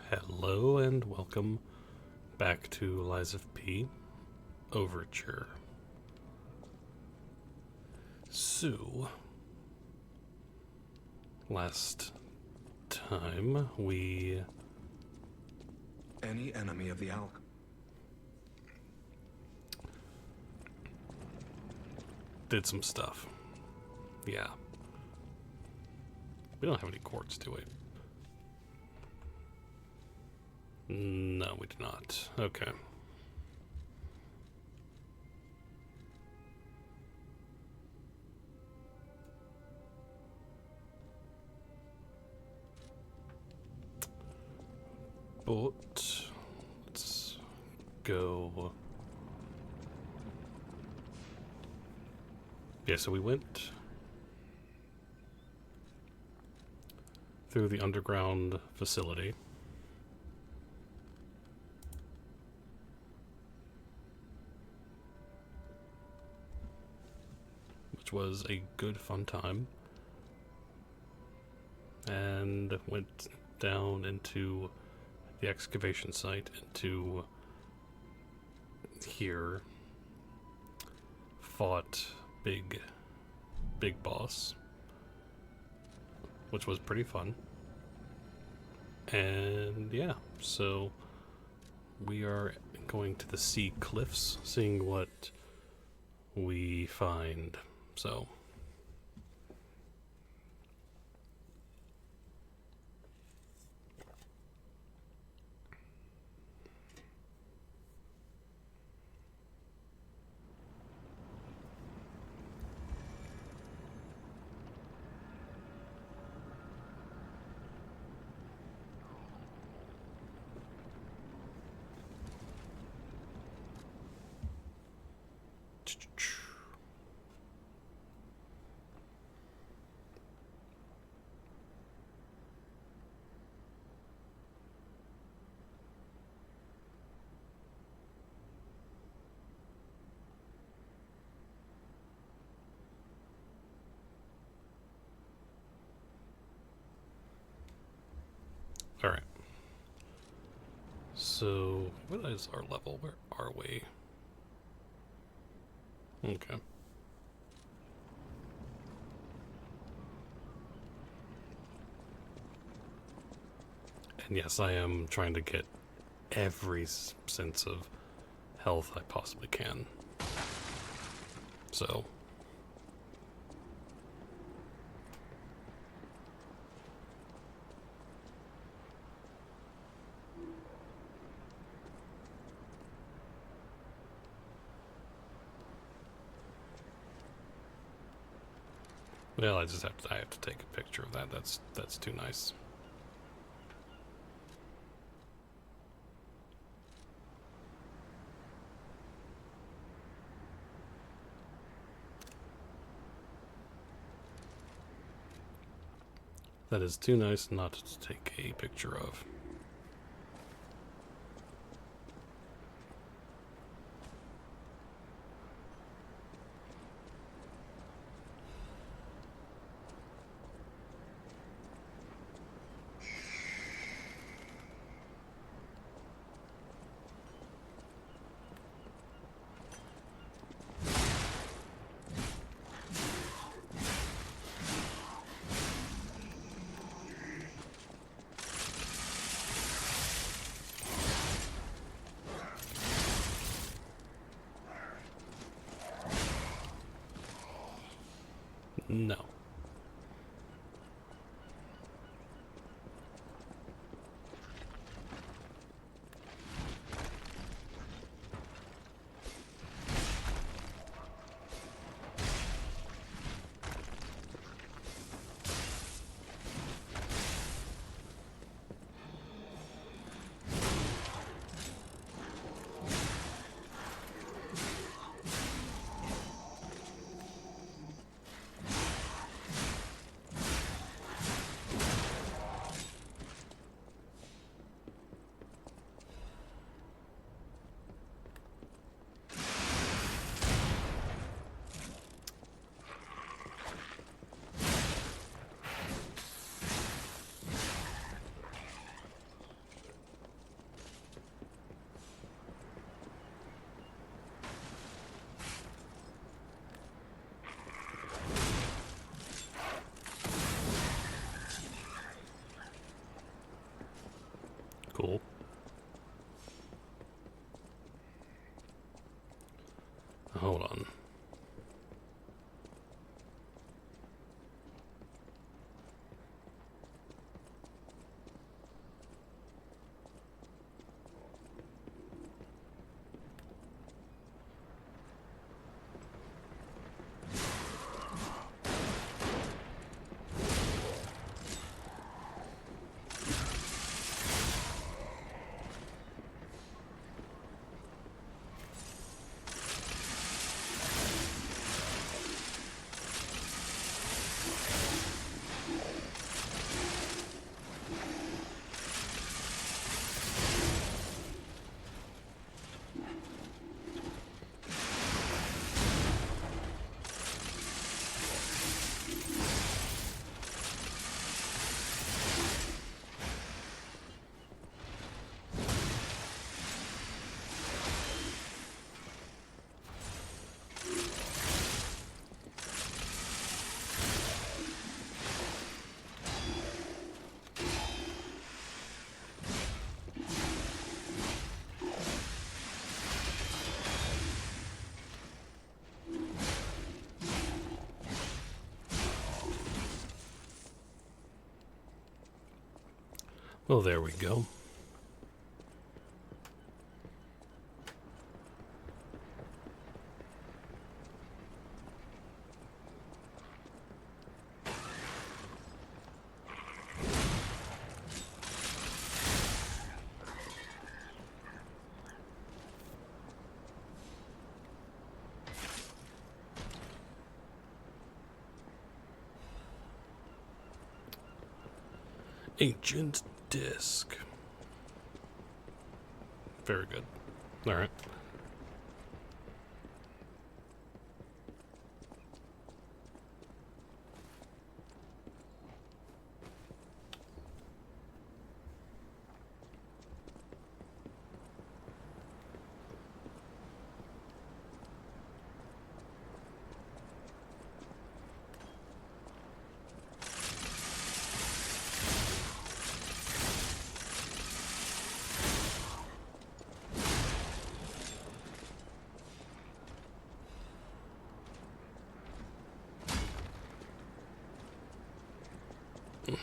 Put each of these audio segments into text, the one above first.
Hello and welcome back to Lies of P Overture. So, last time we... Any enemy of the Alk? did some stuff. Yeah. We don't have any quartz, do we? No, we do not. Okay. But let's go. Yeah, so we went through the underground facility. Which was a good fun time. And went down into the excavation site, into here. Fought big boss, which was pretty fun. And yeah, so we are going to the sea cliffs, seeing what we find. So alright. So, what is our level? Where are we? Okay. And yes, I am trying to get every sense of health I possibly can. So... well, I have to take a picture of that. That's too nice. That is too nice not to take a picture of. No. cool. Hold on. Well, there we go. Ancient Disc. Very good. Alright.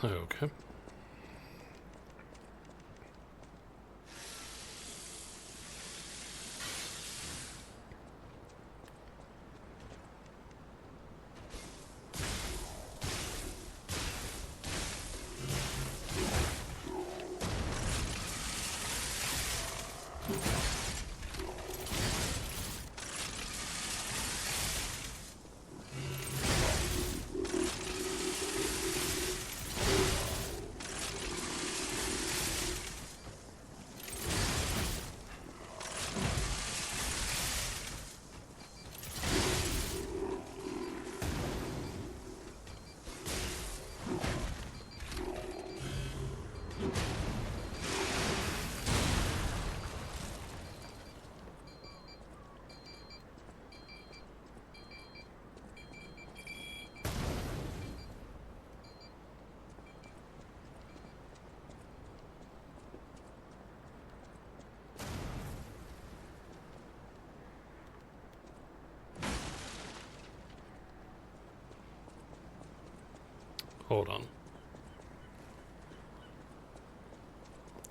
Okay. Hold on.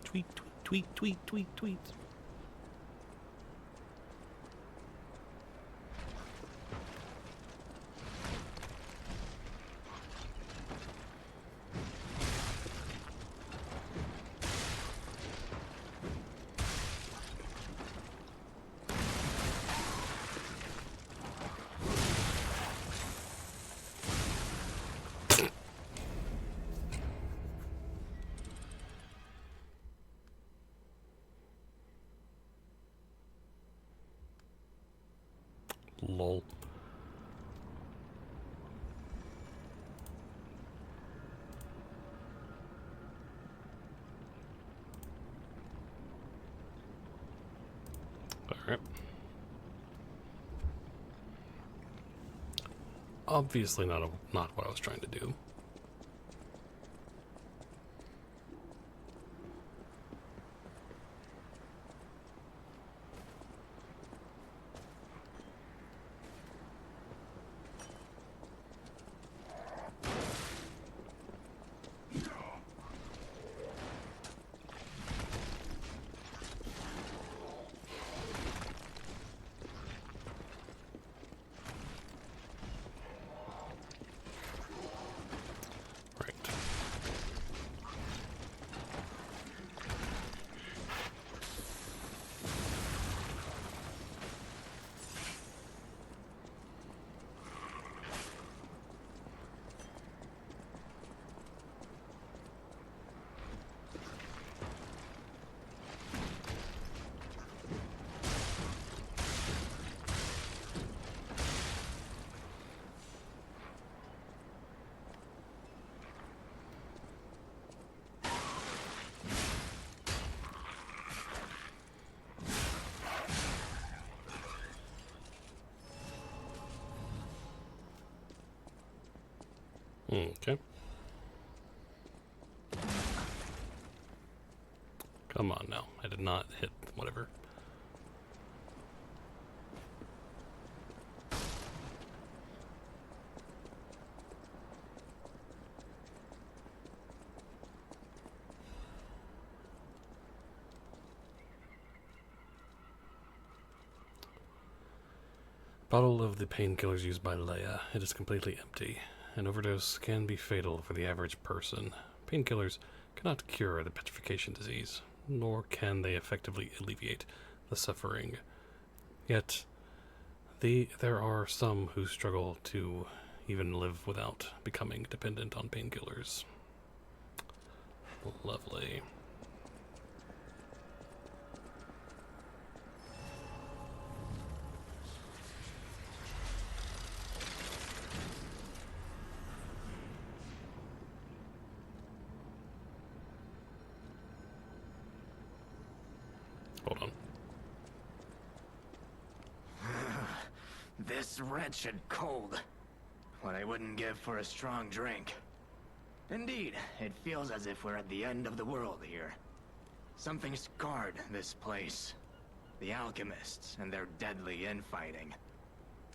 Tweet, tweet, tweet, tweet, tweet, tweet. Lol. Alright. Obviously not what I was trying to do. Okay. Come on now. I did not hit whatever. Bottle of the painkillers used by Leia. It is completely empty. An overdose can be fatal for the average person. Painkillers cannot cure the petrification disease, nor can they effectively alleviate the suffering. Yet, there are some who struggle to even live without becoming dependent on painkillers. Lovely. Hold on. This wretched cold. What I wouldn't give for a strong drink. Indeed, it feels as if we're at the end of the world here. Something scarred this place. The alchemists and their deadly infighting.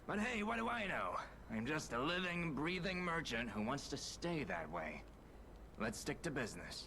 But hey, what do I know? I'm just a living, breathing merchant who wants to stay that way. Let's stick to business.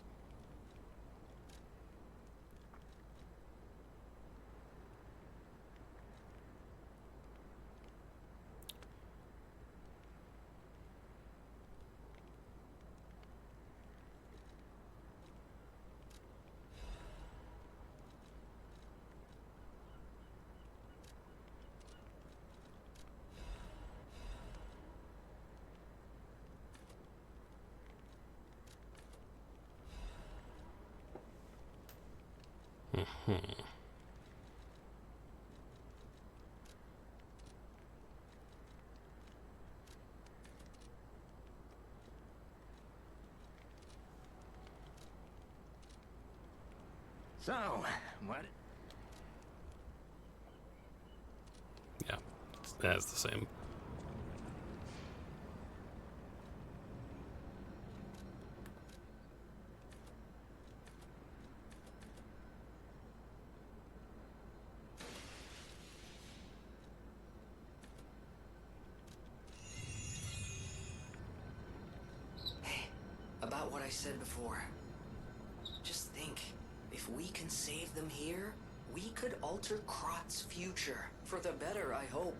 So, what? Yeah, that's the same. Hey, about what I said before. Just think, if we can save them here, we could alter Krot's future. For the better, I hope.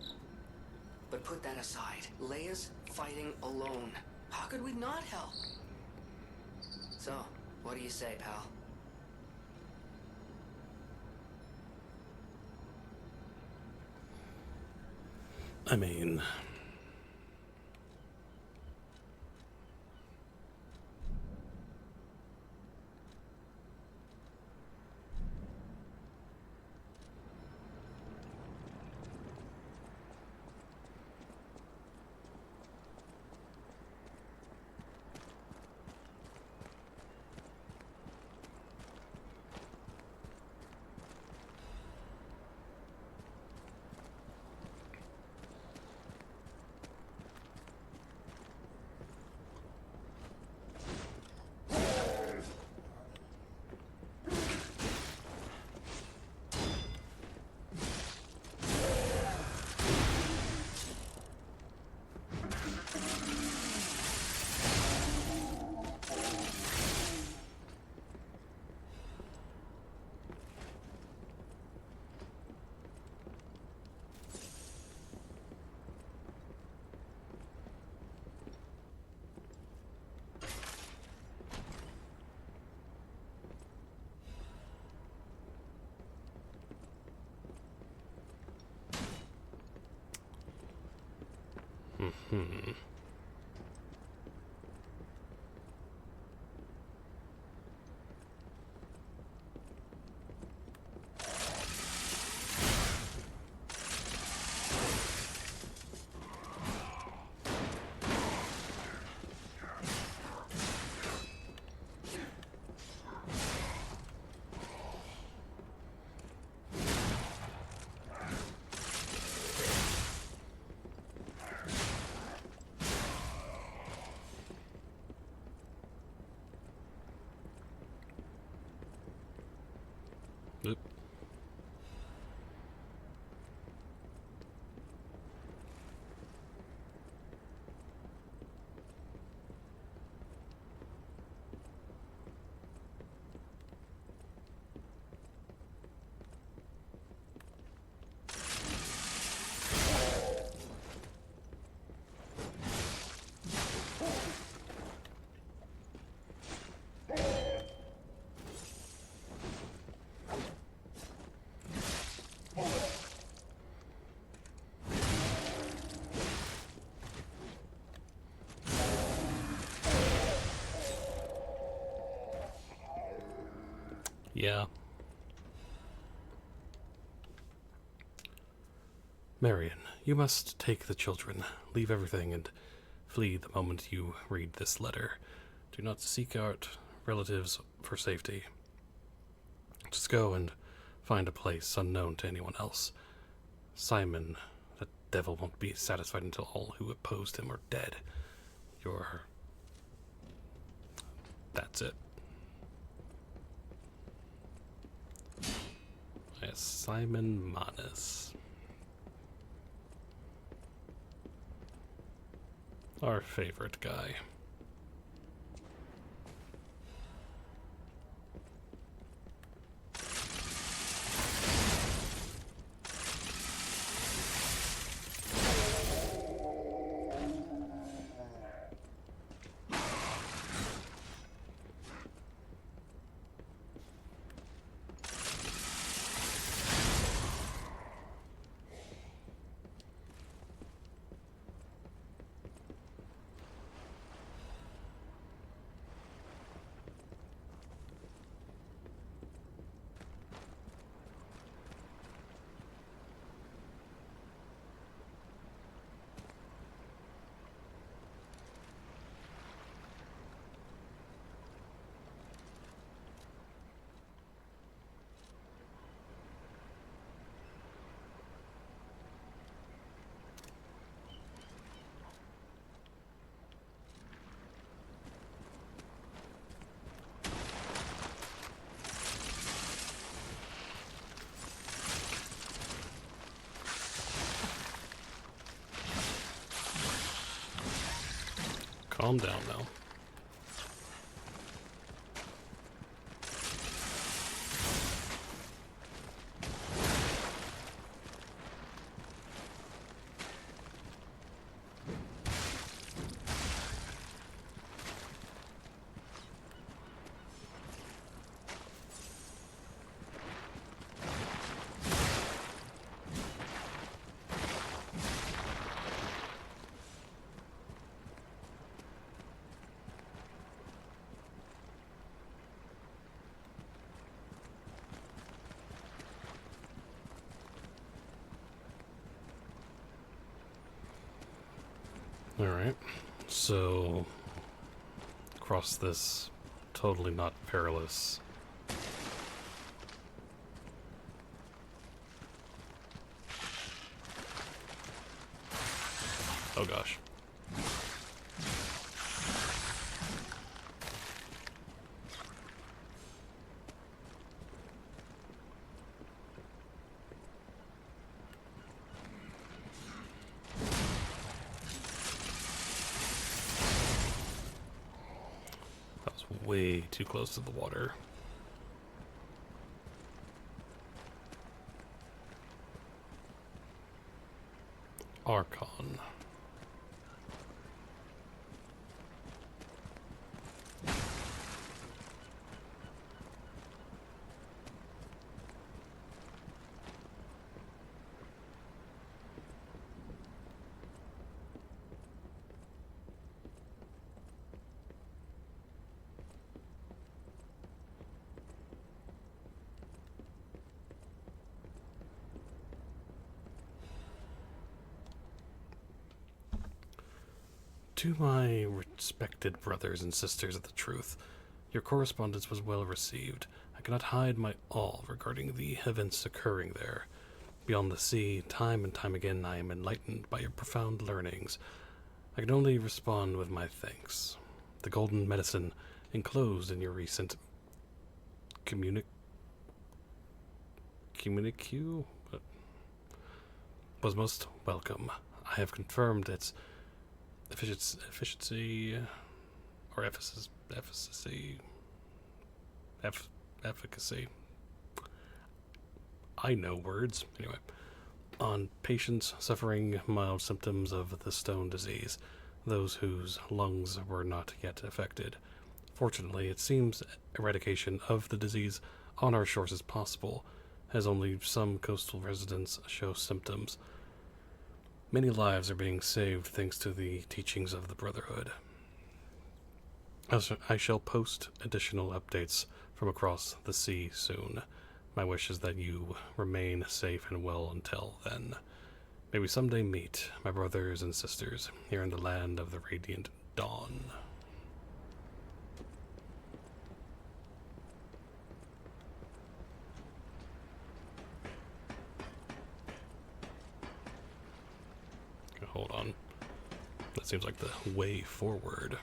But put that aside, Leia's fighting alone. How could we not help? So, what do you say, pal? I mean... Oop. Yeah. Marion, you must take the children, leave everything, and flee the moment you read this letter. Do not seek out relatives for safety. Just go and find a place unknown to anyone else. Simon, that devil, won't be satisfied until all who opposed him are dead. That's it. Yes, Simon Manus. Our favorite guy. Calm down now. Alright, so across this totally not perilous oh gosh. Way too close to the water. Archon. To my respected brothers and sisters of the truth, your correspondence was well received. I cannot hide my awe regarding the events occurring there. Beyond the sea, time and time again I am enlightened by your profound learnings. I can only respond with my thanks. The golden medicine enclosed in your recent communique, but was most welcome. I have confirmed its efficiency, or efficacy. I know words. Anyway, on patients suffering mild symptoms of the stone disease, those whose lungs were not yet affected. Fortunately, it seems eradication of the disease on our shores is possible, as only some coastal residents show symptoms. Many lives are being saved thanks to the teachings of the Brotherhood. I shall post additional updates from across the sea soon. My wish is that you remain safe and well until then. May we someday meet, my brothers and sisters, here in the land of the Radiant Dawn. Hold on. That seems like the way forward.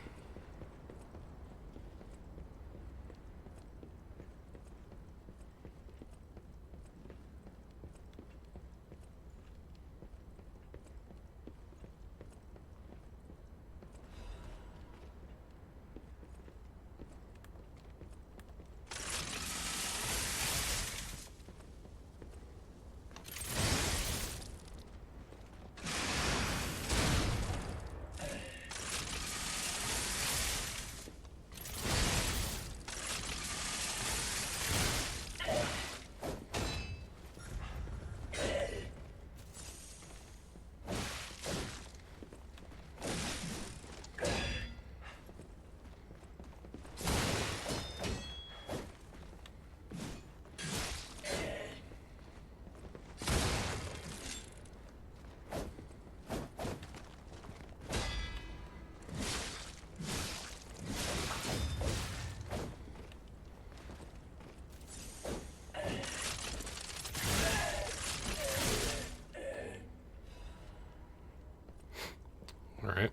Alright.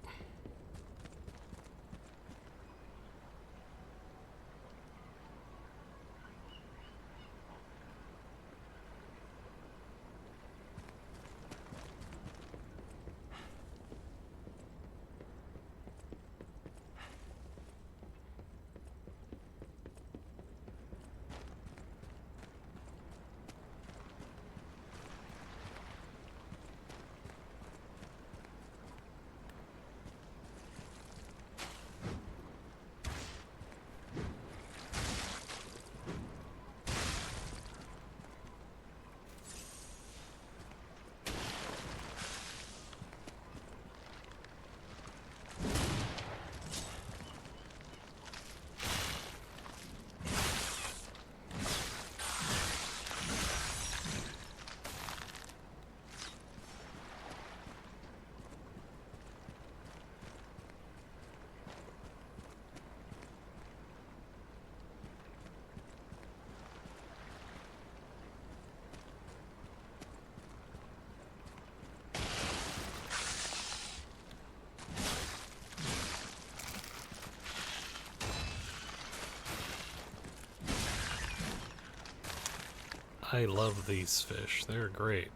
I love these fish. They're great.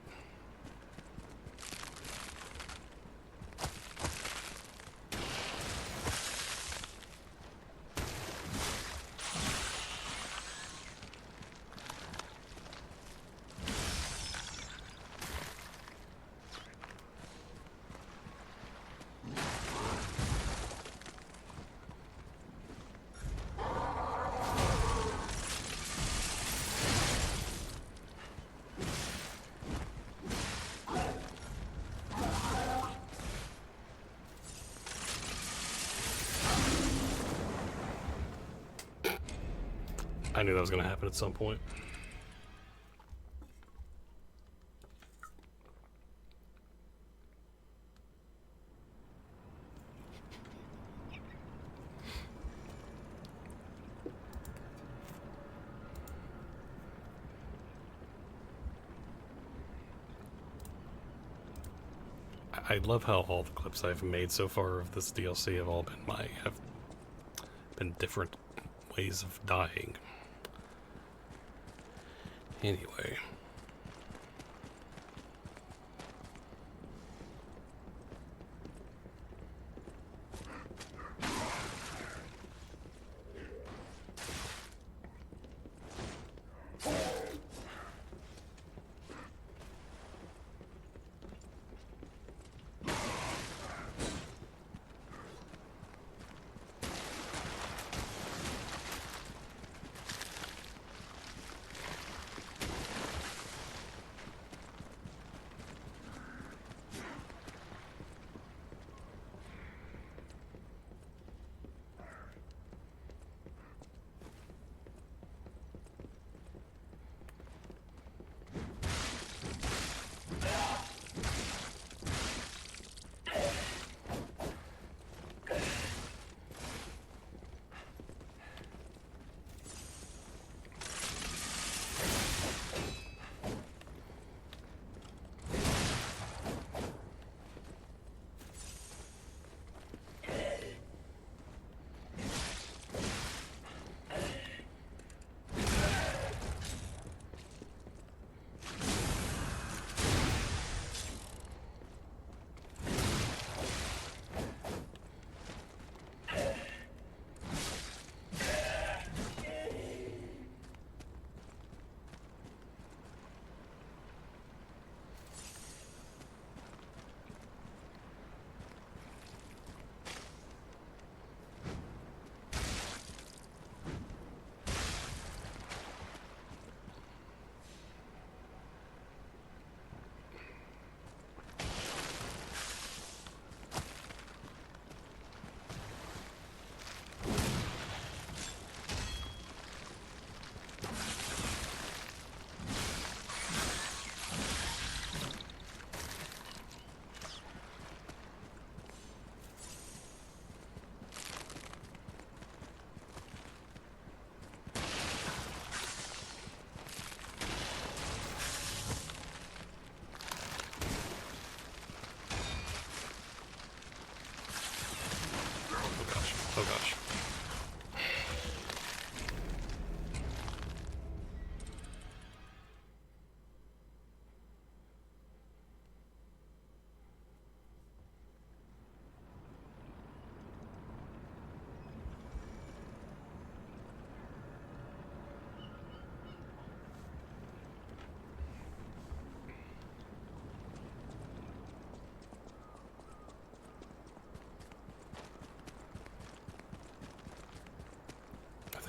I knew that was going to happen at some point. I love how all the clips I've made so far of this DLC have all been different ways of dying. Anyway,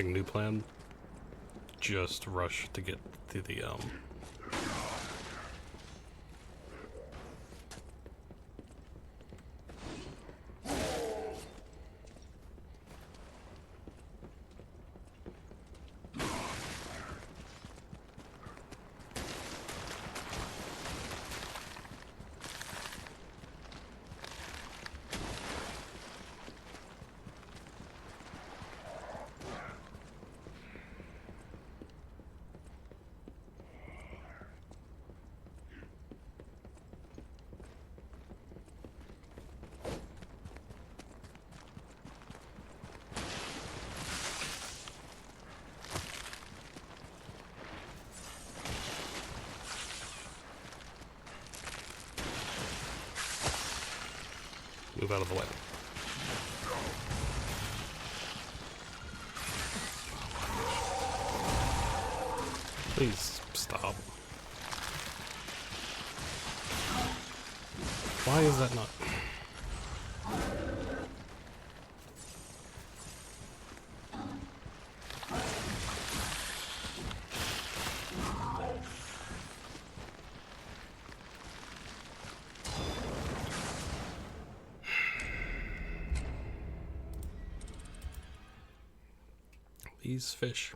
nothing new planned. Just rush to get to the move out of the way. Please stop. Why is that not? These fish.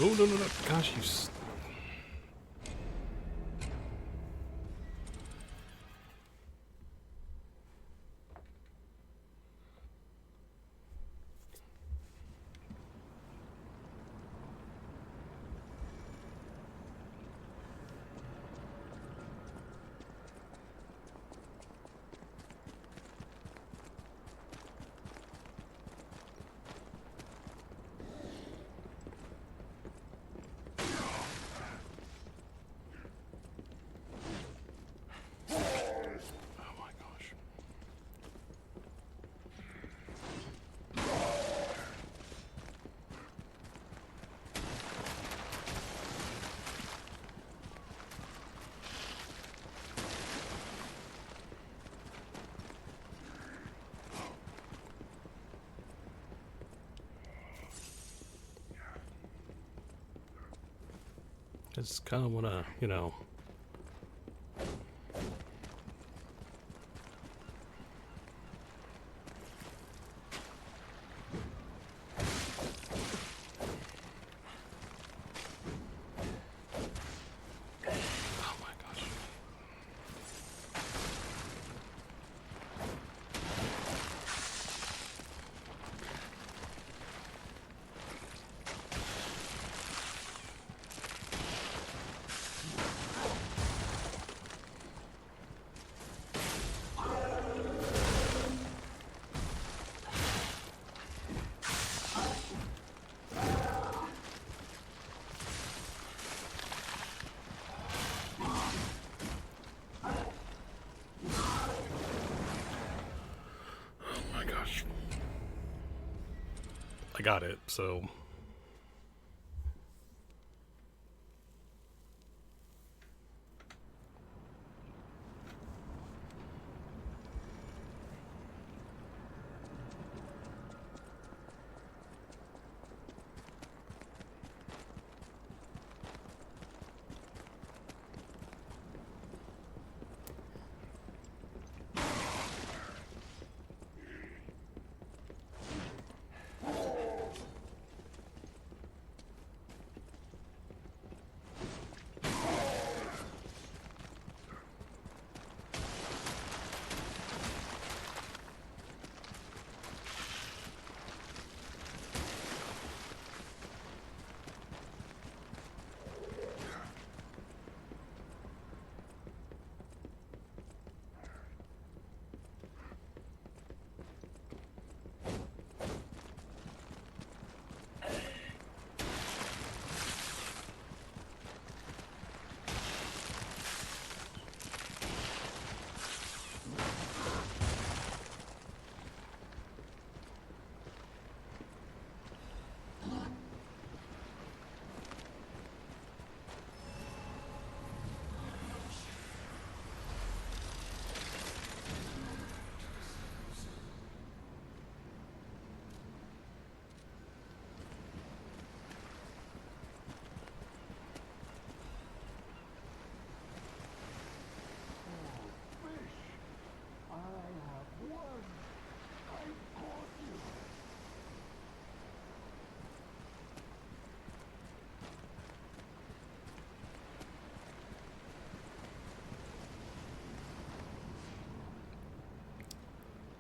Oh, no, no, no. Gosh, you... I just kind of want to, you know... Oh my gosh. I got it, so...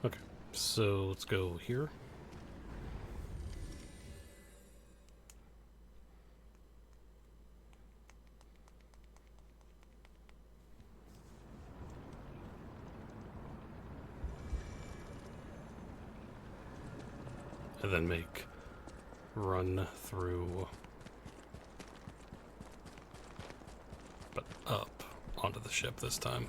Okay, so let's go here. And then make run through, but up onto the ship this time.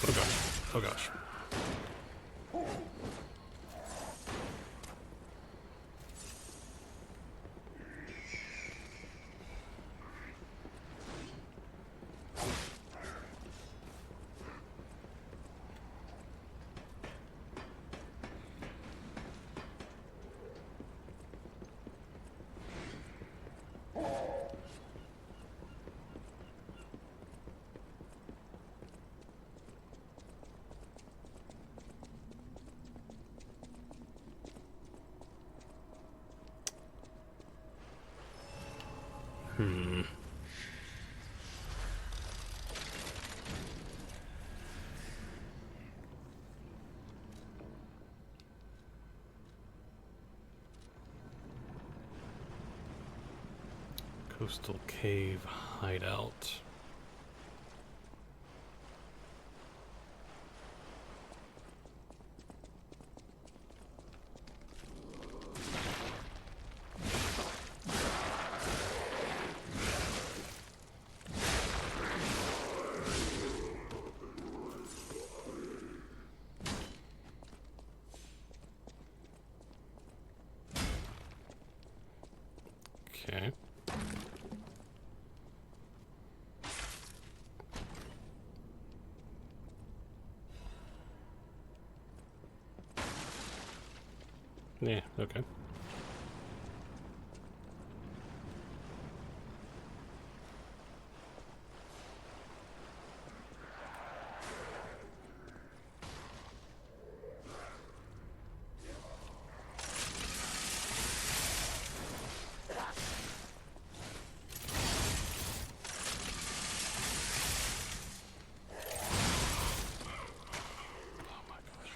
Oh gosh. Oh gosh. Coastal cave hideout. Okay. Yeah, okay. Oh my gosh.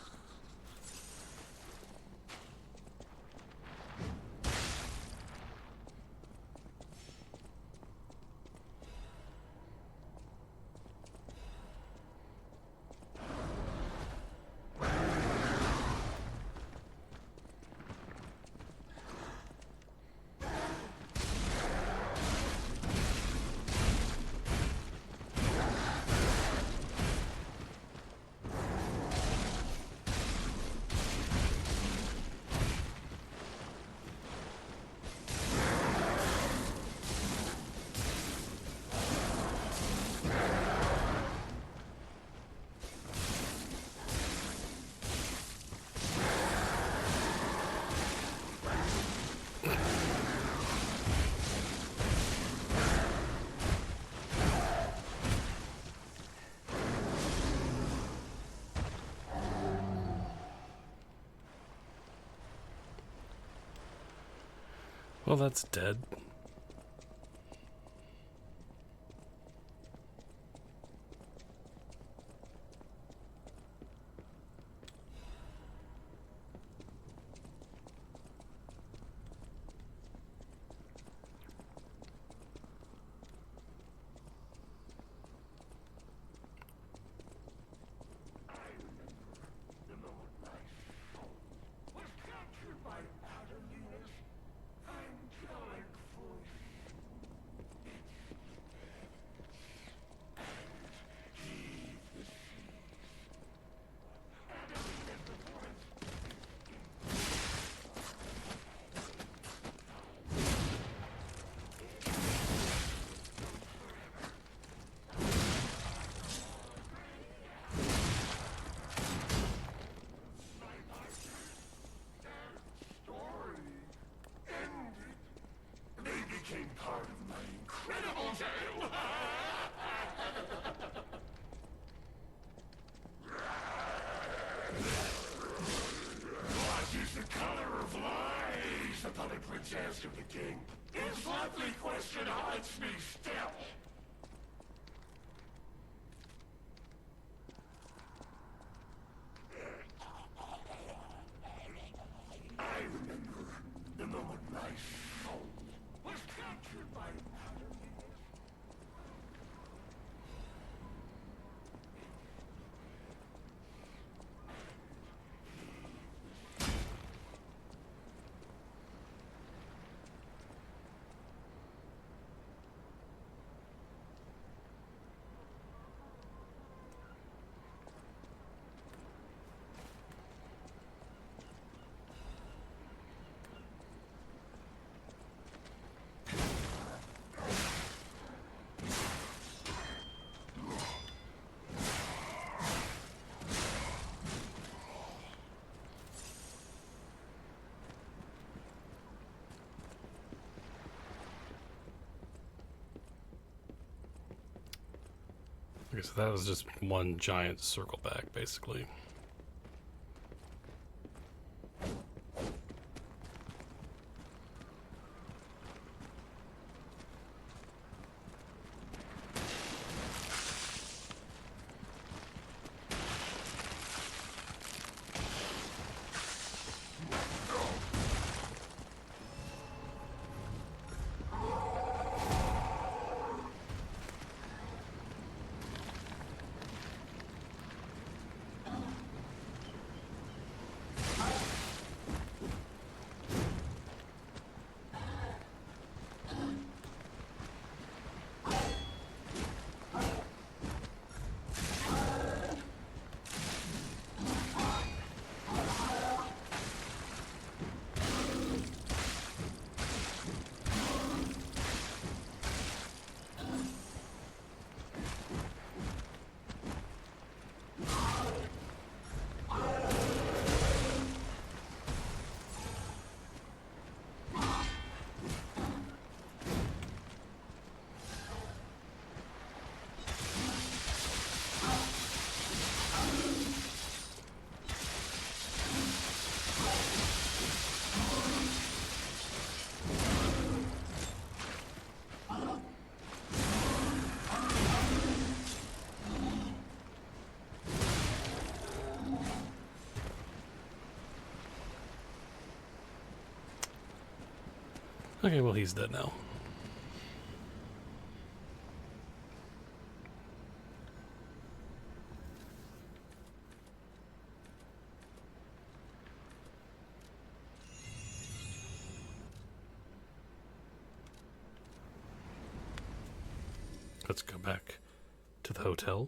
Well, that's dead. upon a princess of the king. His lovely question haunts me still. I remember the moment my soul was captured by Okay, so that was just one giant circle back, basically. Okay, well, he's dead now. Let's go back to the hotel.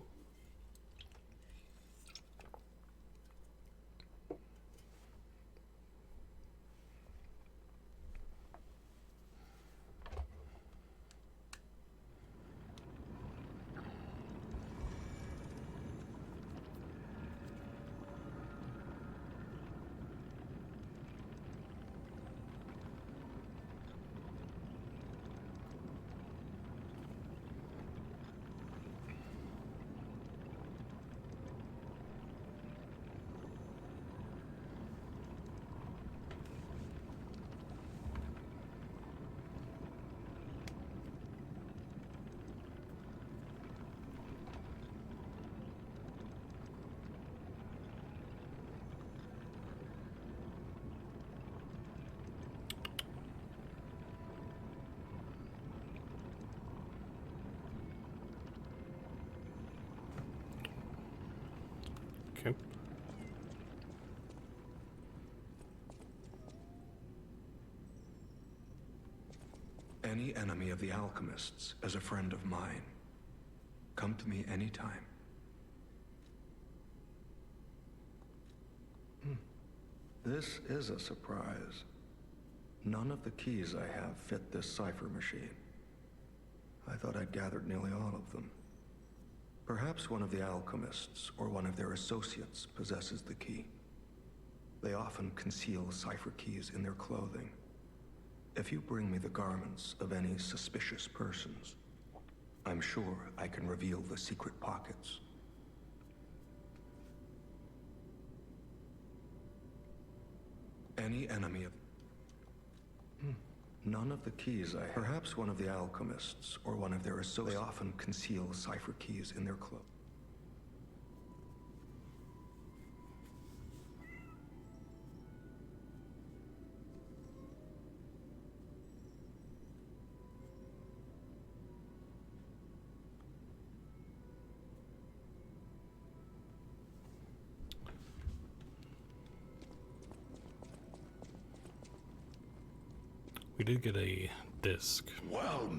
Okay. Any enemy of the alchemists is a friend of mine. Come to me anytime. This is a surprise. None of the keys I have fit this cipher machine. I thought I'd gathered nearly all of them. Perhaps one of the alchemists or one of their associates possesses the key. They often conceal cipher keys in their clothing. If you bring me the garments of any suspicious persons, I'm sure I can reveal the secret pockets. Any enemy of... None of the keys I have. Perhaps one of the alchemists or one of their associates. They often conceal cipher keys in their cloak. We did get a disc. Well,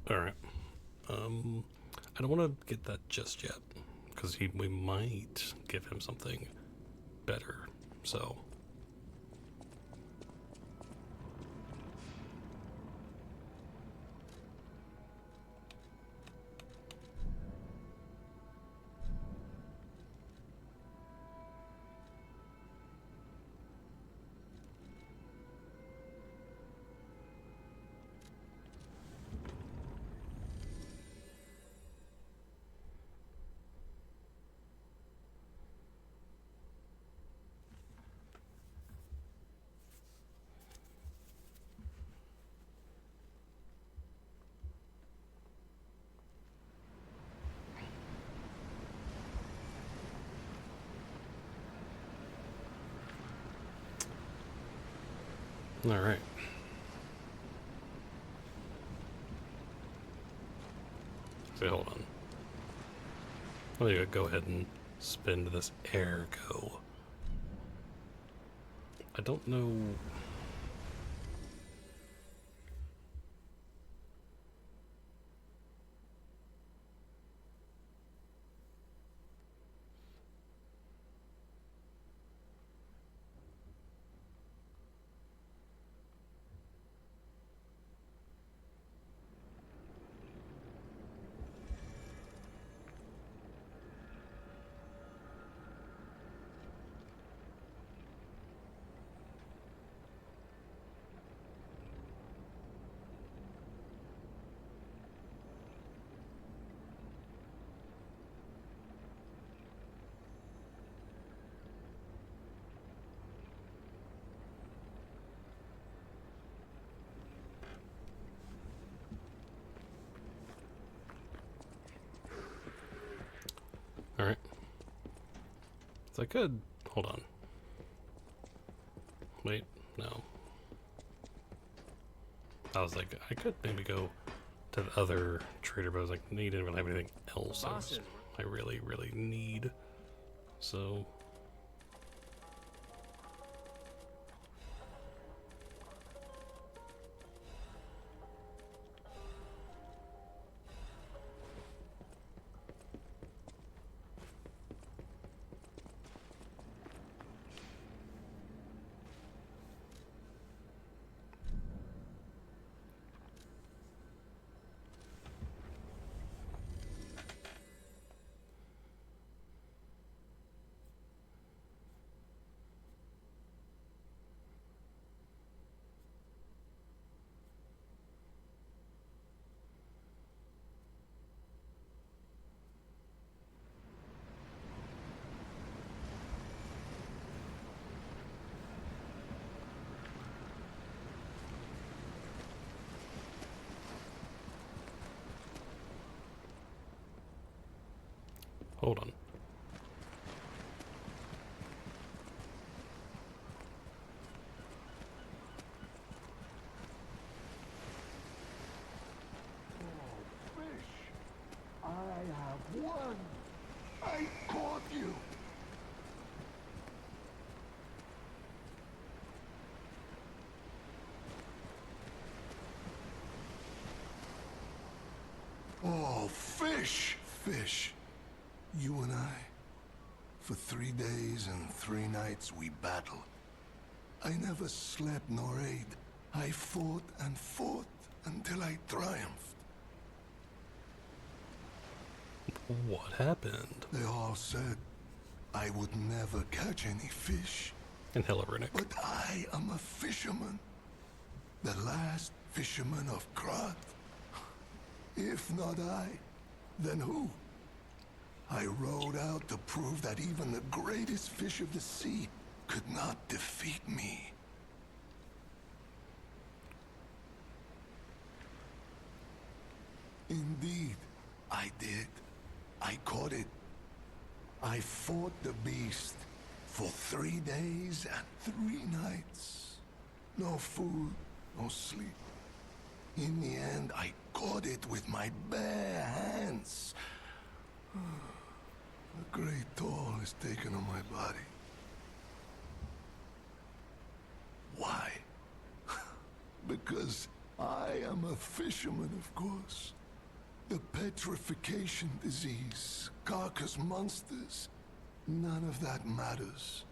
Alright. I don't want to get that just yet, because we might give him something better, so... Alright. So hold on. I'm gonna go ahead and spin this ergo. I don't know... Alright. So I could... Hold on. Wait, no. I was like, I could maybe go to the other trader, but I was like, he didn't really have anything else I really, really need. So... Hold on. Oh, fish! I have won! I caught you! Oh, fish! Fish. You and I. For 3 days and 3 nights we battled. I never slept nor ate. I fought and fought until I triumphed. What happened? They all said I would never catch any fish. In Hellorunic. But I am a fisherman. The last fisherman of Krat. If not I, then who? I rowed out to prove that even the greatest fish of the sea could not defeat me. Indeed, I did. I caught it. I fought the beast for 3 days and 3 nights. No food, no sleep. In the end, I caught it with my bare hands. A great toll is taken on my body. Why? Because I am a fisherman, of course. The petrification disease, carcass monsters, none of that matters.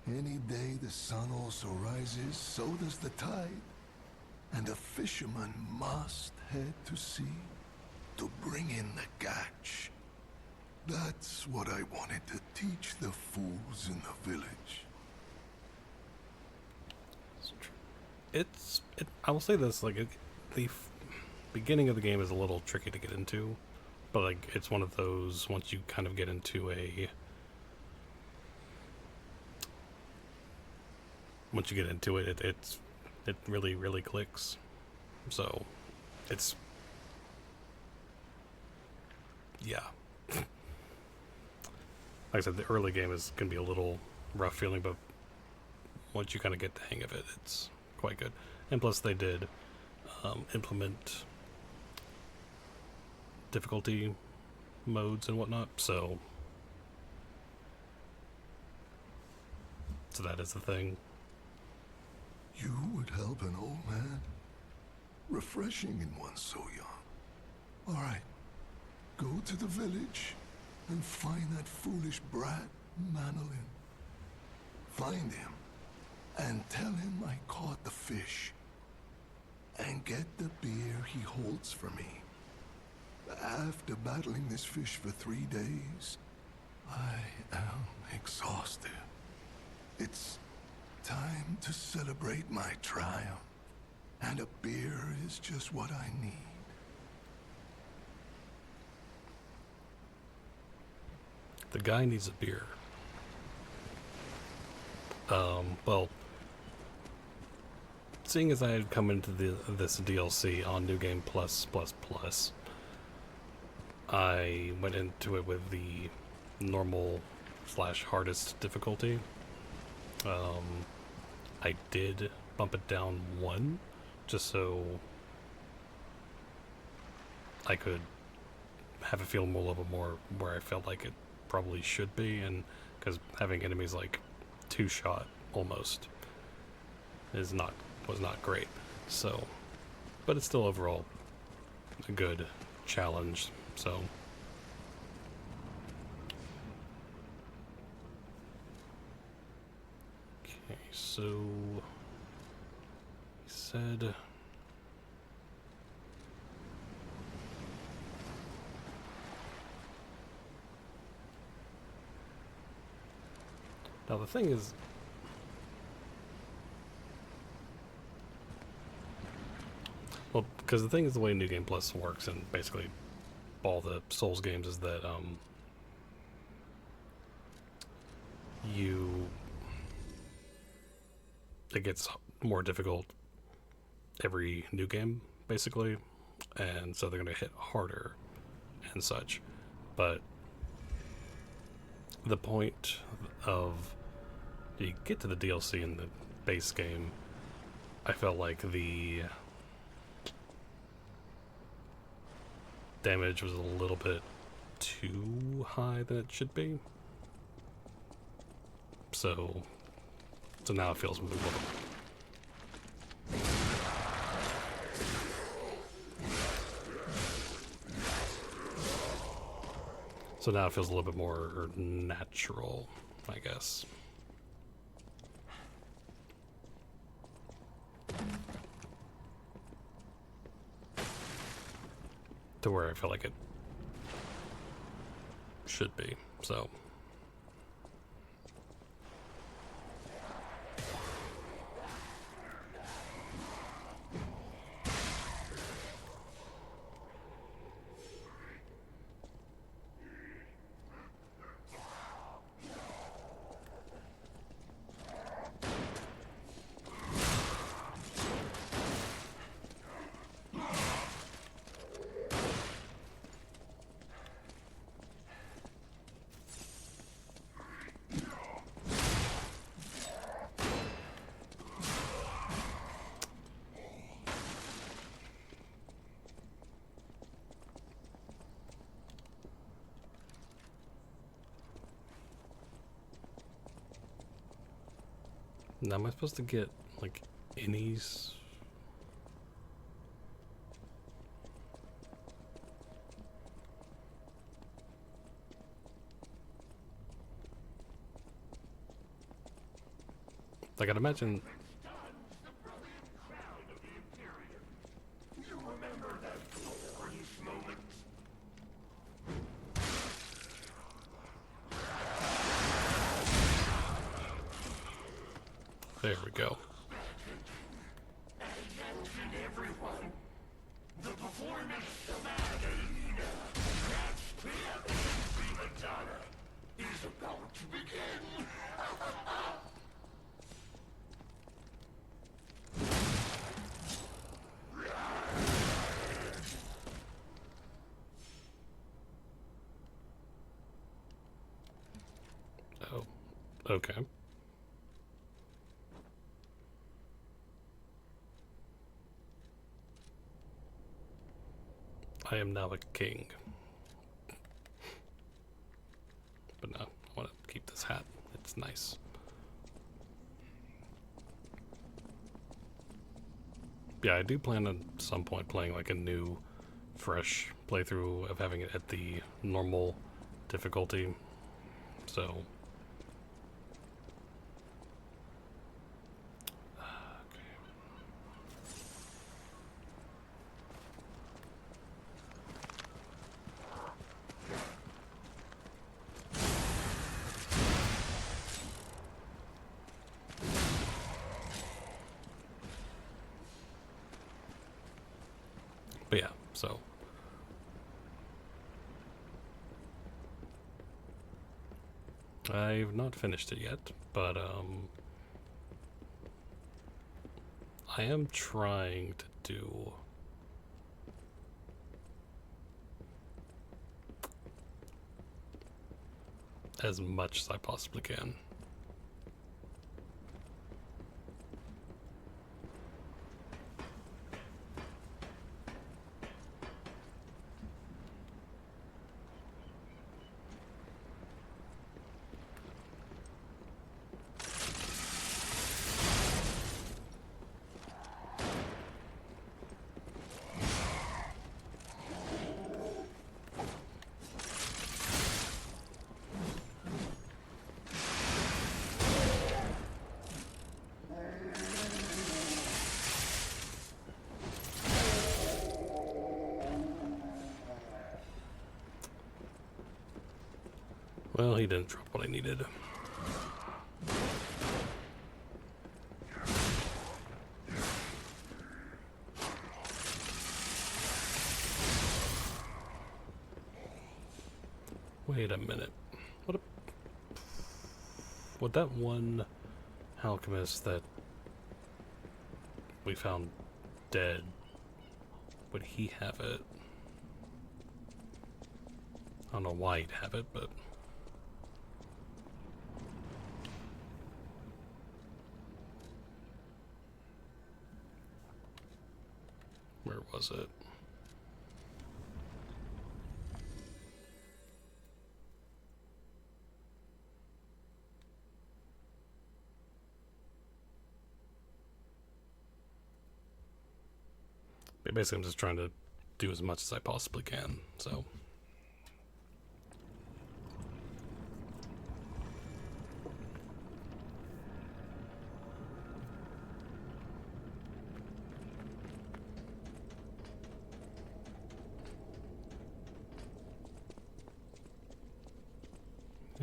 Any day the sun also rises, so does the tide. And a fisherman must head to sea to bring in the catch. That's what I wanted to teach the fools in the village. I will say this, like, the beginning of the game is a little tricky to get into, but, like, it's one of those, once you kind of get into once you get into it, it really, really clicks. So, it's, yeah. Like I said, the early game is going to be a little rough feeling, but once you kind of get the hang of it, it's quite good. And plus they did implement difficulty modes and whatnot, so that is the thing. You would help an old man? Refreshing in one so young. All right, go to the village and find that foolish brat, Manolin. Find him and tell him I caught the fish. And get the beer he holds for me. After battling this fish for 3 days, I am exhausted. It's time to celebrate my triumph. And a beer is just what I need. The guy needs a beer. Well, seeing as I had come into this DLC on New Game Plus, I went into it with the normal / hardest difficulty. I did bump it down 1, just so I could have it feel more level more where I felt like it probably should be, and because having enemies like 2-shot almost was not great. So, but it's still overall a good challenge. So, okay, so he said. Now the thing is, well, because the thing is, the way New Game Plus works, and basically all the Souls games, is that it gets more difficult every new game, basically, and so they're going to hit harder and such. But the point of you get to the DLC in the base game, I felt like the damage was a little bit too high than it should be. So now it feels movable. So now it feels a little bit more natural, I guess. To where I feel like it should be, so. Now, am I supposed to get, like, innies? Like, I'd imagine... There we go. Oh, okay. I am now a king. But no, I want to keep this hat. It's nice. Yeah, I do plan at some point playing like a new, fresh playthrough of having it at the normal difficulty. So... But yeah, so I've not finished it yet, but I am trying to do as much as I possibly can. Well, he didn't drop what I needed. Wait a minute. Would that one alchemist that we found dead, would he have it? I don't know why he'd have it, but... Where was it? Basically, I'm just trying to do as much as I possibly can, so...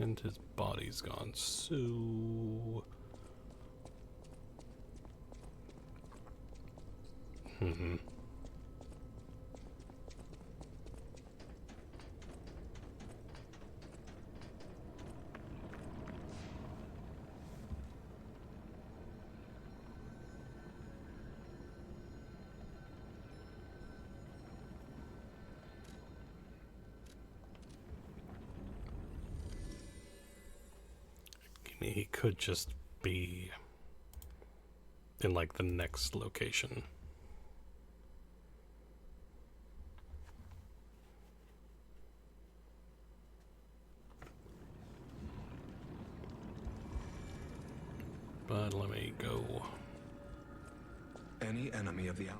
And his body's gone, so... He could just be in, like, the next location. But let me go. Any enemy of the owl.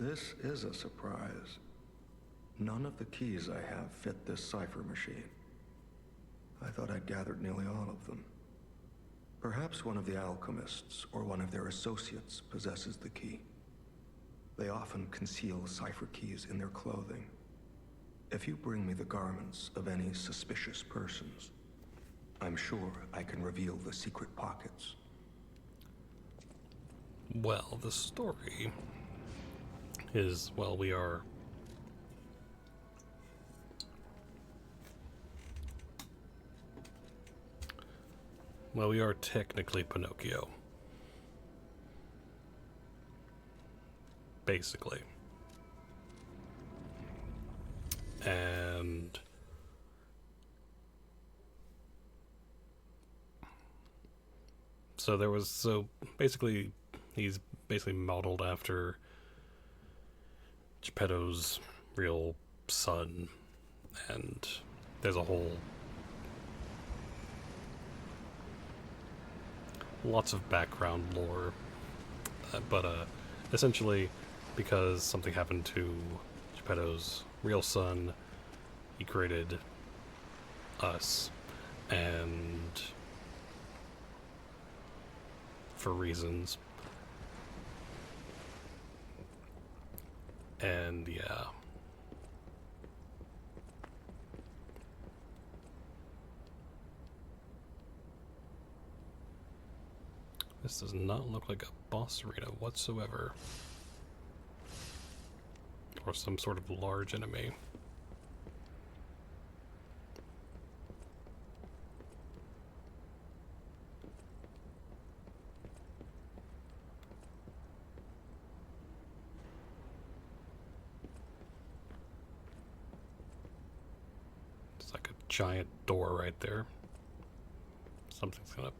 This is a surprise. None of the keys I have fit this cipher machine. I thought I'd gathered nearly all of them. Perhaps one of the alchemists or one of their associates possesses the key. They often conceal cipher keys in their clothing. If you bring me the garments of any suspicious persons, I'm sure I can reveal the secret pockets. Well, the story is, well, we are... Well, we are technically Pinocchio. Basically. And... So basically, he's basically modeled after Geppetto's real son, and there's a whole... lots of background lore, but essentially, because something happened to Geppetto's real son, he created us, and for reasons. And yeah. This does not look like a boss arena whatsoever. Or some sort of large enemy. It's like a giant door right there. Something's gonna...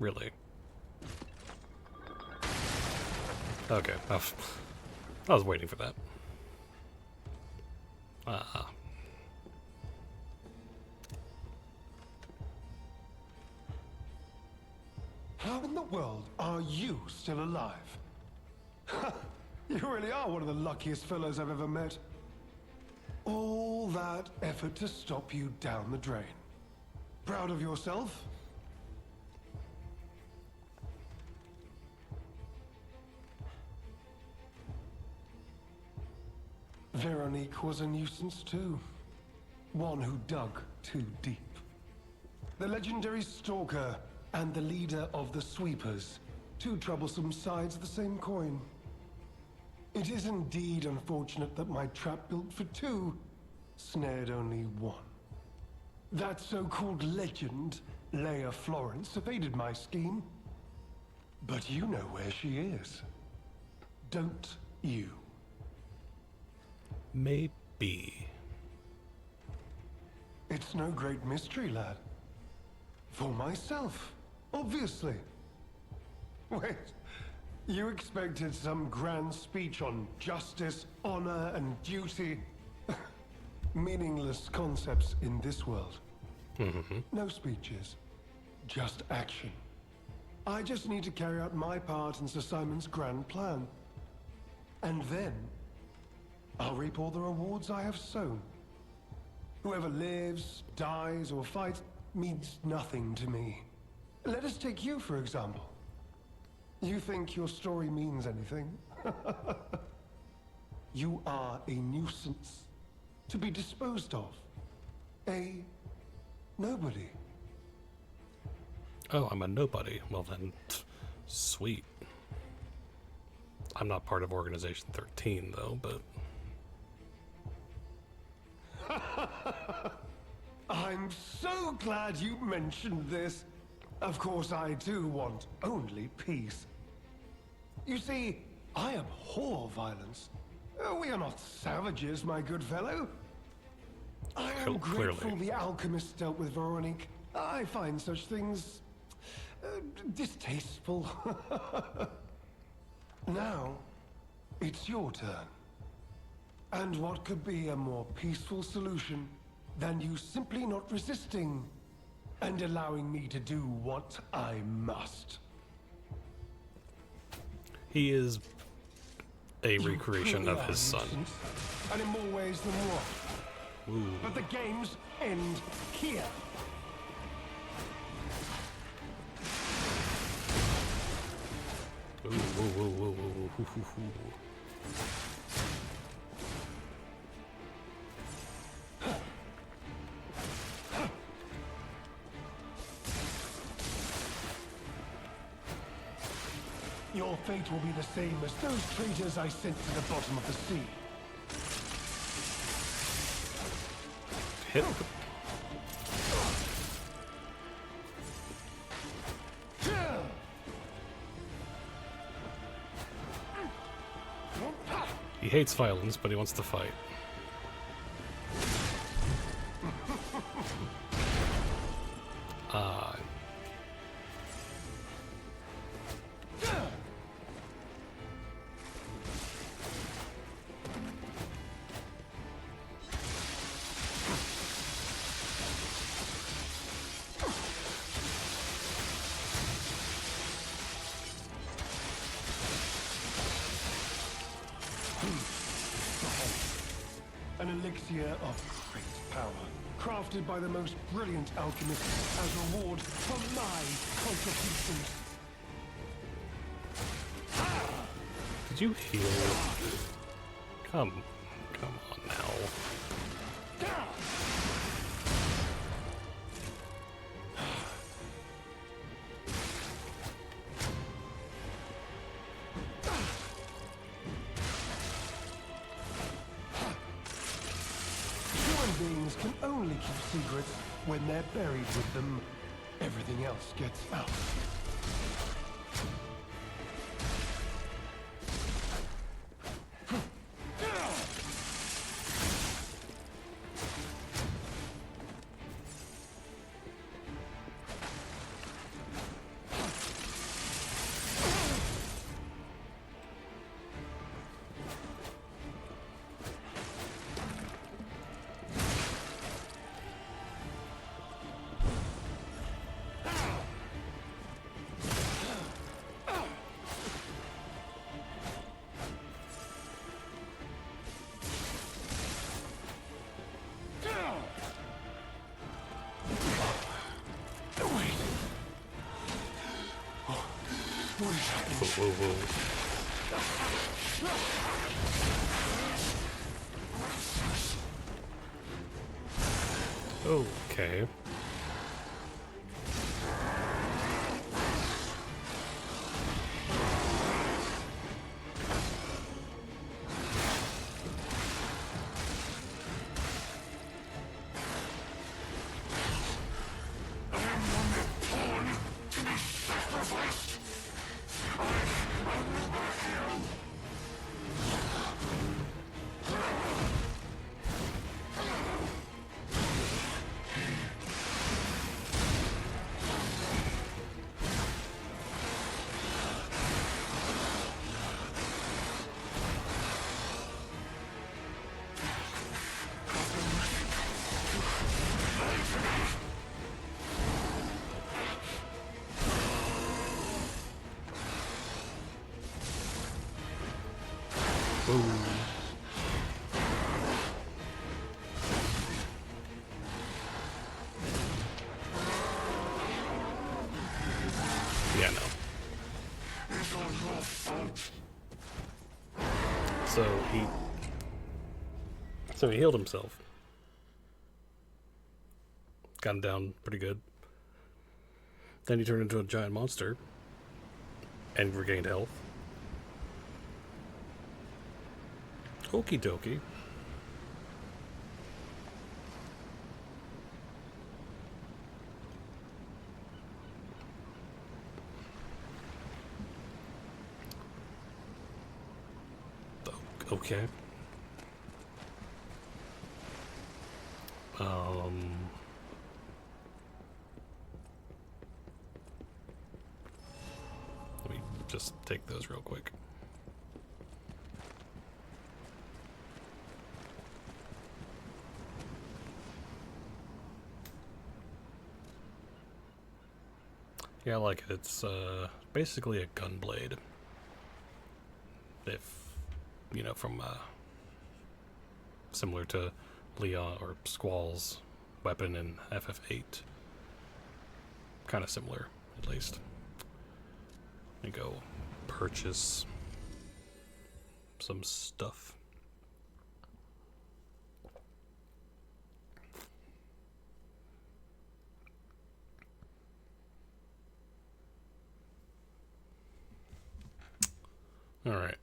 Really? Okay, I was waiting for that. Ah. How in the world are you still alive? You really are one of the luckiest fellows I've ever met. All that effort to stop you down the drain. Proud of yourself? Veronique was a nuisance too. One who dug too deep. The legendary stalker and the leader of the sweepers. Two troublesome sides of the same coin. It is indeed unfortunate that my trap built for two snared only one. That so-called legend, Leia Florence, evaded my scheme. But you know where she is. Don't you? Maybe. It's no great mystery, lad. For myself, obviously. Wait, you expected some grand speech on justice, honor, and duty? Meaningless concepts in this world. No speeches, just action. I just need to carry out my part in Sir Simon's grand plan. And then, I'll reap all the rewards I have sown. Whoever lives, dies, or fights means nothing to me. Let us take you, for example. You think your story means anything? You are a nuisance, to be disposed of. A nobody. Oh, I'm a nobody. Well then, sweet. I'm not part of Organization 13, though, but... I'm so glad you mentioned this. Of course, I too want only peace. You see, I abhor violence. We are not savages, my good fellow. I am grateful the alchemist dealt with Veronique. I find such things distasteful. Now, it's your turn. And what could be a more peaceful solution than you simply not resisting and allowing me to do what I must? He is a You recreation truly of are his son. nuisance, and in more ways than one. Ooh. But the games end here. Ooh, ooh, ooh, ooh, ooh, ooh, ooh, ooh. Your fate will be the same as those traitors I sent to the bottom of the sea. Hit. He hates violence, but he wants to fight. Ah. An elixir of great power, crafted by the most brilliant alchemists as reward for my contributions. Did you heal? Come on now. Human beings can only keep secrets when they're buried with them. Everything else gets out. What is happening? Whoa, whoa, whoa. Okay. Whoa. Yeah, no. So he healed himself. Got him down pretty good. Then he turned into a giant monster and regained health. Okie dokie. Okay. Let me just take those real quick. Yeah, I like it. It's basically a gun blade. If, you know, from similar to Leon or Squall's weapon in FF8. Kind of similar, at least. Let me go purchase some stuff. All right.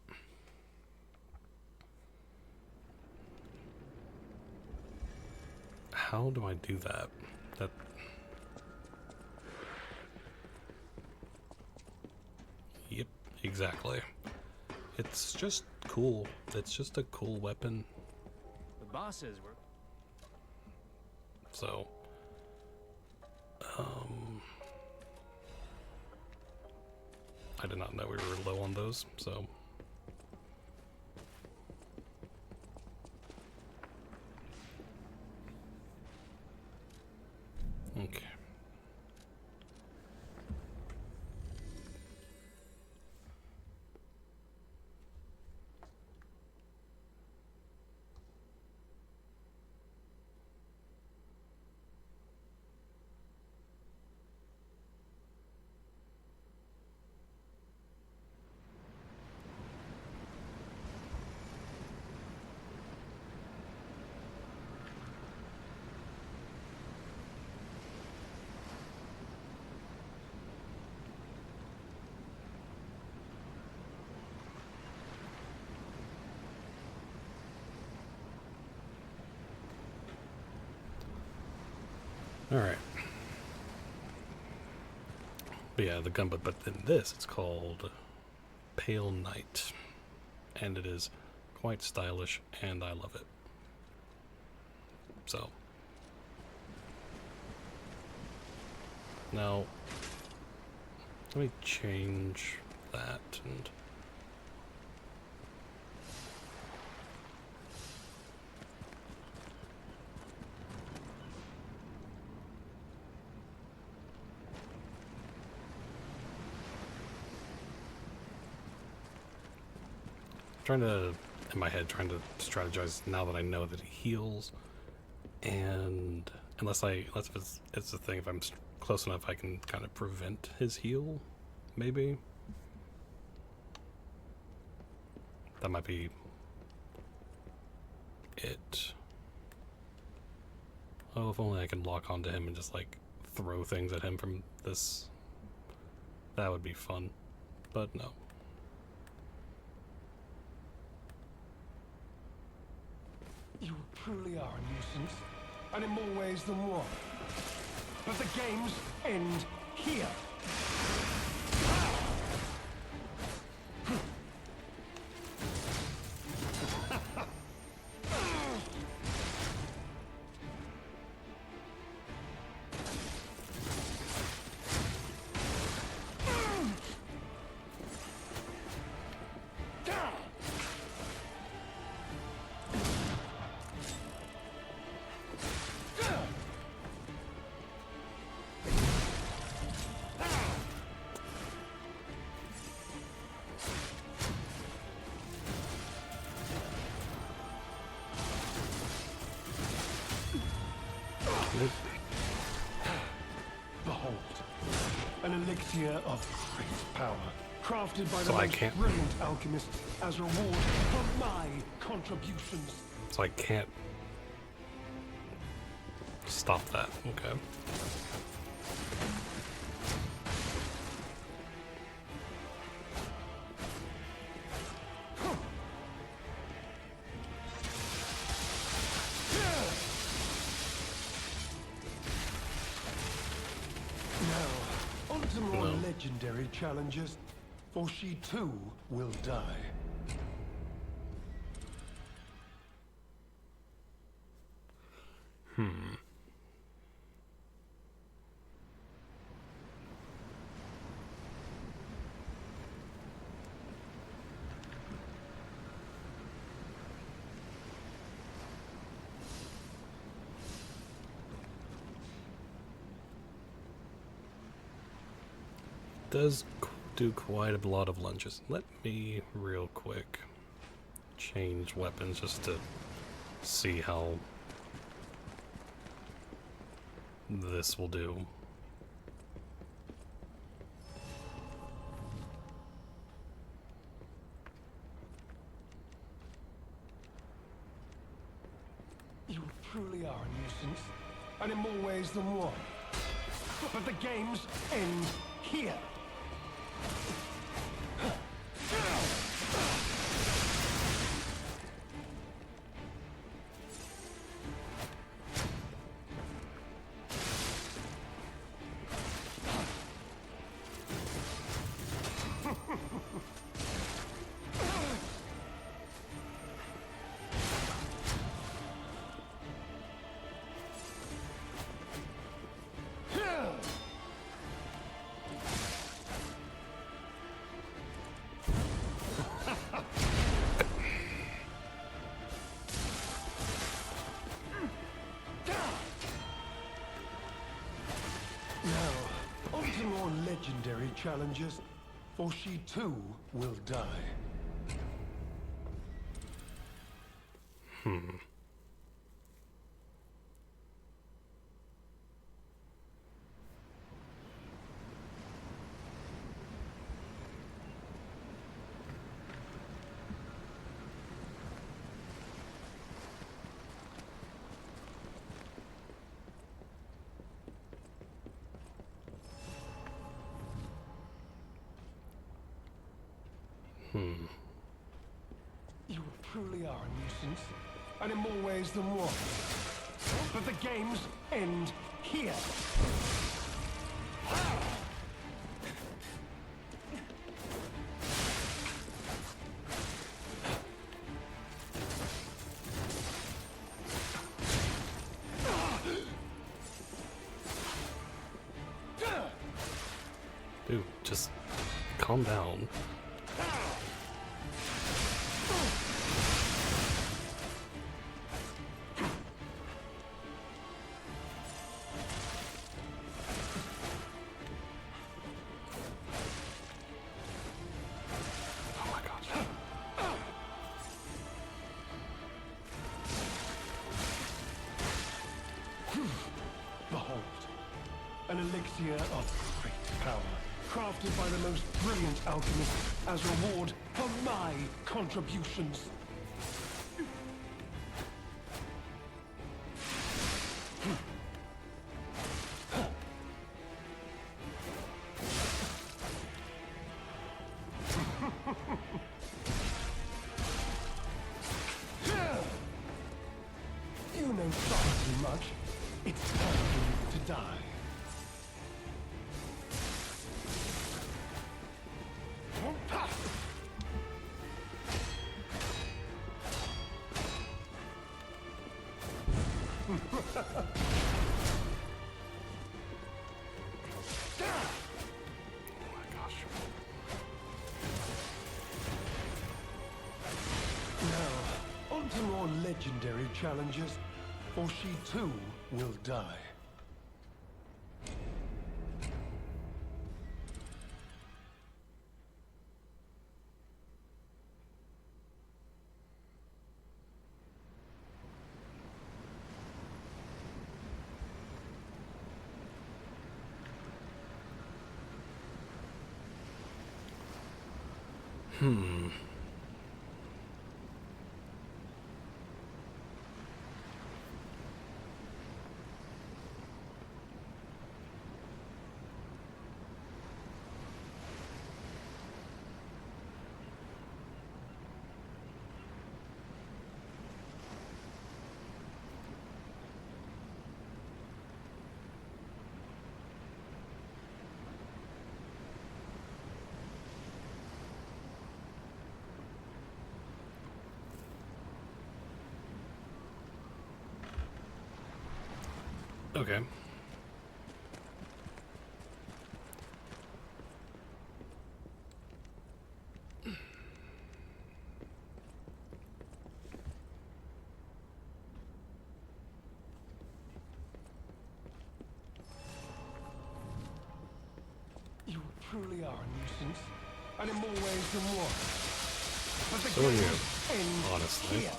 How do I do that? Yep, exactly. It's just cool. It's just a cool weapon. The bosses were... So, I did not know we were low on those, so. Okay. All right. But yeah, the gun, but in this, it's called Pale Knight, and it is quite stylish, and I love it. So now, let me change that and. In my head, trying to strategize now that I know that he heals, and unless it's the thing, if I'm close enough, I can kind of prevent his heal, maybe. That might be it. Oh, if only I can lock onto him and just like throw things at him from this. That would be fun, but no. You truly are a nuisance, and in more ways than one. But the games end here. Nope. Behold, an elixir of great power, crafted by the So I most can't- brilliant alchemists as reward for my contributions. So I can't stop that. Okay. Now, on to more No. legendary challenges, for she too will die. Does do quite a lot of lunges. Let me real quick change weapons just to see how this will do. You truly are a nuisance, and in more ways than one. But the games end here. Now, on to more legendary challenges, for she too will die. You truly are a nuisance, and in more ways than one. But the games end here. Dude, just calm down. Oh my gosh. Behold, an elixir of great power, crafted by the most brilliant alchemists as reward for my contributions. You know far too much. It's time for you to die. Oh my gosh. Now, on to more legendary challenges, for she too will die. Okay. You truly are a nuisance, and in more ways than one. But the So are game you, ends honestly. here.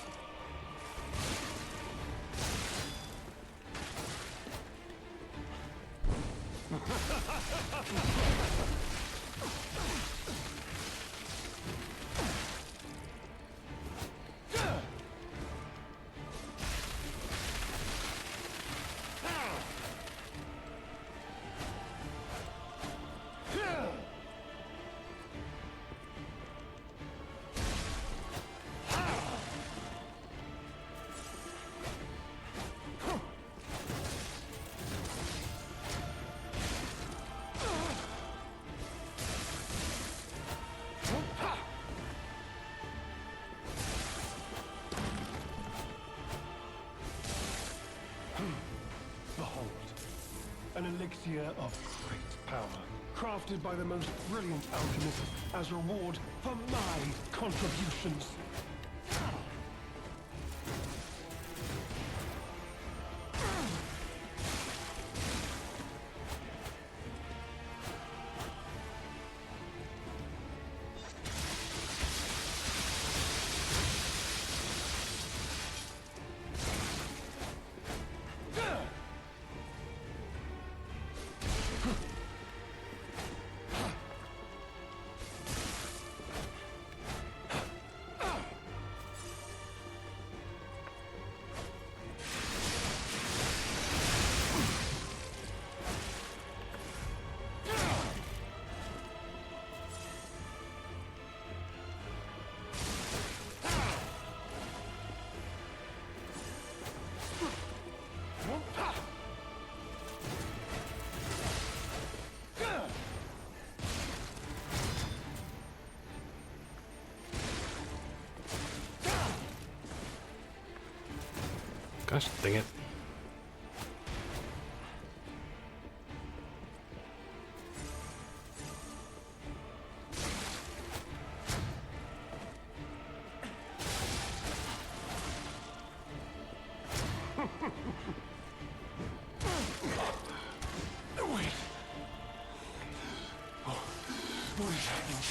Behold, an elixir of great power, crafted by the most brilliant alchemist as reward for my contributions. Gosh dang it. Wait. Oh, what is happening?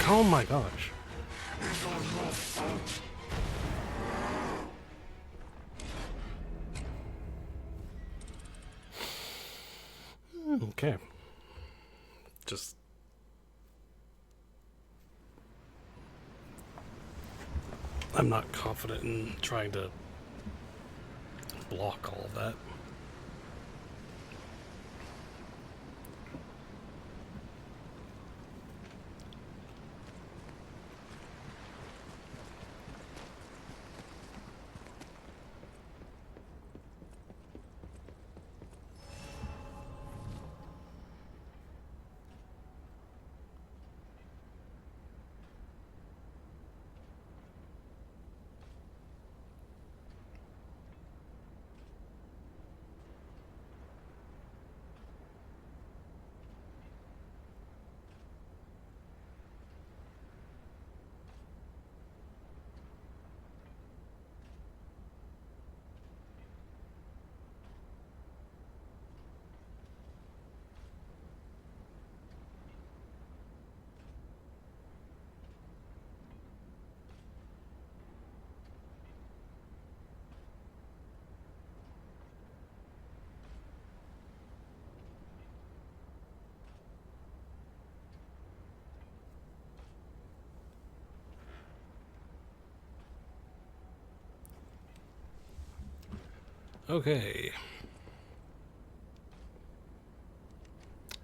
Oh my gosh. Okay. Just... I'm not confident in trying to block all of that. Okay.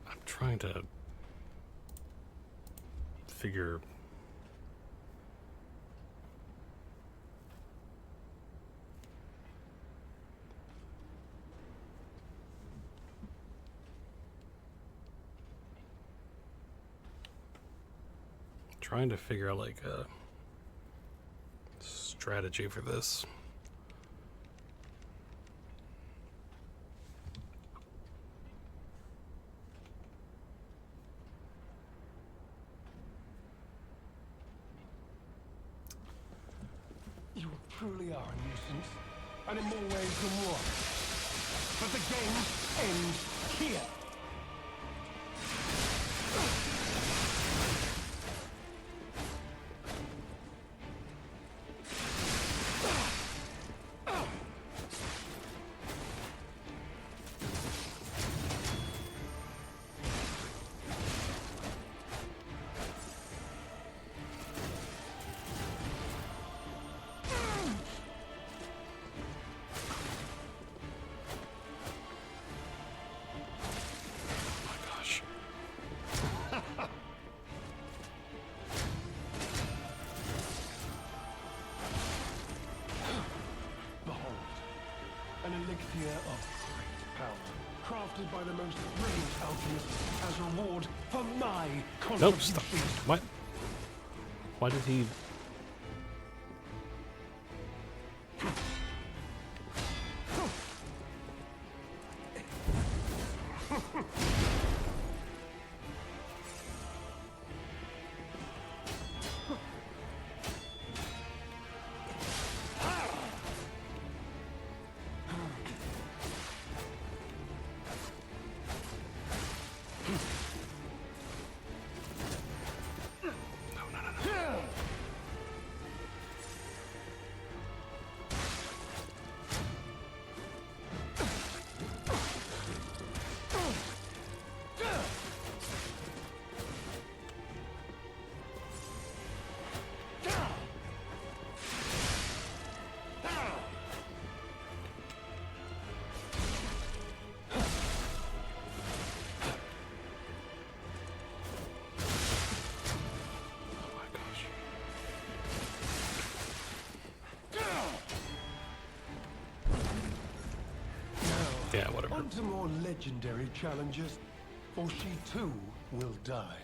I'm trying to figure... trying to figure out, like, a strategy for this. You truly are a nuisance, and in more ways than one. But the game ends here. An elixir of great power, crafted by the most brilliant alchemists as reward for my Nope, contributions. stop. What? Why did he... Yeah, whatever. On to more legendary challenges, for she too will die.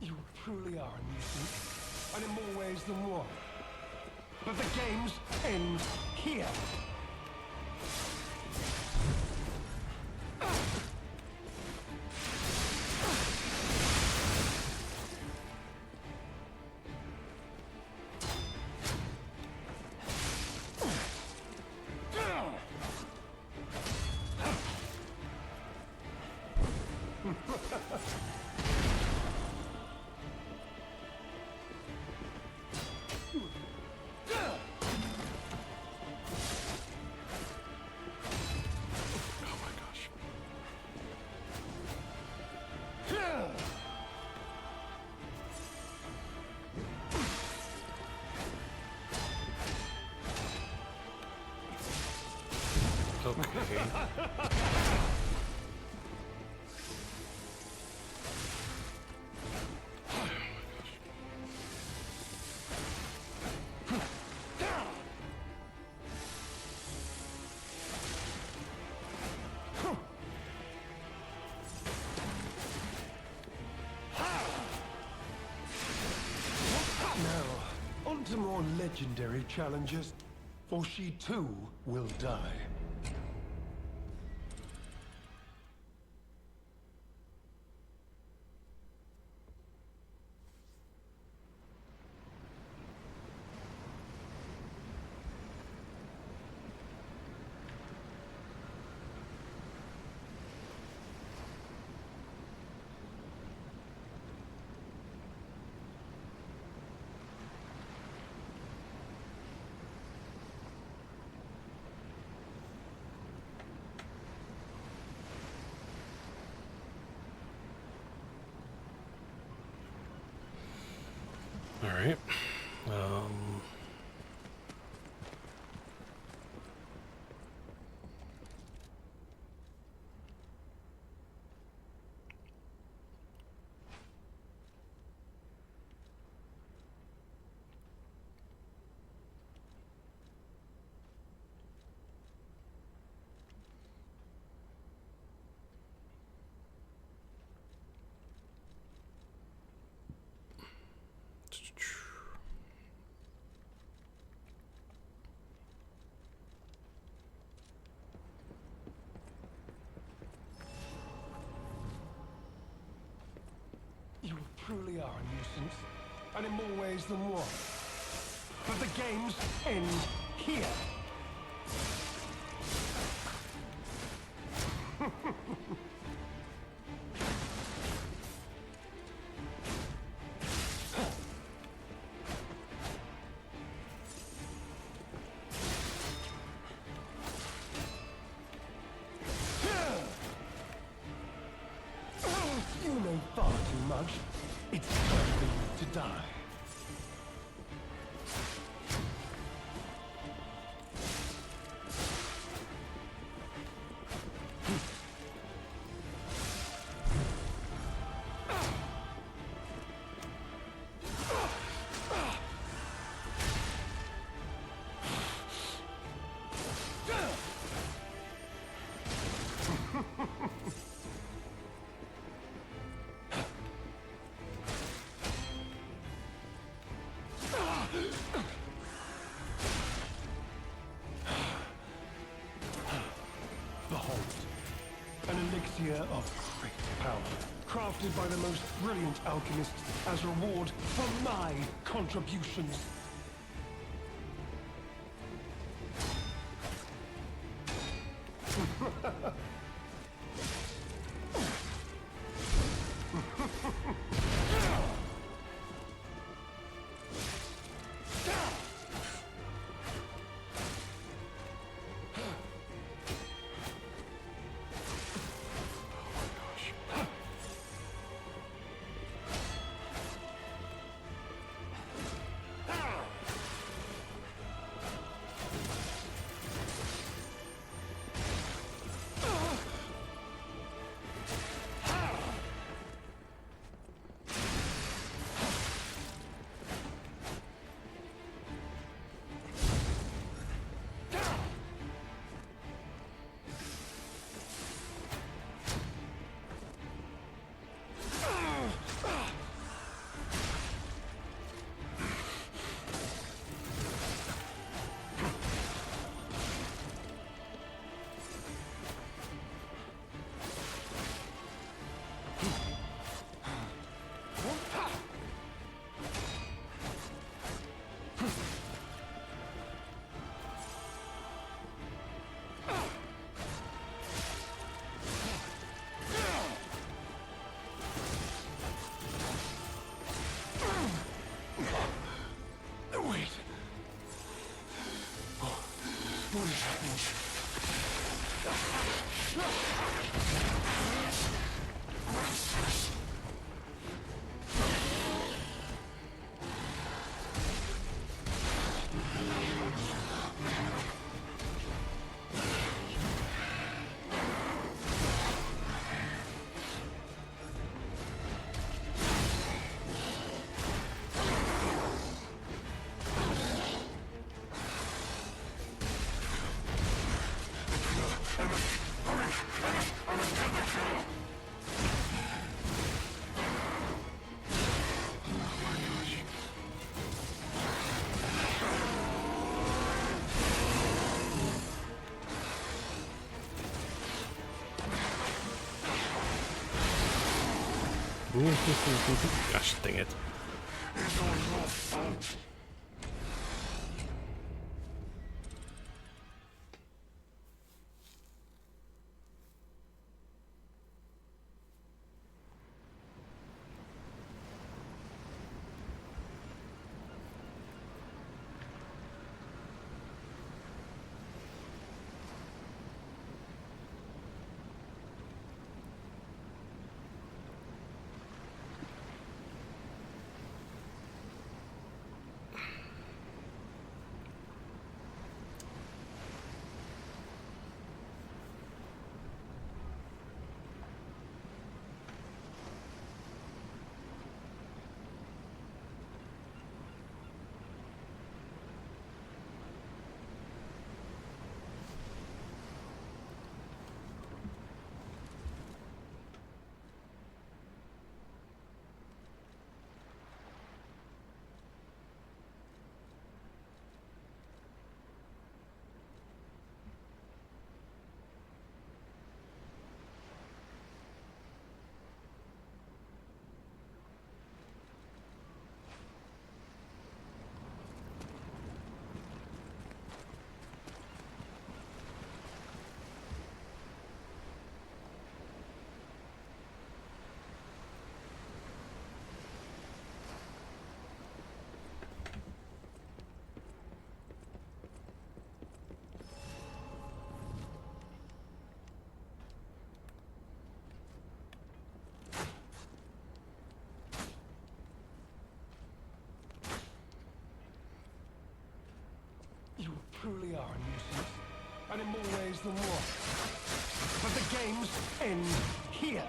You truly are a nuisance, and in more ways than one. But the games end here. Okay. Now, on to more legendary challenges, for she too will die. All right. You truly are a nuisance, and in more ways than one. But the games end here. You know far too much. It's time for you to die. Behold, an elixir of great power, crafted by the most brilliant alchemists as reward for my contributions. What is happening? Gosh dang it. You truly are a nuisance, and in more ways than one. But the games end here.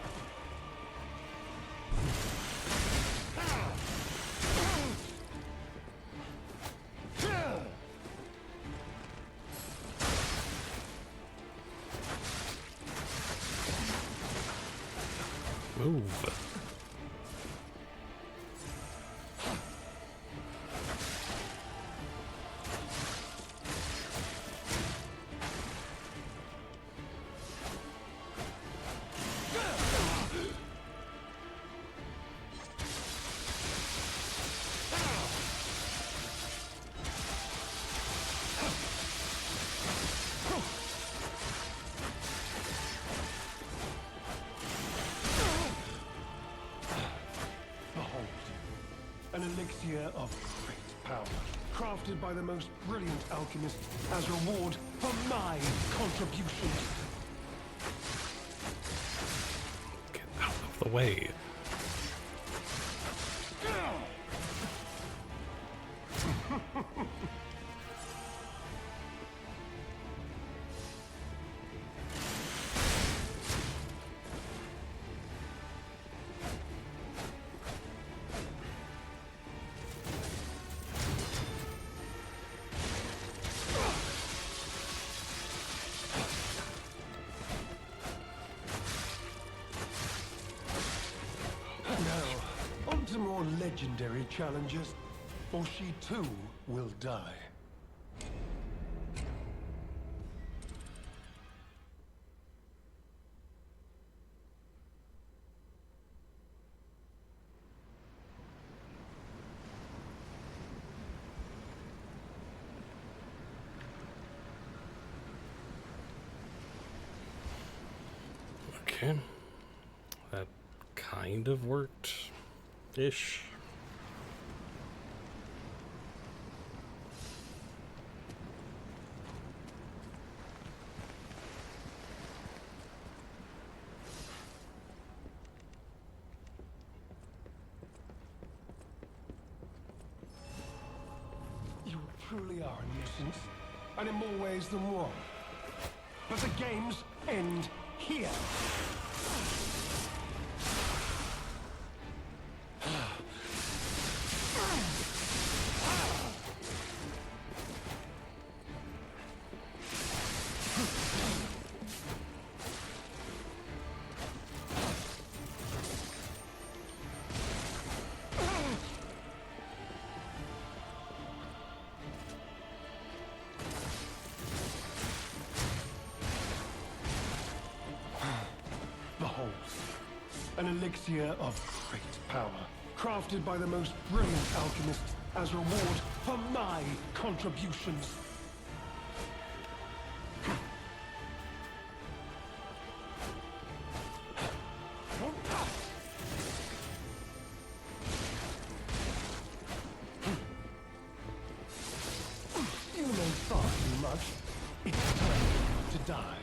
Move. An elixir of great power, crafted by the most brilliant alchemist as reward for my contributions. Get out of the way. Now, on to more legendary challenges, or she too will die. Okay. That kind of worked-ish. You truly are a nuisance, and in more ways than one. But the games end here. Behold, An elixir of great power, crafted by the most brilliant alchemists as reward for my contributions. You know far too much. It's time to die.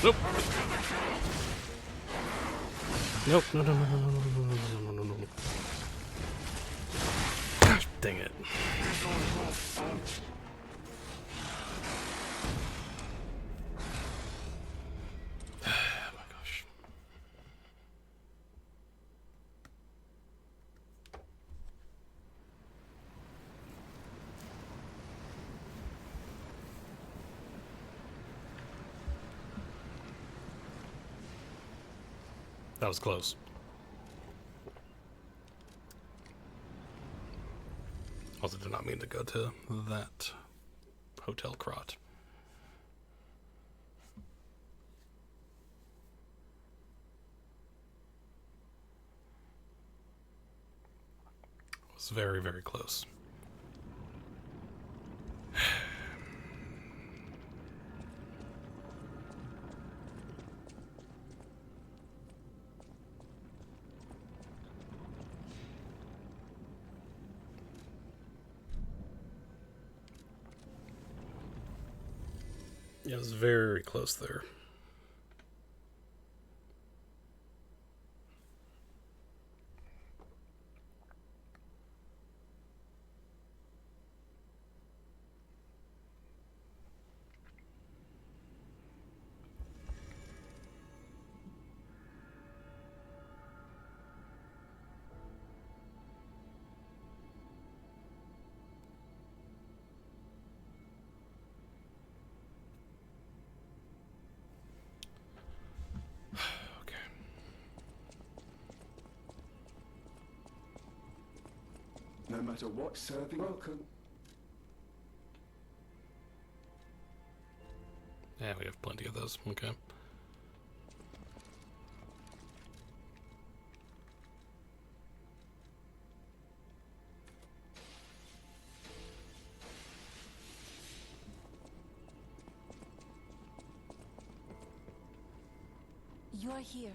No. Nope. Nope. No. Gosh, dang it. That was close. Also did not mean to go to that hotel crot. was very, very close. Yeah, it was very close there. No matter what serving, welcome. Yeah, we have plenty of those. Okay. You are here.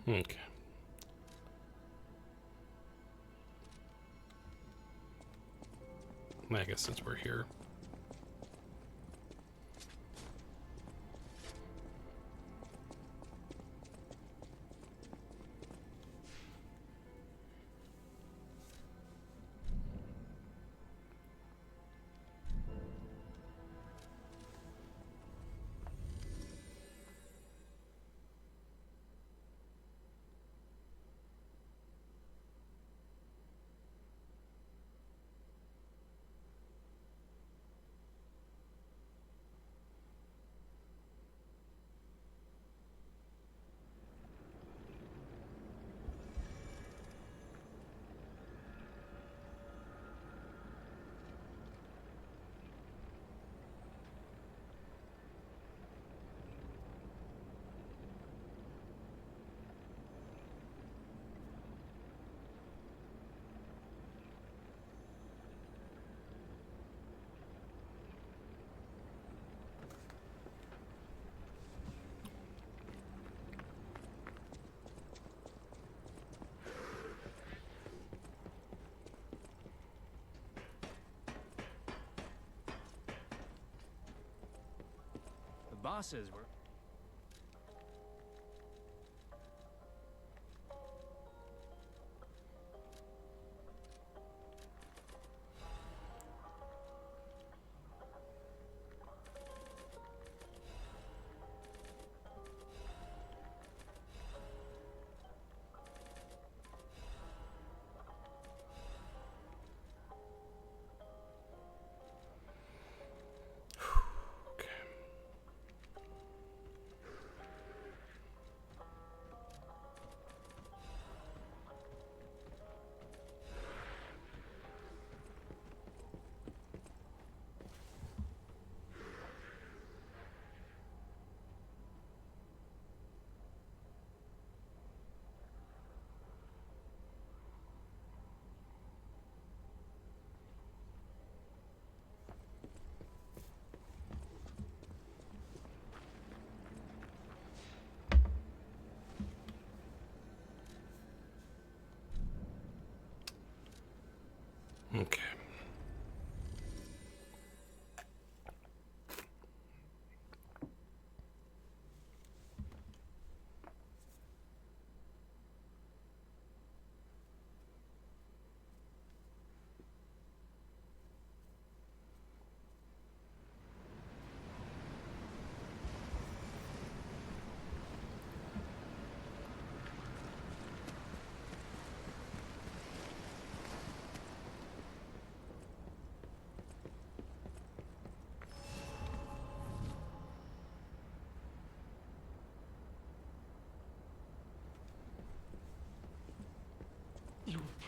Okay. I guess since we're here. The bosses were...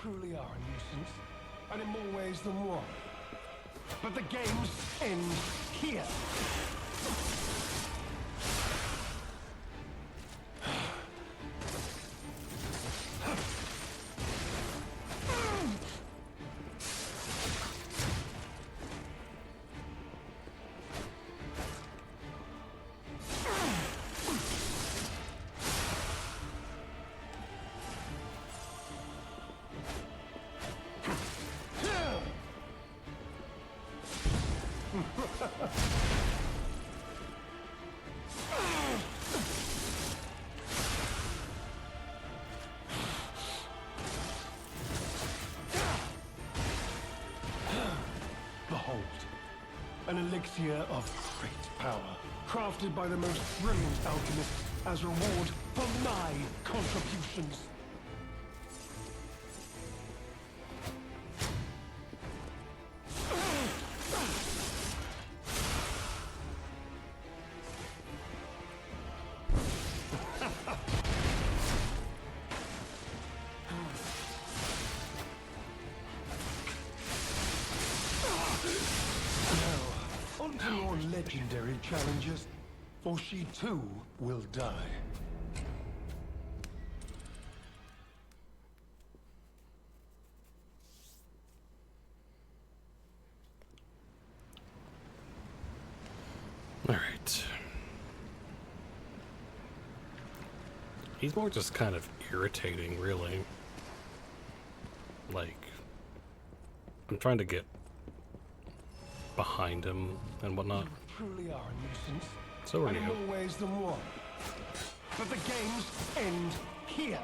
truly are a nuisance, and in more ways than one. But the games end here. Behold, an elixir of great power, crafted by the most brilliant alchemists as reward for my contributions. On to more legendary challenges, for she too will die. Alright. He's more just kind of irritating, really. Like, I'm trying to get behind him and whatnot. You truly are a nuisance. So are and in you. more ways than one. But the games end here.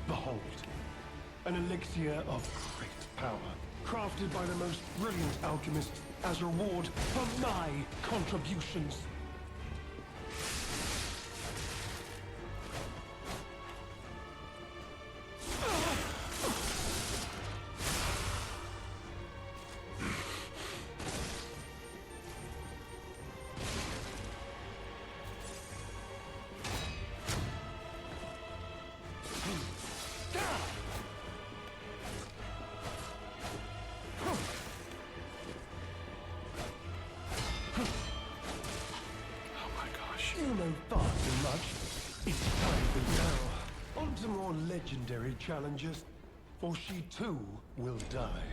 Behold, an elixir of great power, crafted by the most brilliant alchemists as reward for my contributions. You know far too much. It's time to go. On to more legendary challenges, for she too will die.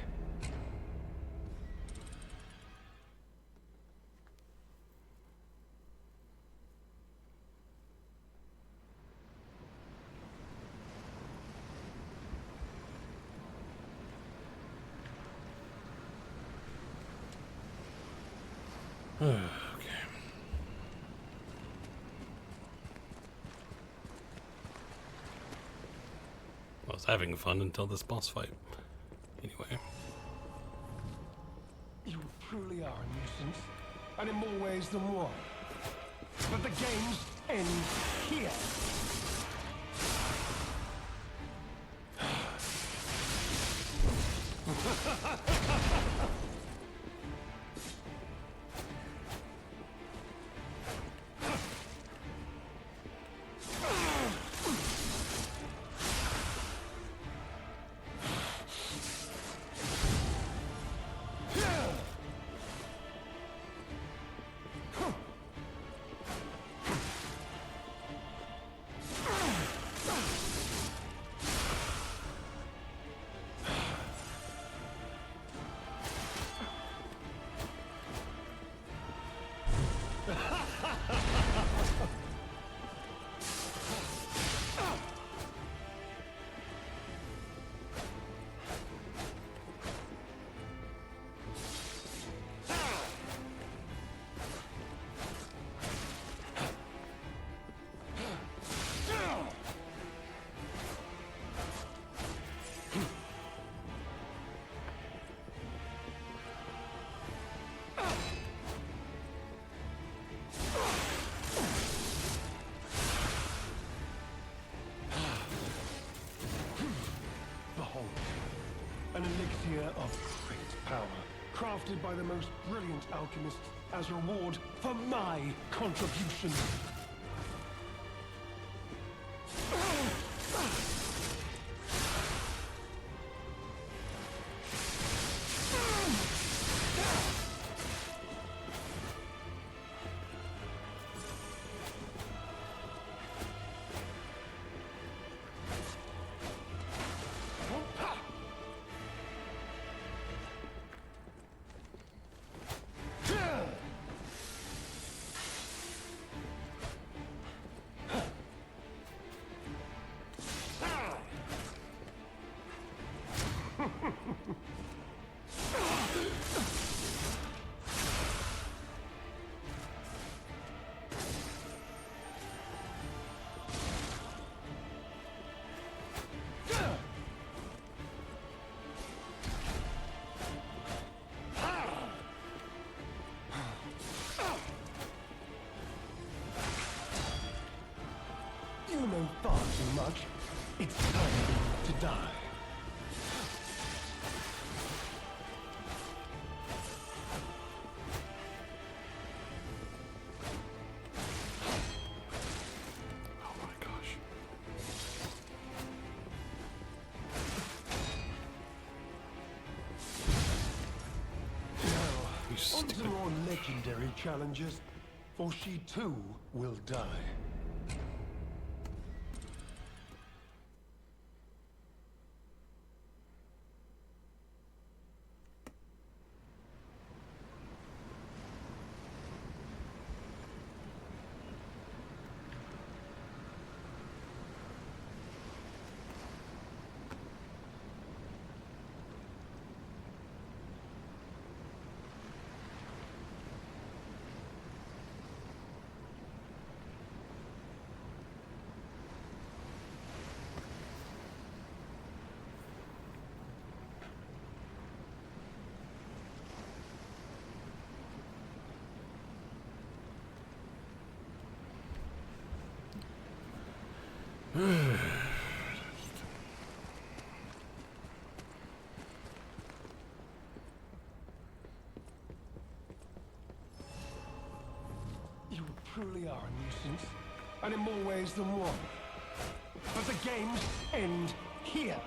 Okay. I was having fun until this boss fight. Anyway. You truly are a nuisance, and in more ways than one. But the games end here. elixir of great power, crafted by the most brilliant alchemists as reward for my contribution. You know far too much. It's time to die. Oh my gosh. Now, You on to stupid. more legendary challenges, for she too will die. You truly are a nuisance, and in more ways than one. But the games end here.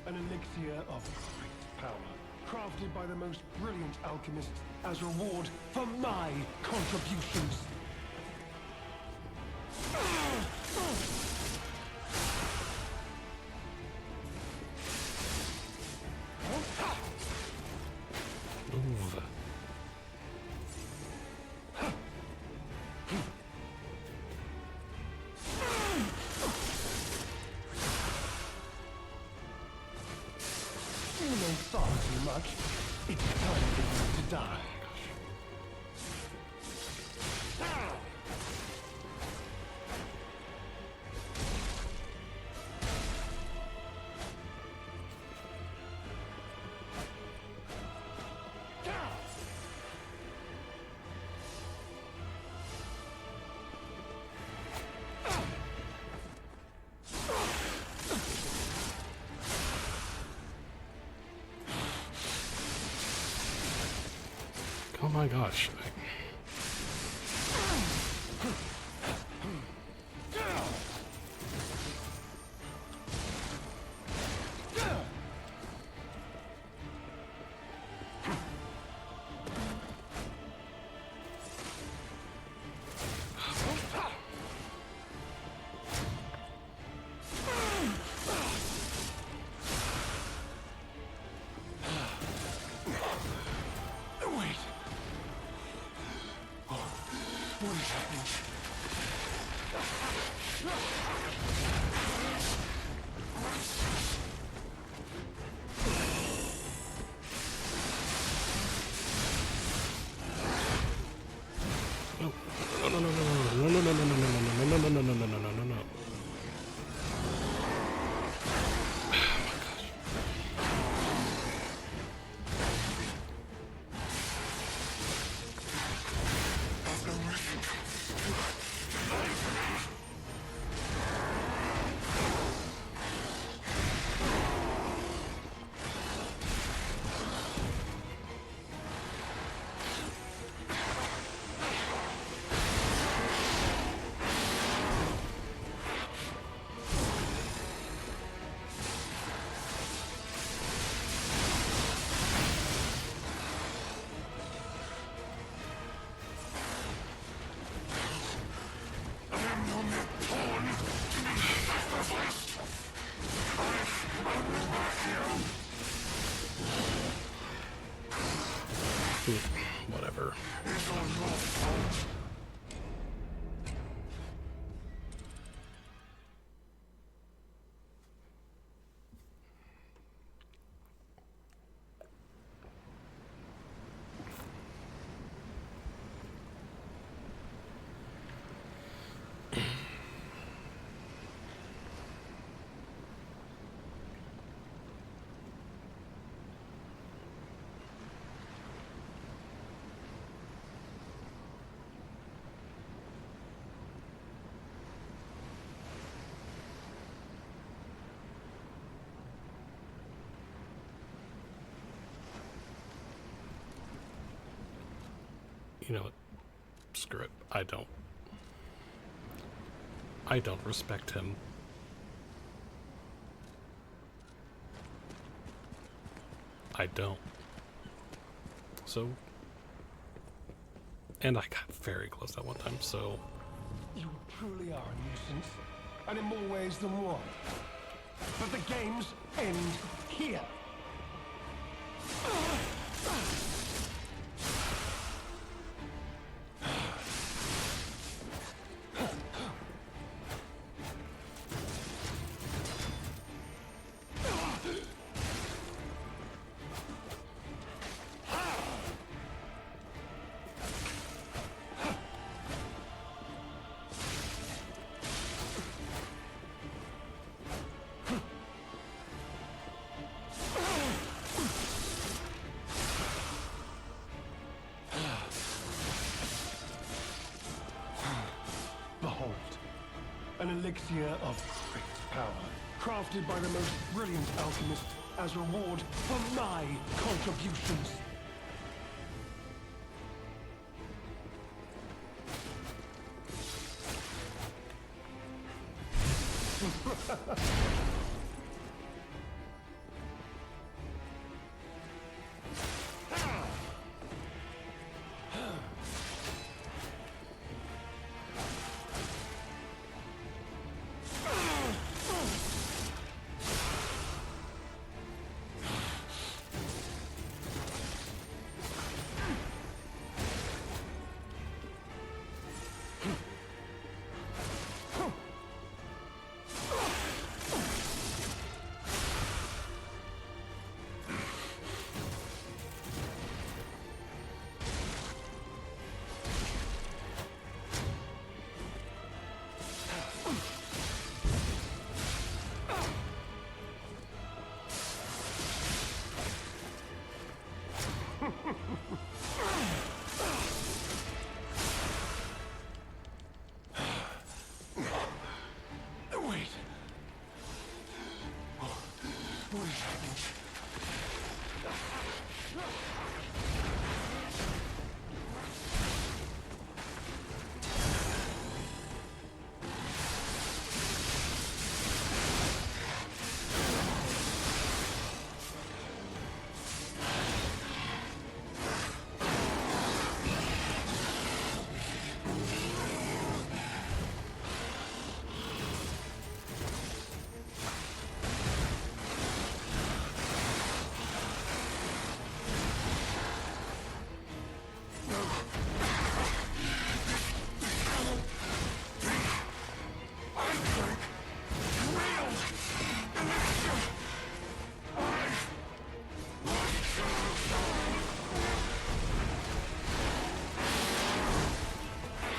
An elixir of great power, crafted by the most brilliant alchemists as reward for my contributions. Move. You know far too much. It's time for you to die. Oh my gosh. No. Whatever. You know what? Screw it. I don't respect him. I don't. So, and I got very close that one time, so. You truly are a nuisance, and in more ways than one. But the games end here. An elixir of great power, crafted by the most brilliant alchemist as reward for my contributions.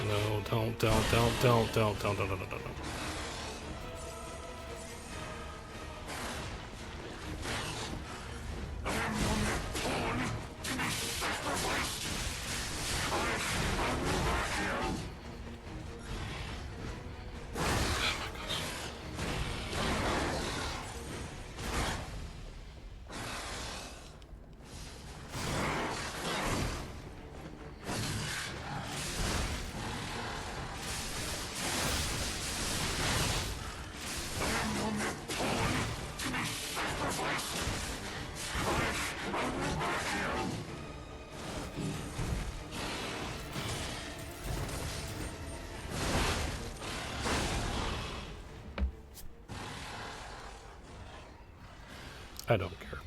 No, don't. I don't care.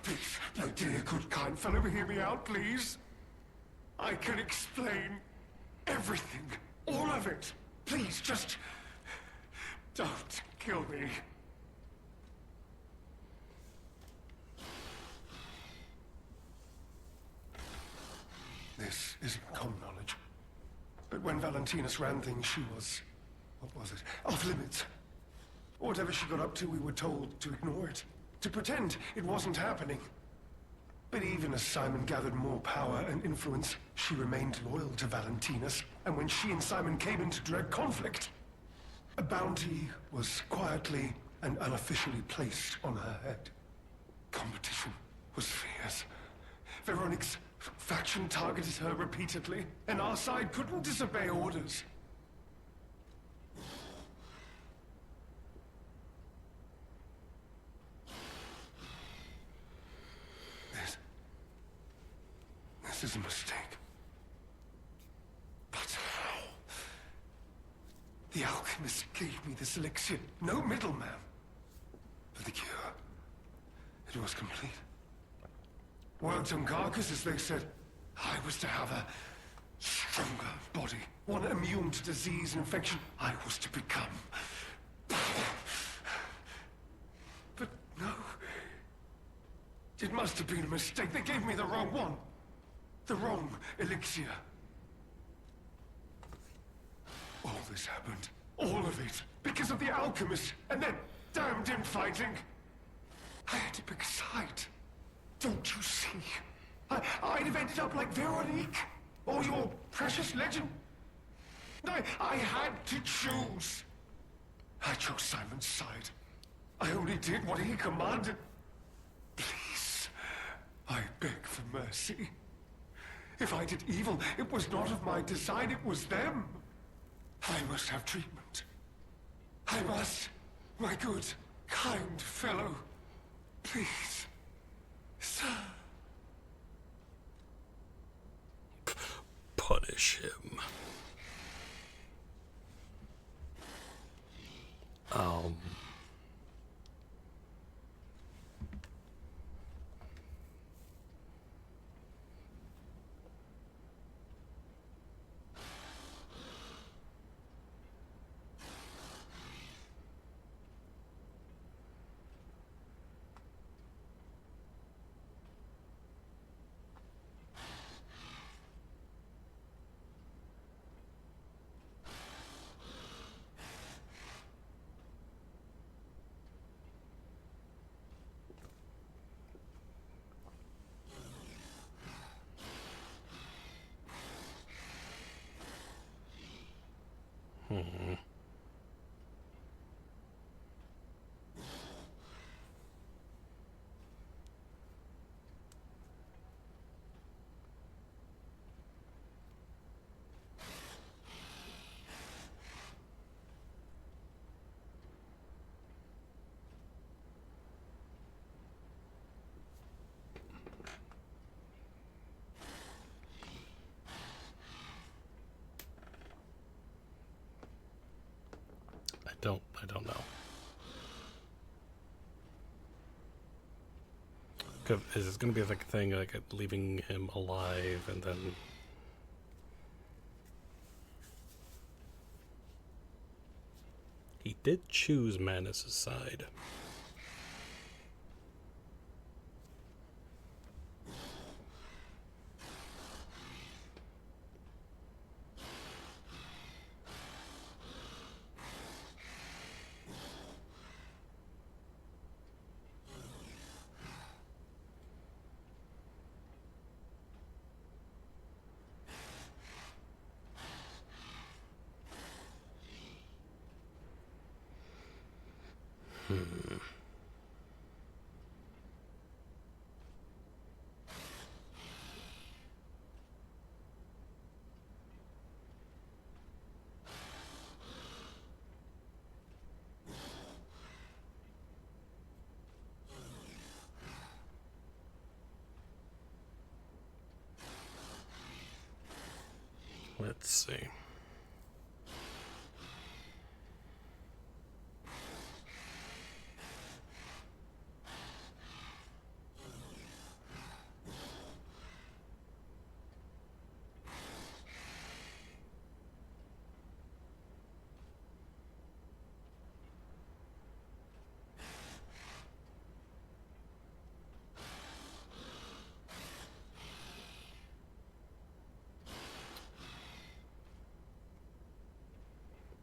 Please, my dear, good, kind fellow, hear me out, please. I can explain everything, all of it. Please, just don't kill me. This isn't common knowledge. But when Valentinus ran things, she was... what was it? Off limits. Whatever she got up to, we were told to ignore it. To pretend it wasn't happening. But even as Simon gathered more power and influence, she remained loyal to Valentinus. And when she and Simon came into direct conflict, a bounty was quietly and unofficially placed on her head. Competition was fierce. Veronique's faction targeted her repeatedly, and our side couldn't disobey orders. This is a mistake. But how? The alchemist gave me this elixir, no middleman. For the cure, it was complete. Worked on carcass, as they said. I was to have a stronger body, one immune to disease and infection. I was to become power. But no. It must have been a mistake. They gave me the wrong one. The wrong elixir. All this happened. All of it. Because of the alchemist. And then damned infighting. I had to pick a side. Don't you see? I'd have ended up like Veronique. Or your precious legend. I had to choose. I chose Simon's side. I only did what he commanded. Please. I beg for mercy. If I did evil, it was not of my design, it was them. I must have treatment. I must, my good, kind fellow. Please, sir. Punish him. I don't know. Is this going to be like a thing, like leaving him alive and then... He did choose Manus' side. Let's see.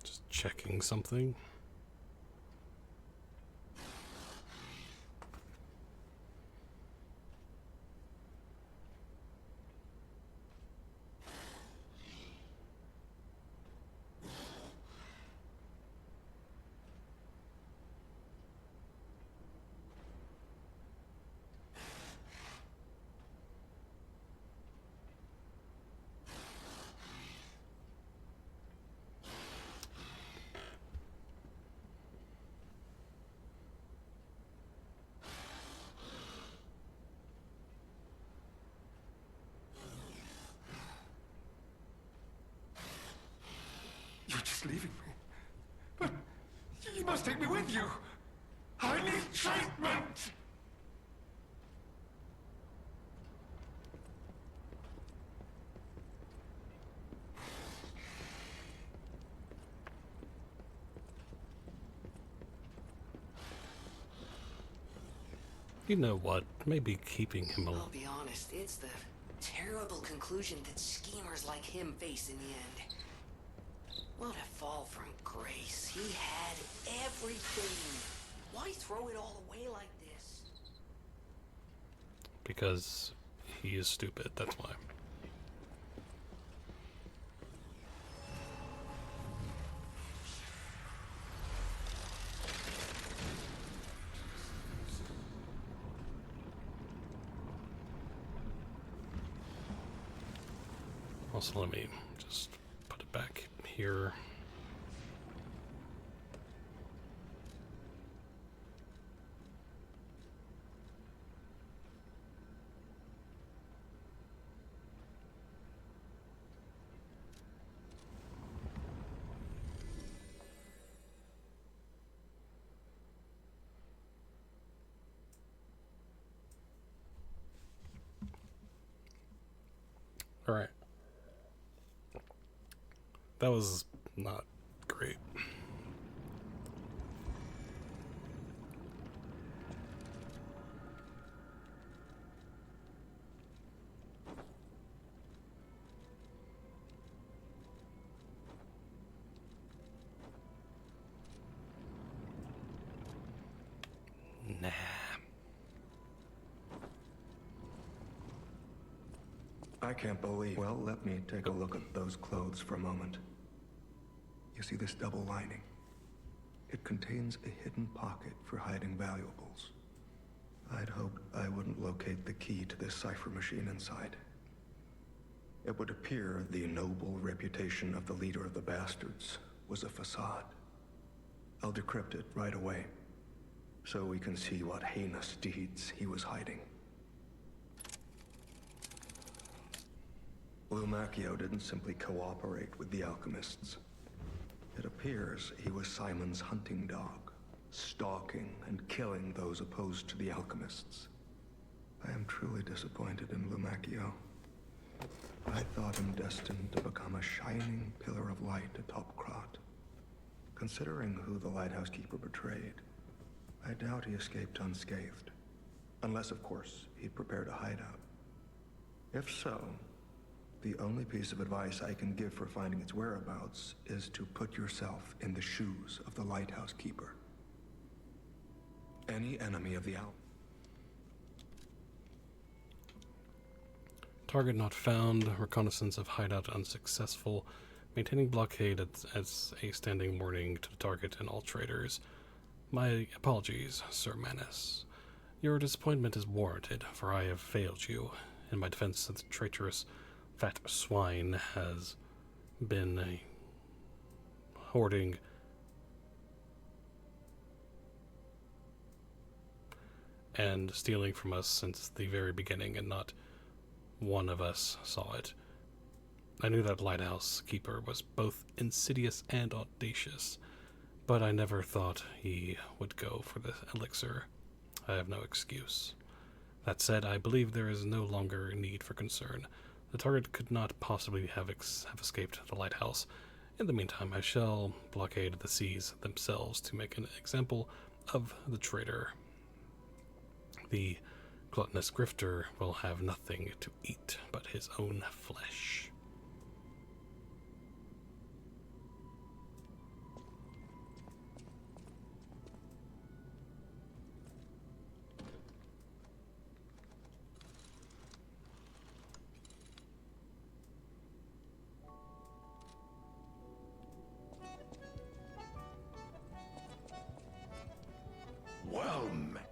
Just checking something. You're just leaving me. But you must take me with you. I need treatment! You know what? Maybe keeping him I'll alone. be honest, it's the terrible conclusion that schemers like him face in the end. What a fall from grace. He had everything. Why throw it all away like this? Because he is stupid, that's why. Also, let me just put it back here. All right. That was not great. Nah. I can't believe... Well, let me take a look at those clothes for a moment. You see this double lining? It contains a hidden pocket for hiding valuables. I'd hoped I wouldn't locate the key to this cipher machine inside. It would appear the noble reputation of the leader of the bastards was a facade. I'll decrypt it right away, so we can see what heinous deeds he was hiding. Lumacchio didn't simply cooperate with the alchemists. It appears he was Simon's hunting dog, stalking and killing those opposed to the alchemists. I am truly disappointed in Lumacchio. I thought him destined to become a shining pillar of light atop Krat. Considering who the lighthouse keeper betrayed, I doubt he escaped unscathed. Unless, of course, he'd prepared a hideout. If so, the only piece of advice I can give for finding its whereabouts is to put yourself in the shoes of the lighthouse keeper. Any enemy of the owl. Target not found. Reconnaissance of hideout unsuccessful. Maintaining blockade as a standing warning to the target and all traders. My apologies, Sir Manus. Your disappointment is warranted, for I have failed you. In my defense, the traitorous fat swine has been hoarding and stealing from us since the very beginning, and not one of us saw it. I knew that lighthouse keeper was both insidious and audacious, but I never thought he would go for the elixir. I have no excuse. That said, I believe there is no longer need for concern. The target could not possibly have escaped the lighthouse. In the meantime, I shall blockade the seas themselves to make an example of the traitor. The gluttonous grifter will have nothing to eat but his own flesh. Well met.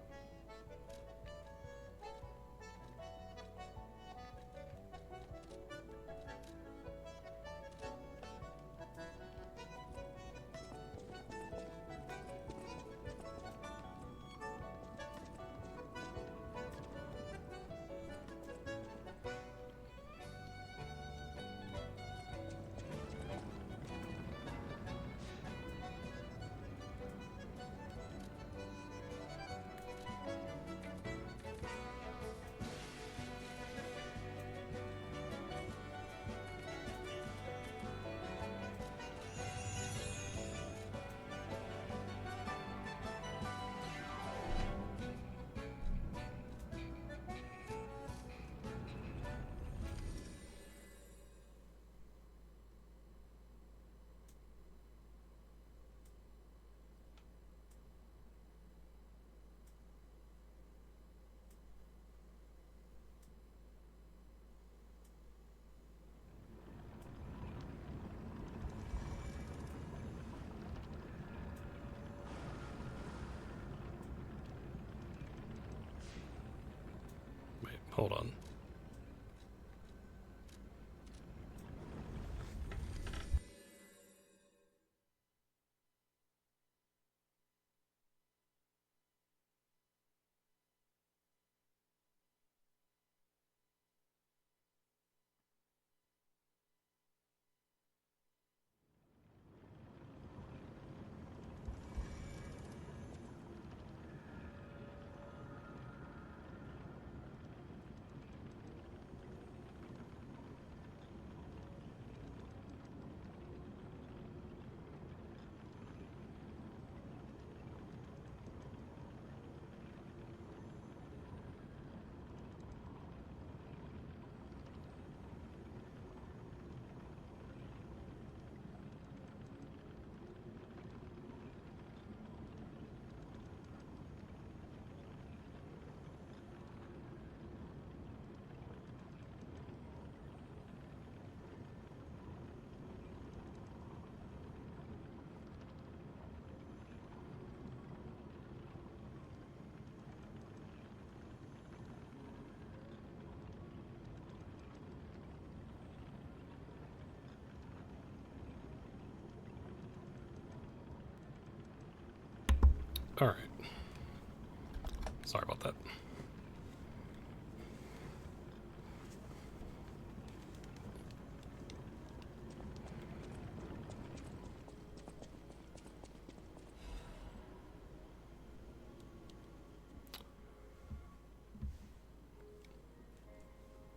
Hold on. Alright. Sorry about that.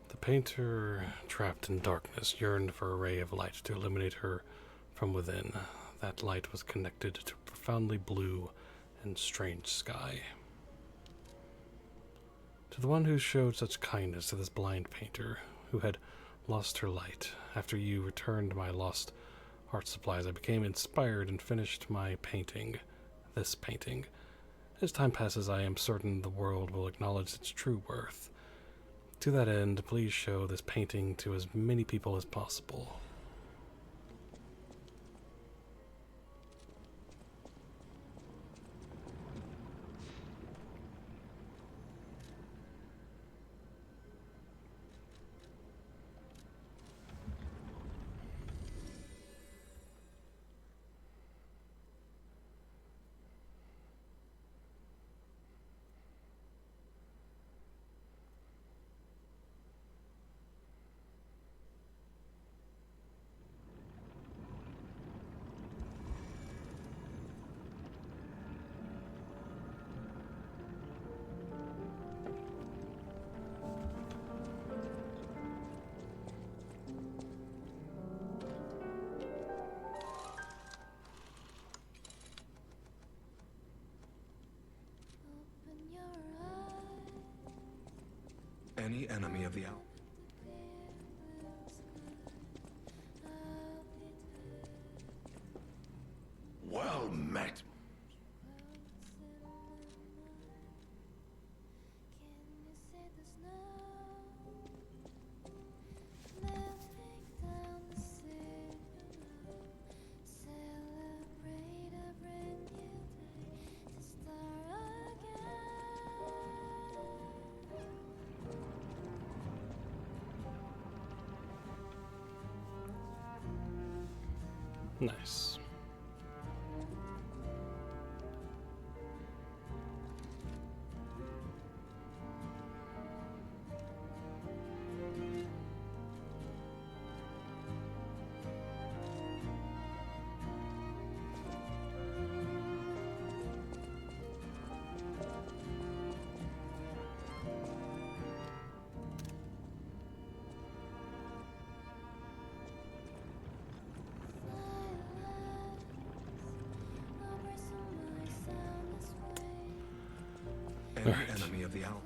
The painter, trapped in darkness, yearned for a ray of light to illuminate her from within. That light was connected to a profoundly blue and strange sky. To the one who showed such kindness to this blind painter, who had lost her light, after you returned my lost art supplies, I became inspired and finished my painting, this painting. As time passes, I am certain the world will acknowledge its true worth. To that end, please show this painting to as many people as possible. Any enemy of the owl. Well met. Nice. Any enemy of the owl.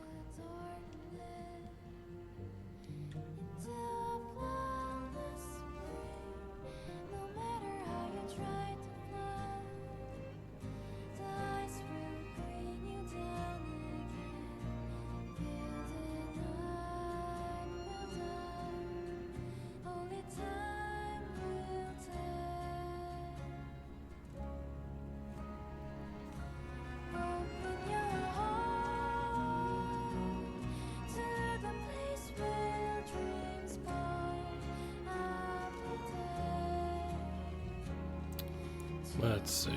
Let's see.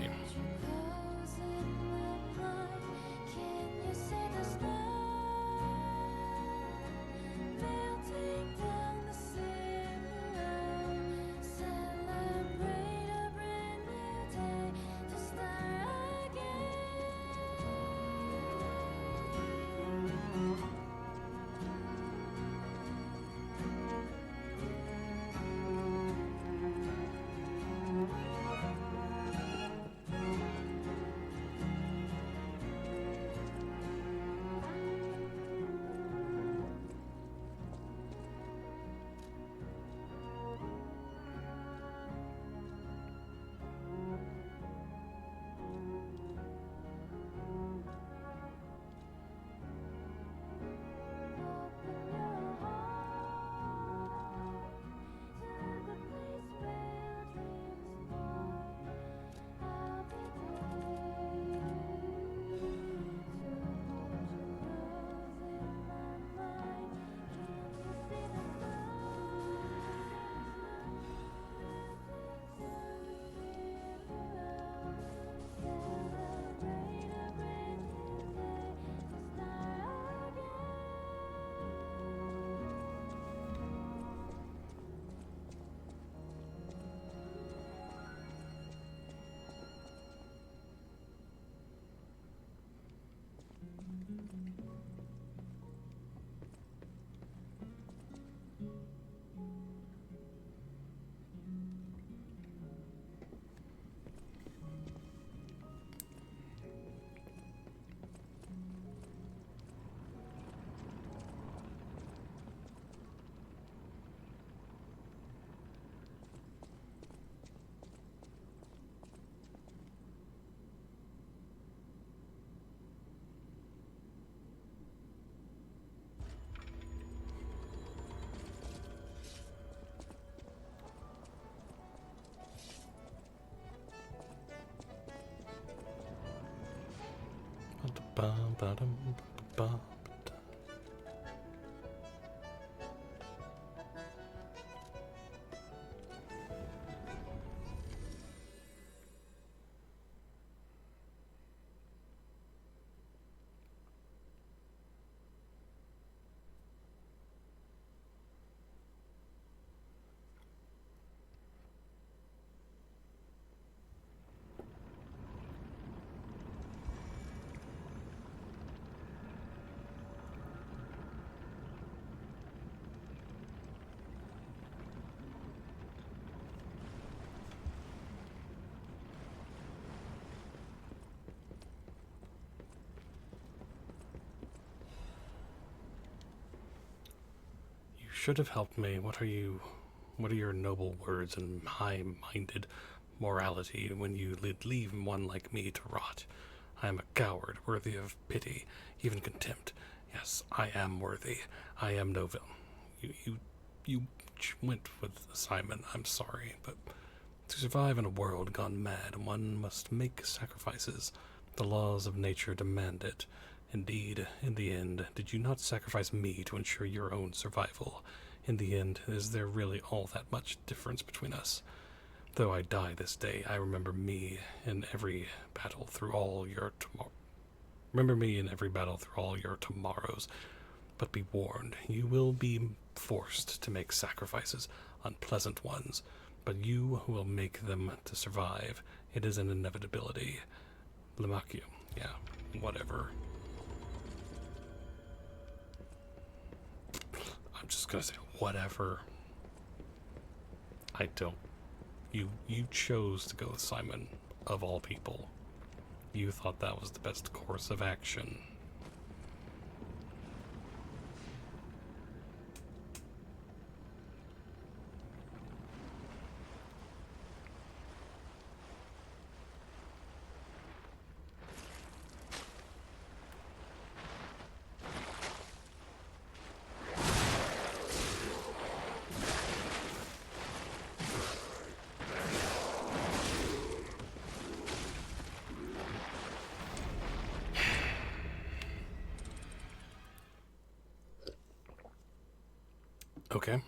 Ba-dum-ba-dum-ba. should have helped me. What are your noble words and high-minded morality when you leave one like me to rot? I am a coward, worthy of pity, even contempt. Yes, I am worthy. I am no villain. You went with Simon. I'm sorry, but to survive in a world gone mad, one must make sacrifices. The laws of nature demand it. Indeed, in the end, did you not sacrifice me to ensure your own survival? In the end, is there really all that much difference between us? Though I die this day, I remember me in every battle through all your tomorrows. But be warned, you will be forced to make sacrifices, unpleasant ones, but you will make them to survive. It is an inevitability. Lemacchio. Yeah, whatever. I'm just gonna say whatever. I don't. You chose to go with Simon, of all people. You thought that was the best course of action. Okay.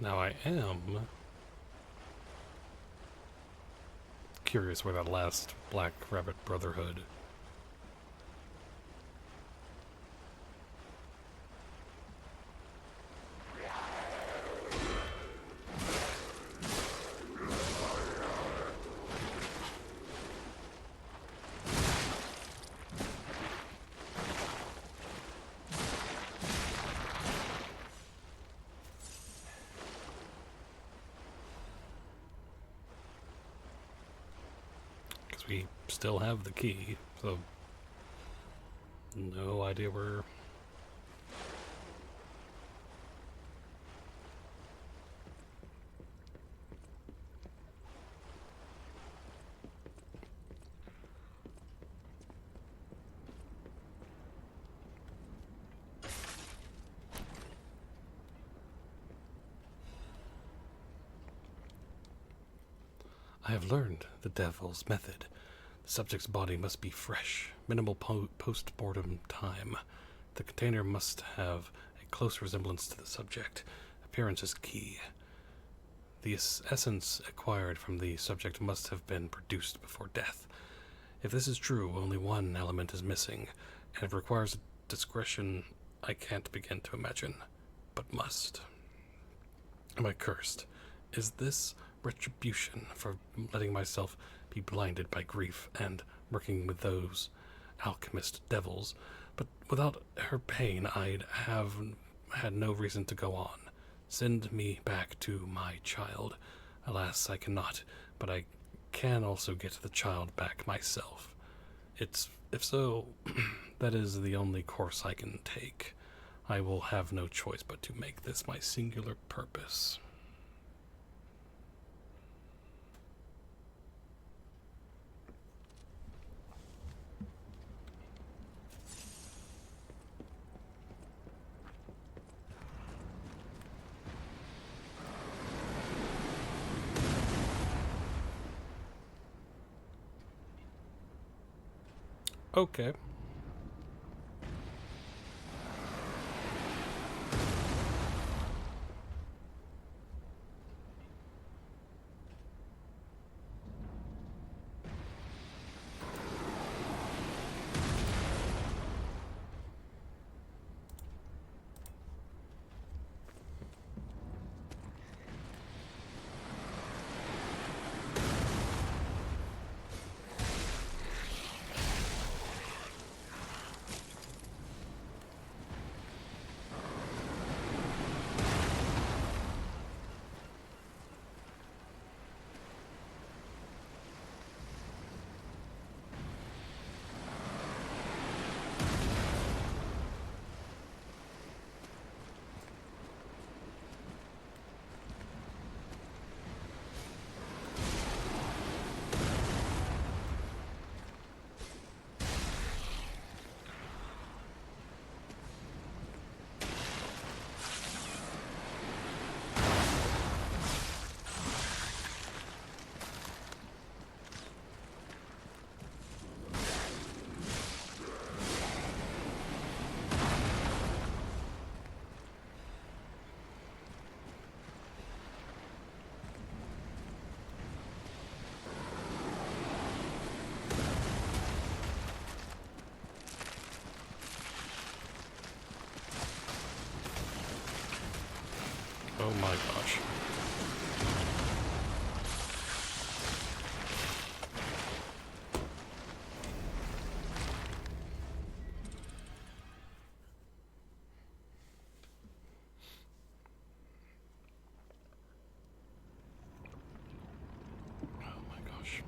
Now I am curious where that last Black Rabbit Brotherhood. We still have the key, so no idea where. I have learned the devil's method. The subject's body must be fresh, minimal post-mortem time. The container must have a close resemblance to the subject. Appearance is key. The essence acquired from the subject must have been produced before death. If this is true, only one element is missing, and it requires discretion I can't begin to imagine, but must. Am I cursed? Is this retribution for letting myself be blinded by grief and working with those alchemist devils? But without her pain, I'd have had no reason to go on. Send me back to my child. Alas, I cannot, but I can also get the child back myself. If so, that is the only course I can take. I will have no choice but to make this my singular purpose. Okay. Oh my gosh. Oh my gosh.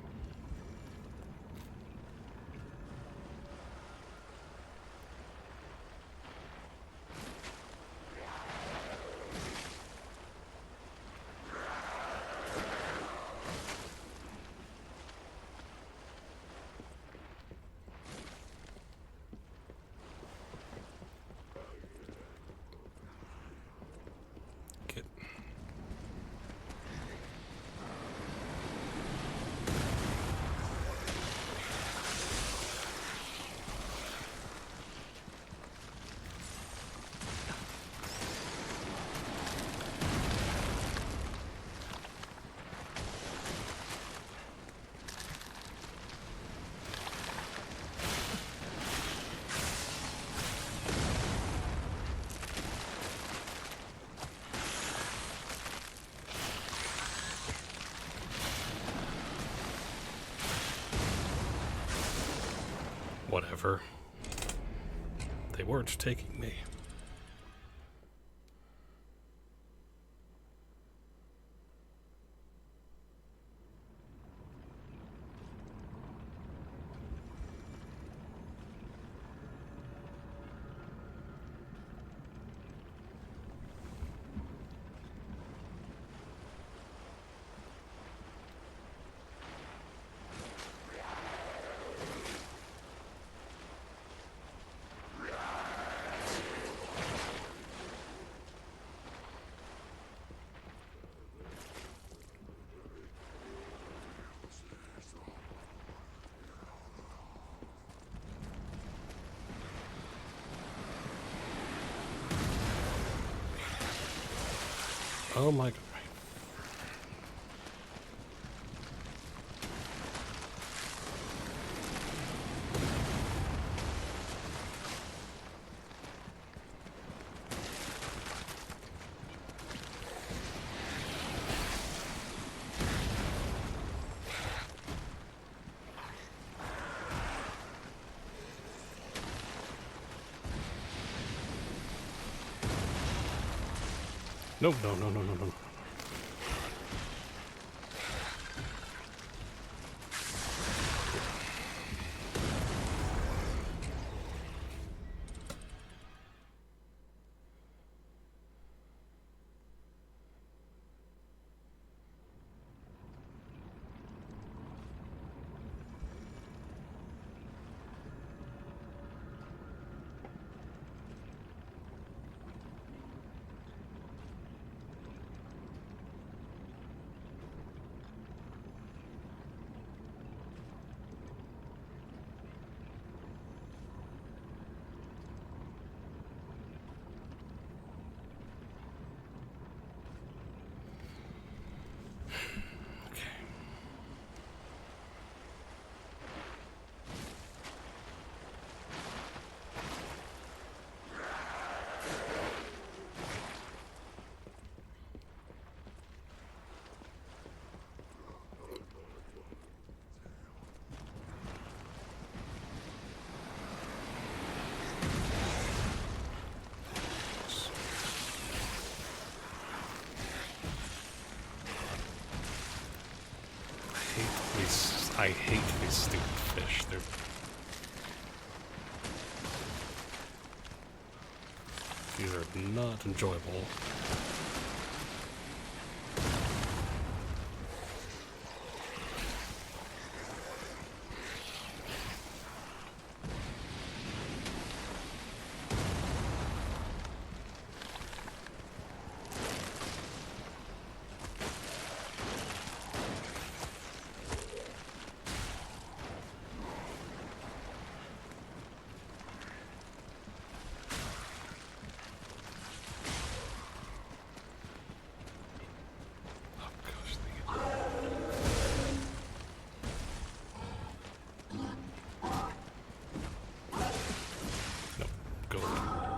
Get. Whatever. They weren't taking me. Oh my god. No, no, no, no, no, no. I hate these stupid fish. These are not enjoyable.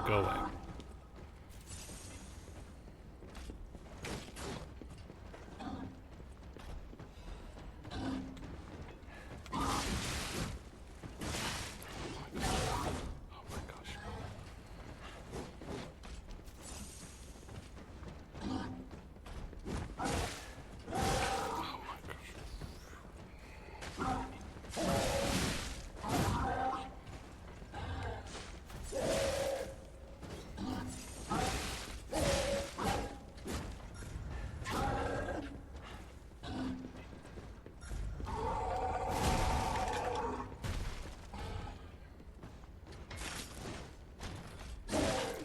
Go away.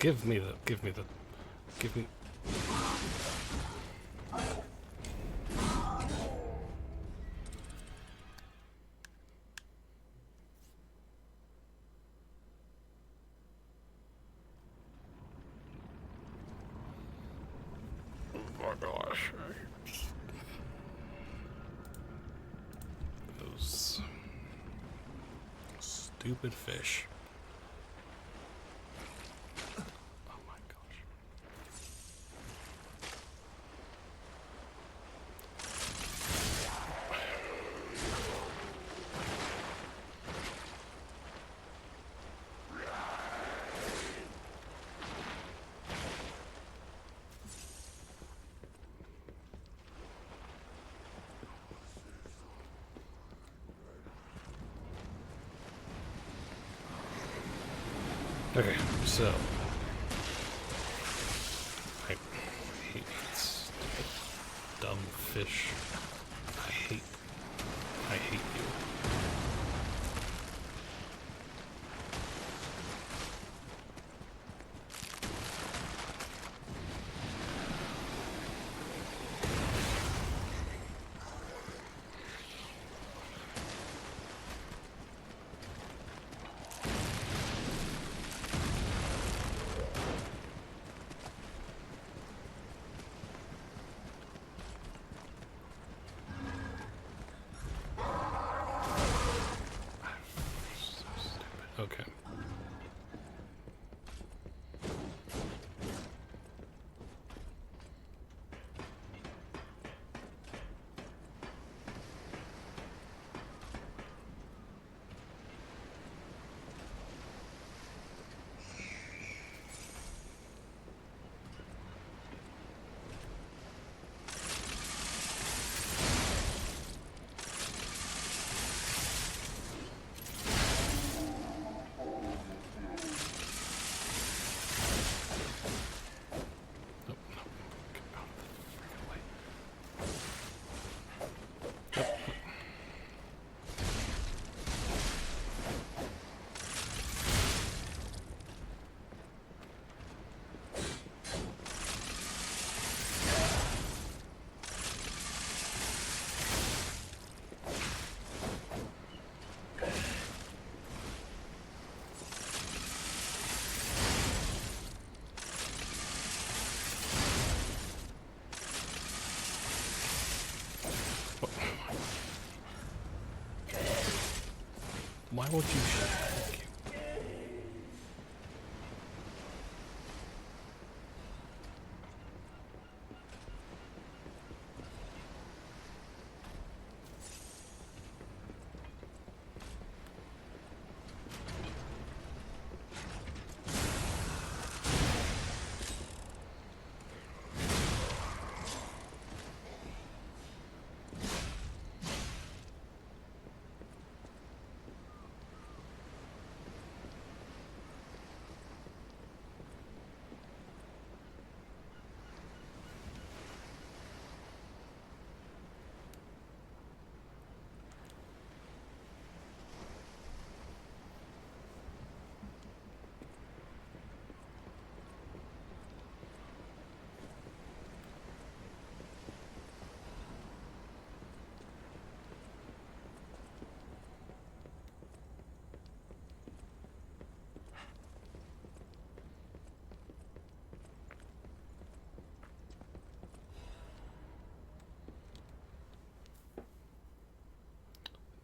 Give me. Oh my gosh. Those stupid fish. Okay, so I hate these dumb fish. I hate you. Okay. Why won't you shut up? Thank you.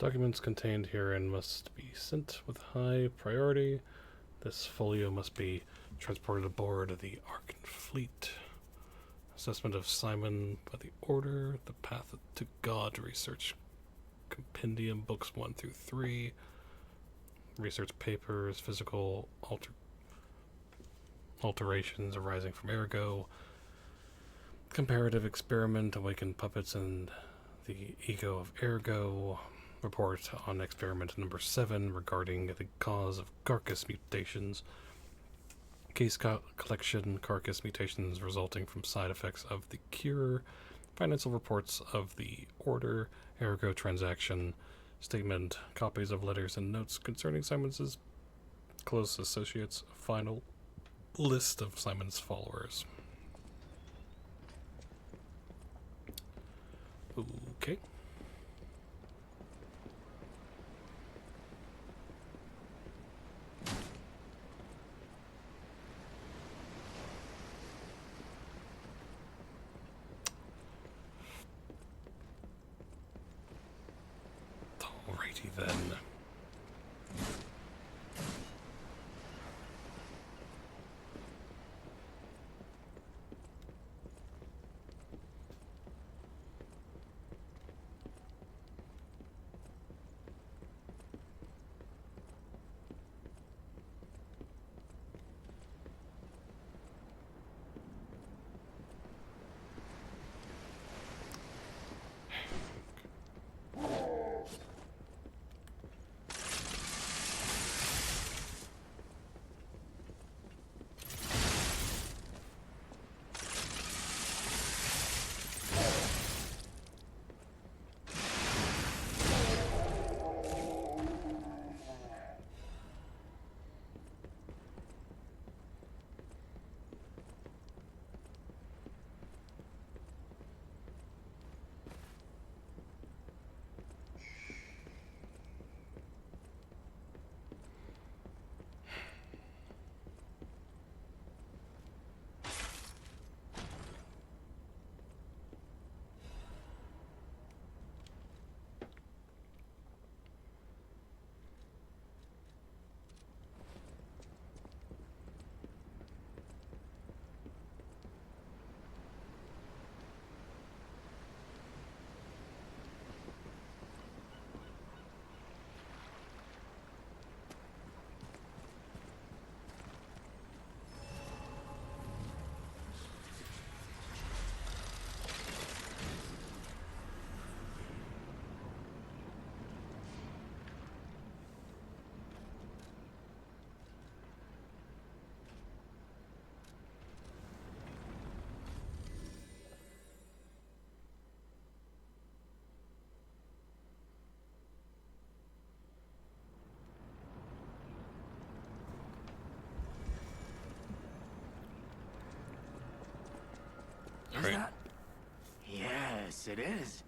Documents contained herein must be sent with high priority. This folio must be transported aboard the Arkan fleet. Assessment of Simon by the Order. The Path to God Research Compendium, Books 1 through 3. Research papers, physical alterations arising from Ergo. Comparative experiment, Awakened Puppets and the Ego of Ergo. Report on experiment number 7 regarding the cause of carcass mutations. Case collection, carcass mutations resulting from side effects of the cure. Financial reports of the Order, Ergo transaction. Statement, copies of letters and notes concerning Simon's close associates. Final list of Simon's followers. Okay. Alrighty then. Is that? Yes, it is.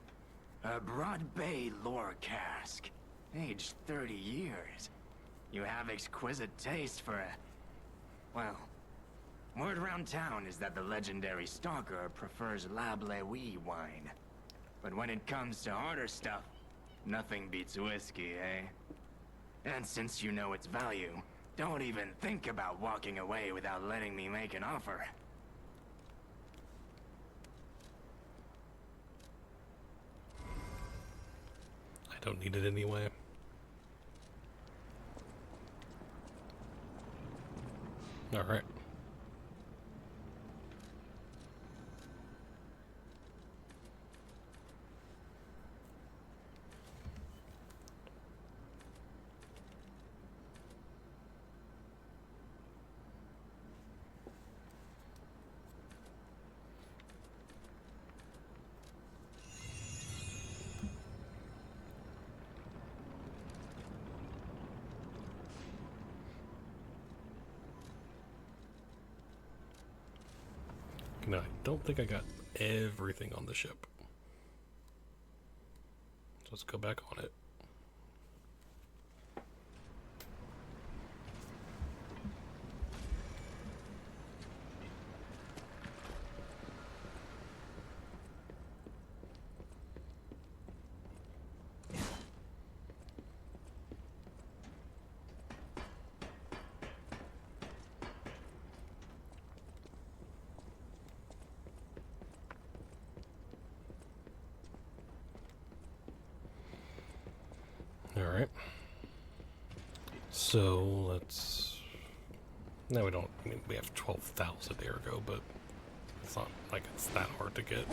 A Broad Bay lore cask. Aged 30 years. You have exquisite taste for a... Well, word around town is that the legendary stalker prefers Lab Lewy wine. But when it comes to harder stuff, nothing beats whiskey, eh? And since you know its value, don't even think about walking away without letting me make an offer. I don't need it anyway. Alright. No, I don't think I got everything on the ship. So let's go back on it. Alright. So, let's... No, we don't... I mean, we have 12,000 ergo, but it's not like it's that hard to get.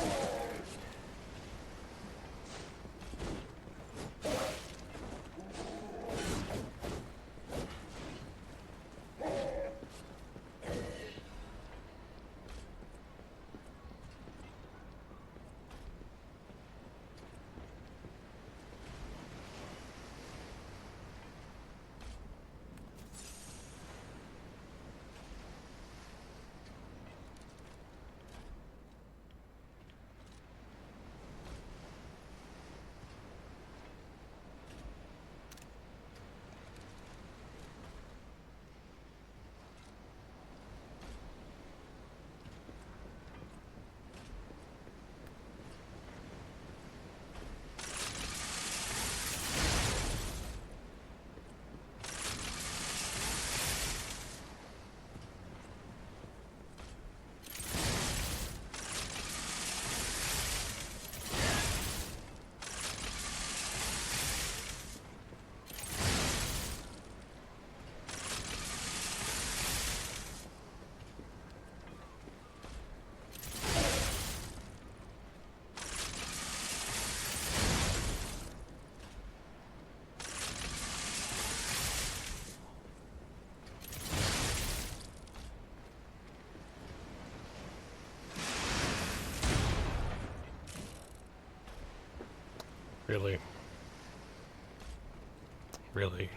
Really? Really?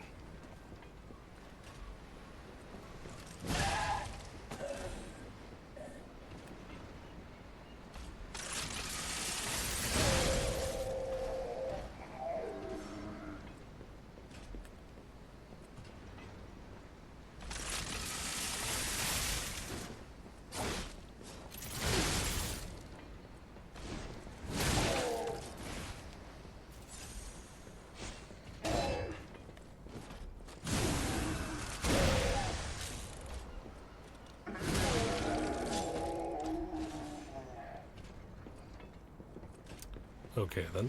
Okay, then.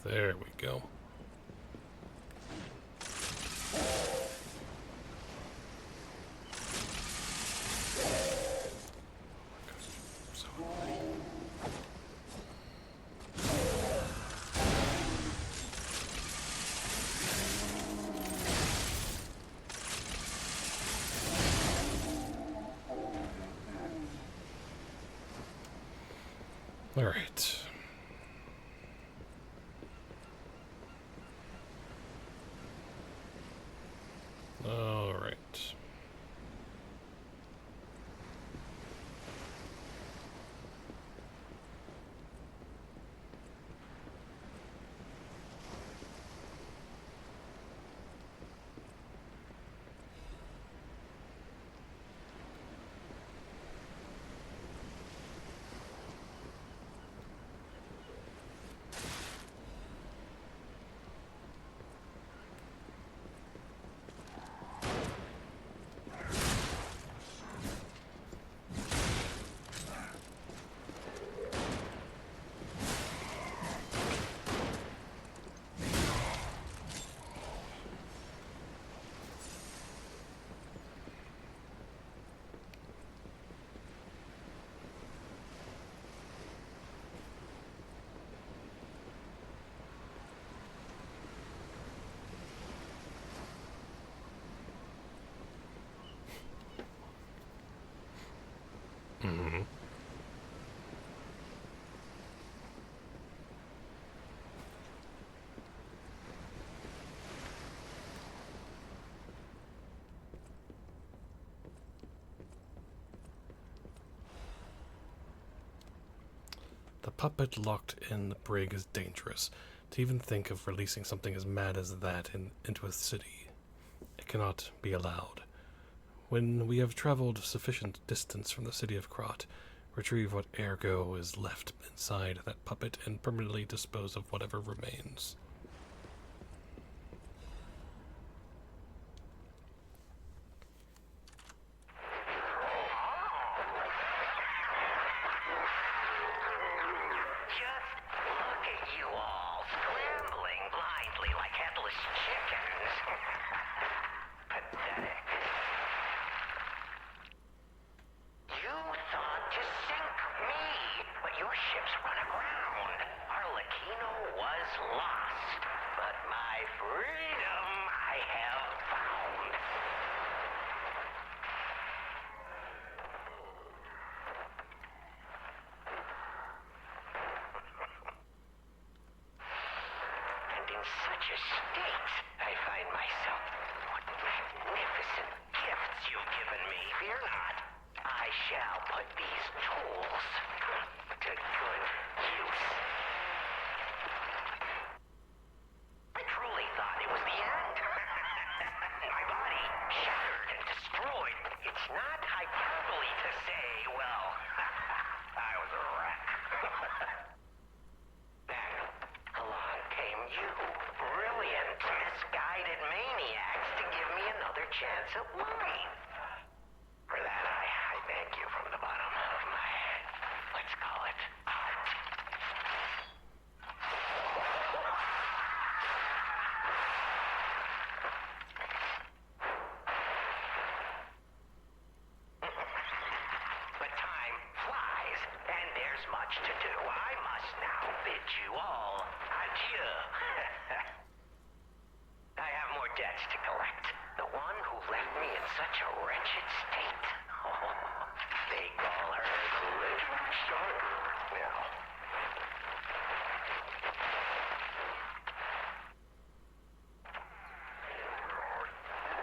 There we go. All right. All right. puppet locked in the brig is dangerous. To even think of releasing something as mad as that into a city, it cannot be allowed. When we have traveled sufficient distance from the city of Krat, retrieve what ergo is left inside that puppet and permanently dispose of whatever remains.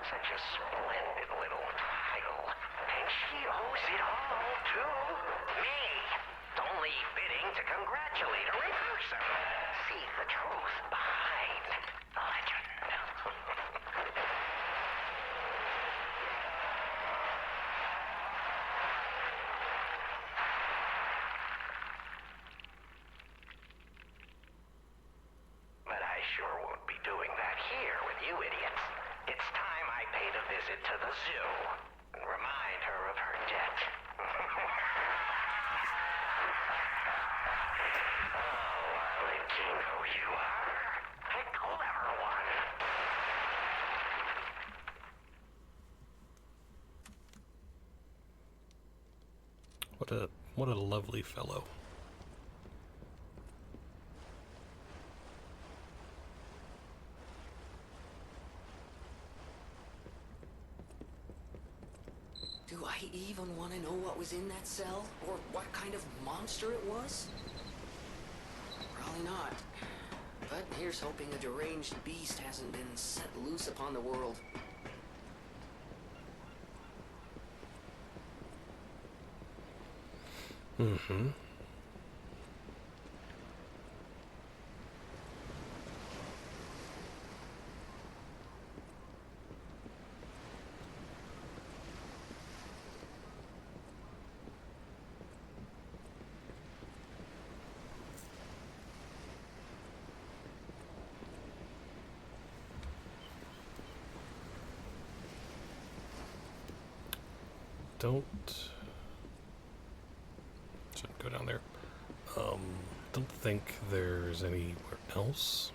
Such a splendid little title. And she owes it all to me. It's only fitting to congratulate her in person. See the truth behind the legend. But I sure won't be doing that here with you idiots. It's time I paid a visit to the zoo and remind her of her debt. Oh, Latino you are. A clever one. What a lovely fellow. Do I even want to know what was in that cell? Or what kind of monster it was? Probably not. But here's hoping a deranged beast hasn't been set loose upon the world. Mm-hmm. Shouldn't go down there. Don't think there's anywhere else.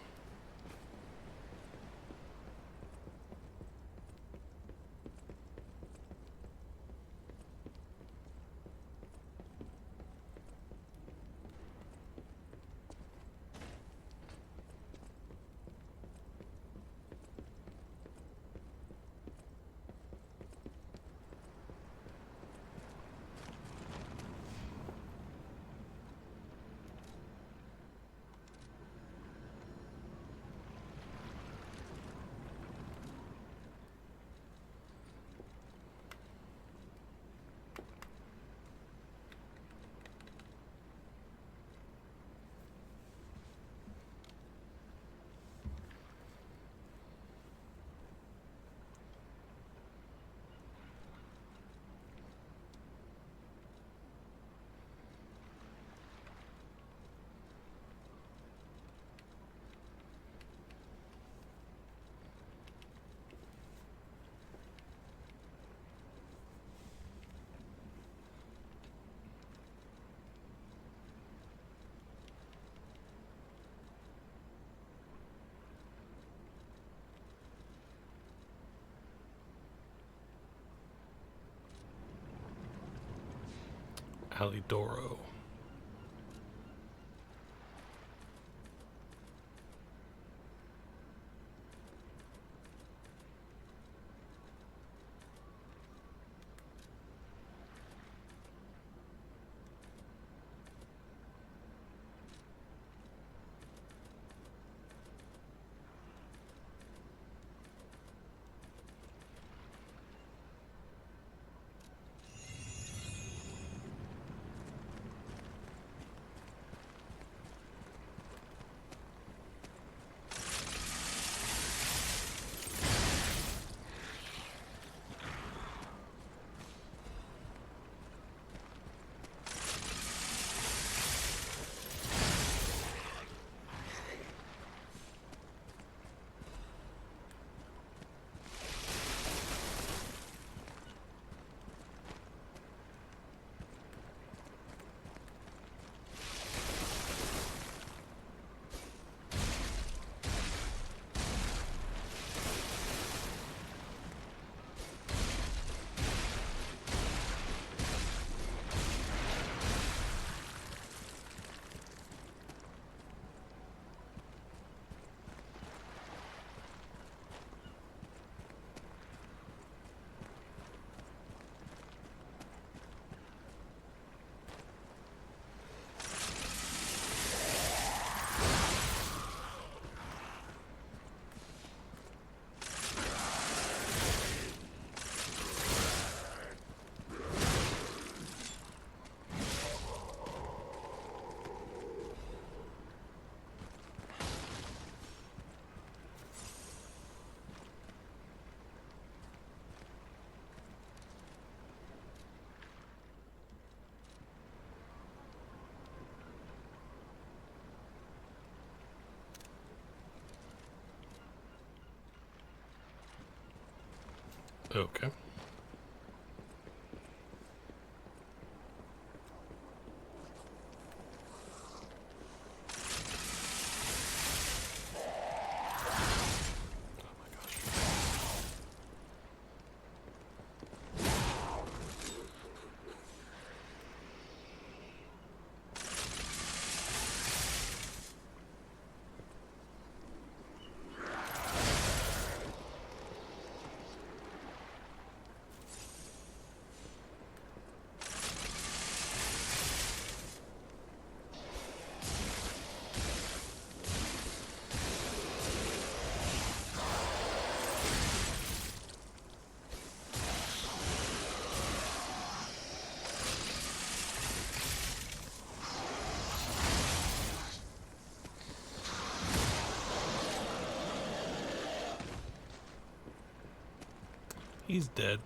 Halidoro. Okay. He's dead.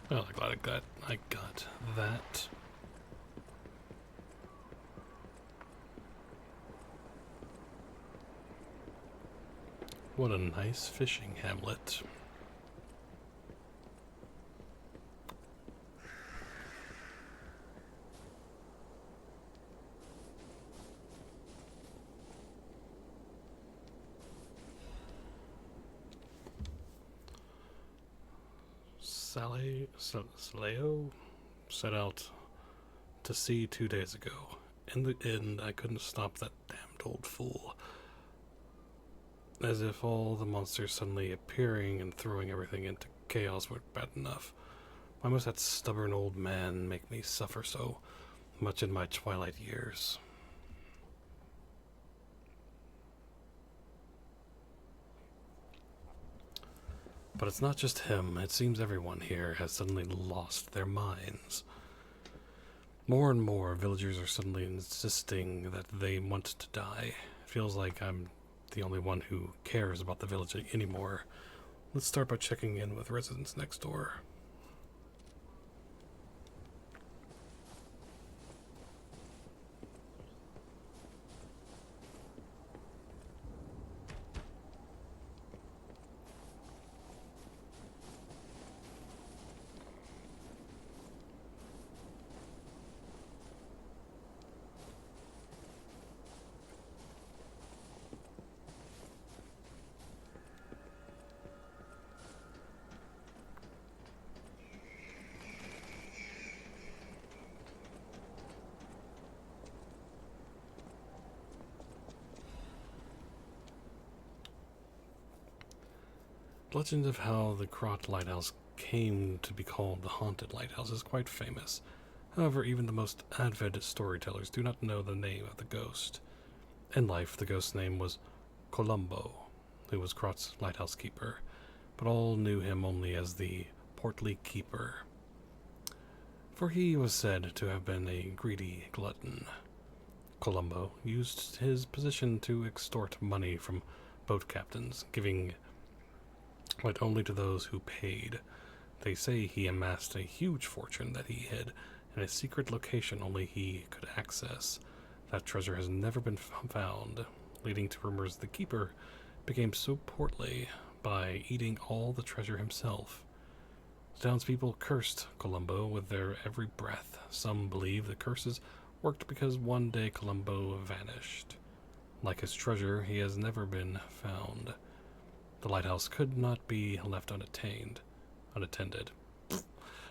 Well, I'm glad I got that. What a nice fishing hamlet. Saleo set out to sea 2 days ago. In the end, I couldn't stop that damned old fool. As if all the monsters suddenly appearing and throwing everything into chaos weren't bad enough. Why must that stubborn old man make me suffer so much in my twilight years? But it's not just him. It seems everyone here has suddenly lost their minds. More and more villagers are suddenly insisting that they want to die. It feels like I'm the only one who cares about the village anymore. Let's start by checking in with residents next door. The legend of how the Krot Lighthouse came to be called the Haunted Lighthouse is quite famous. However, even the most avid storytellers do not know the name of the ghost. In life, the ghost's name was Columbo, who was Krot's lighthouse keeper, but all knew him only as the Portly Keeper. For he was said to have been a greedy glutton. Columbo used his position to extort money from boat captains, giving but only to those who paid. They say he amassed a huge fortune that he hid in a secret location only he could access. That treasure has never been found, leading to rumors the keeper became so portly by eating all the treasure himself. The townspeople cursed Columbo with their every breath. Some believe the curses worked because one day Columbo vanished. Like his treasure, he has never been found. The lighthouse could not be left unattended.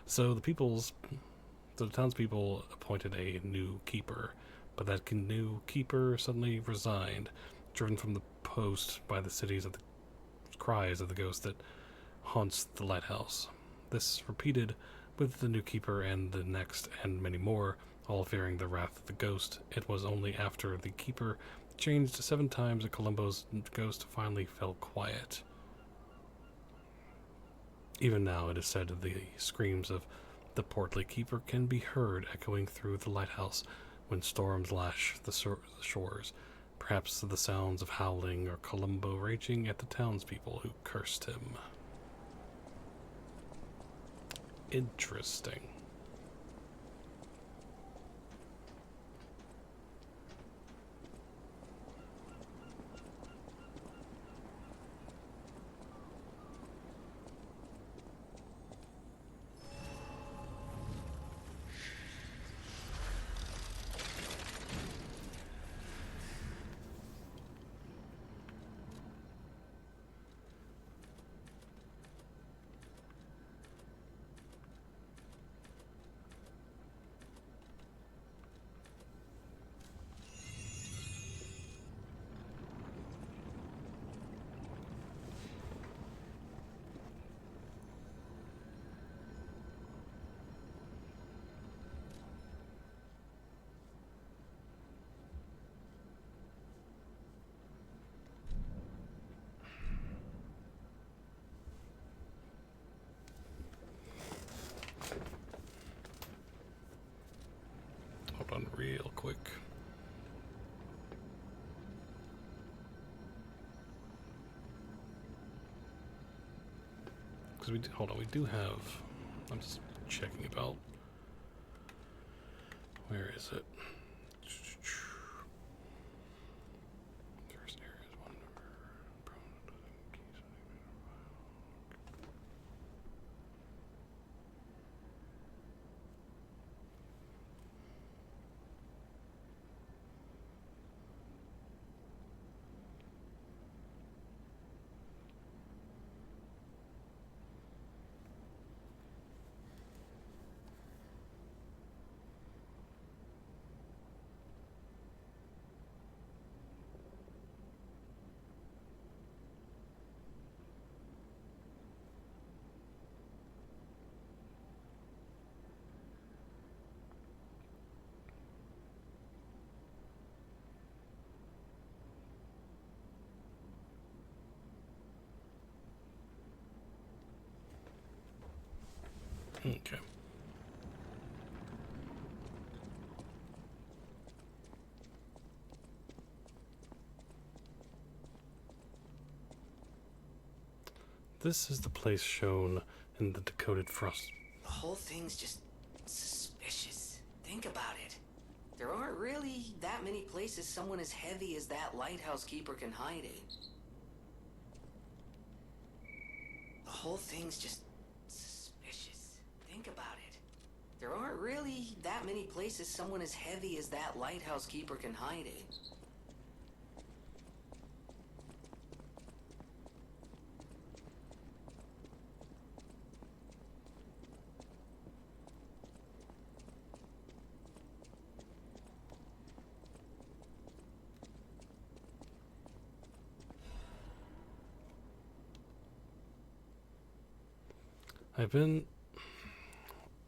So the townspeople appointed a new keeper, but that new keeper suddenly resigned, driven from the post by the cities of the cries of the ghost that haunts the lighthouse. This repeated with the new keeper and the next and many more, all fearing the wrath of the ghost. It was only after the keeper changed 7 times that Columbo's ghost finally fell quiet. Even now it is said the screams of the portly keeper can be heard echoing through the lighthouse when storms lash the shores. Perhaps the sounds of howling or Columbo raging at the townspeople who cursed him. Interesting. Hold on real quick. Because we do have I'm just checking about. Where is it? There's areas one Okay. This is the place shown in the decoded frost. The whole thing's just suspicious. Think about it. There aren't really that many places someone as heavy as that lighthouse keeper can hide in. The whole thing's just suspicious. Think about it. There aren't really that many places someone as heavy as that lighthouse keeper can hide in.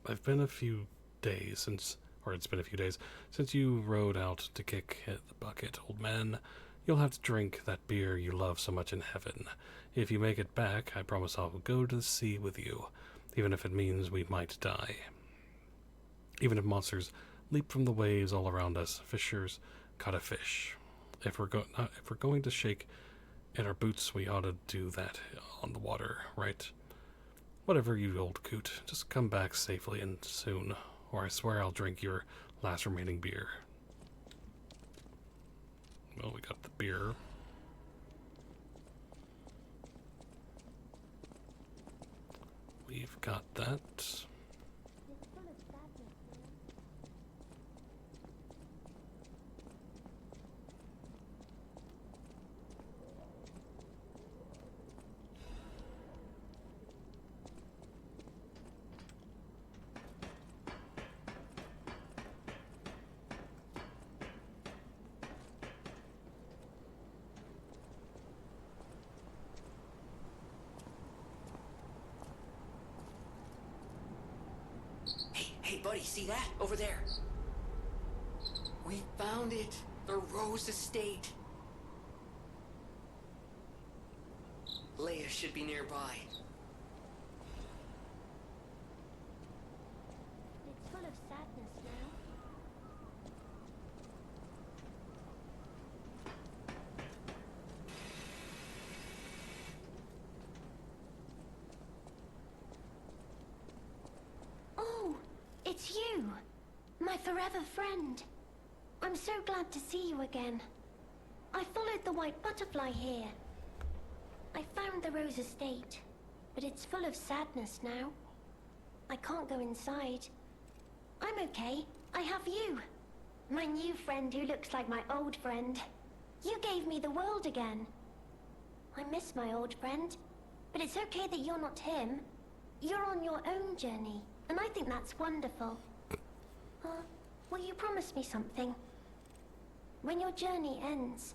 I've been a few days since, or it's been a few days since you rode out to kick the bucket, old man. You'll have to drink that beer you love so much in heaven. If you make it back, I promise I'll go to the sea with you, even if it means we might die. Even if monsters leap from the waves all around us, fishers gotta fish. If we're going to shake in our boots, we ought to do that on the water, right? Whatever, you old coot. Just come back safely and soon, or I swear I'll drink your last remaining beer. Well, we got the beer. We've got that. Hey, buddy, see that? Over there. We found it. The Rose Estate. Leia should be nearby. It's full of sadness now. Oh, it's you, my forever friend. I'm so glad to see you again. I followed the white butterfly here. I found the Rose Estate, but it's full of sadness now. I can't go inside. I'm okay. I have you. My new friend who looks like my old friend. You gave me the world again. I miss my old friend, but it's okay that you're not him. You're on your own journey, and I think that's wonderful. Will you promise me something? When your journey ends,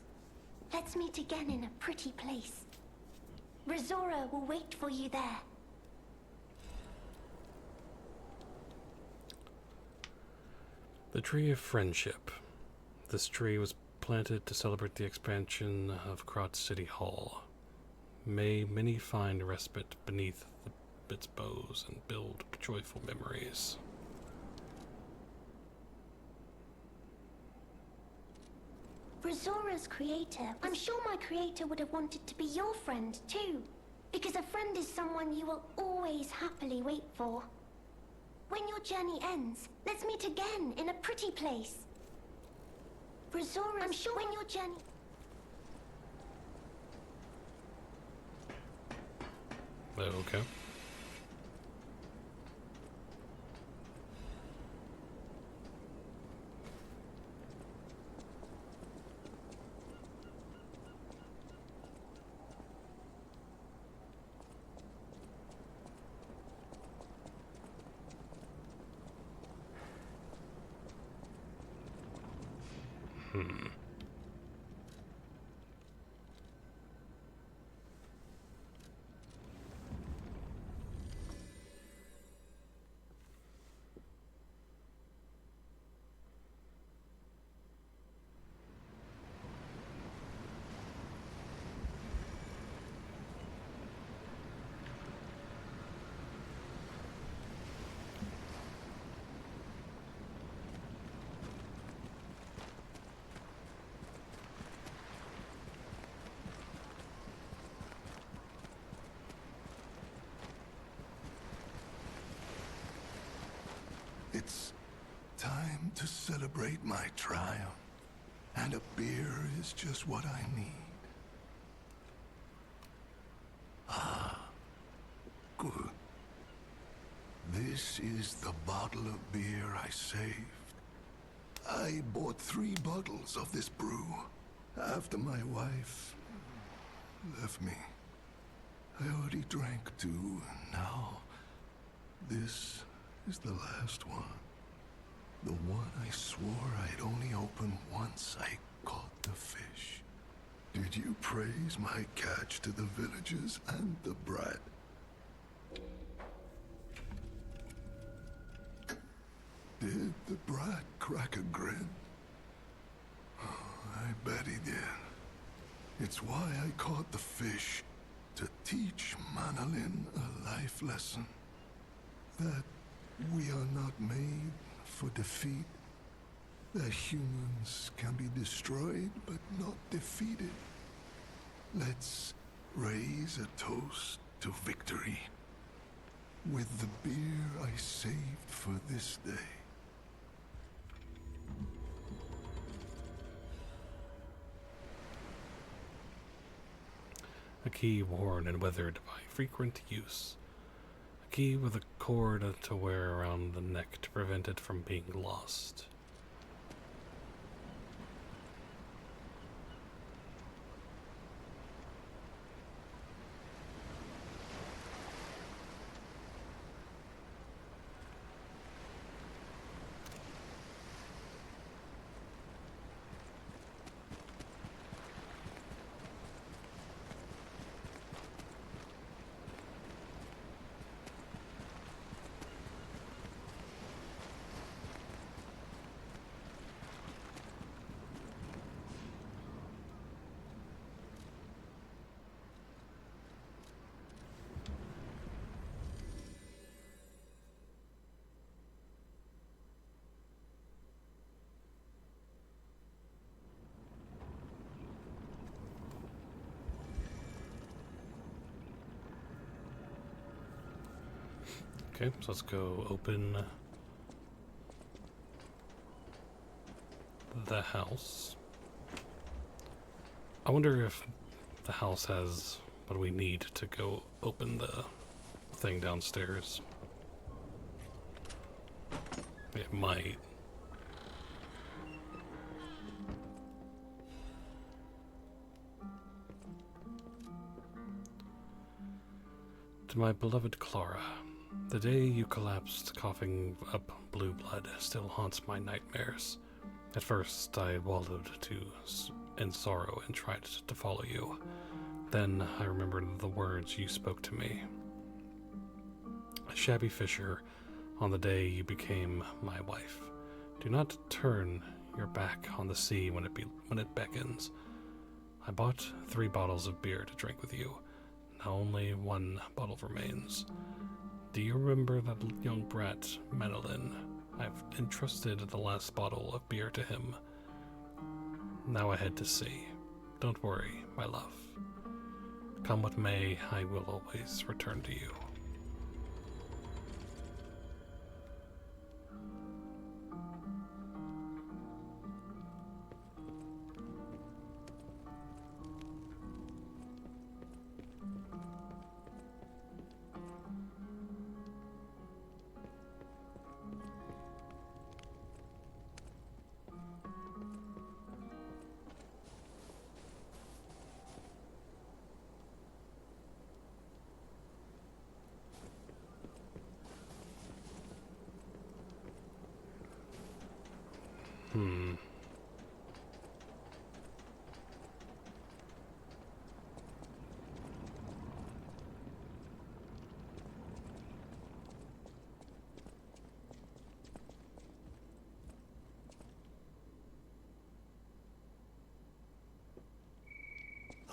let's meet again in a pretty place. Rizora will wait for you there. The Tree of Friendship. This tree was planted to celebrate the expansion of Krot City Hall. May many find respite beneath its boughs and build joyful memories. Rizora's creator. I'm sure my creator would have wanted to be your friend too. Because a friend is someone you will always happily wait for. When your journey ends, let's meet again in a pretty place. Brazora's, I'm sure when your journey... Okay. It's time to celebrate my triumph, and a beer is just what I need. Ah, good. This is the bottle of beer I saved. I bought 3 bottles of this brew after my wife left me. I already drank 2, and now this is the last one. The one I swore I'd only open once I caught the fish. Did you praise my catch to the villagers and the brat? Did the brat crack a grin? Oh, I bet he did. It's why I caught the fish, to teach Manolin a life lesson. That we are not made for defeat. That humans can be destroyed but not defeated. Let's raise a toast to victory with the beer I saved for this day. A key worn and weathered by frequent use. A key with a cord to wear around the neck to prevent it from being lost. Okay, so let's go open the house. I wonder if the house has what we need to go open the thing downstairs. It might. To my beloved Clara, the day you collapsed, coughing up blue blood, still haunts my nightmares. At first, I wallowed in sorrow and tried to follow you. Then I remembered the words you spoke to me. A shabby fisher on the day you became my wife. Do not turn your back on the sea when it beckons. I bought 3 bottles of beer to drink with you. Now only 1 bottle remains. Do you remember that young brat, Manolin? I've entrusted the last bottle of beer to him. Now I head to sea. Don't worry, my love. Come what may, I will always return to you.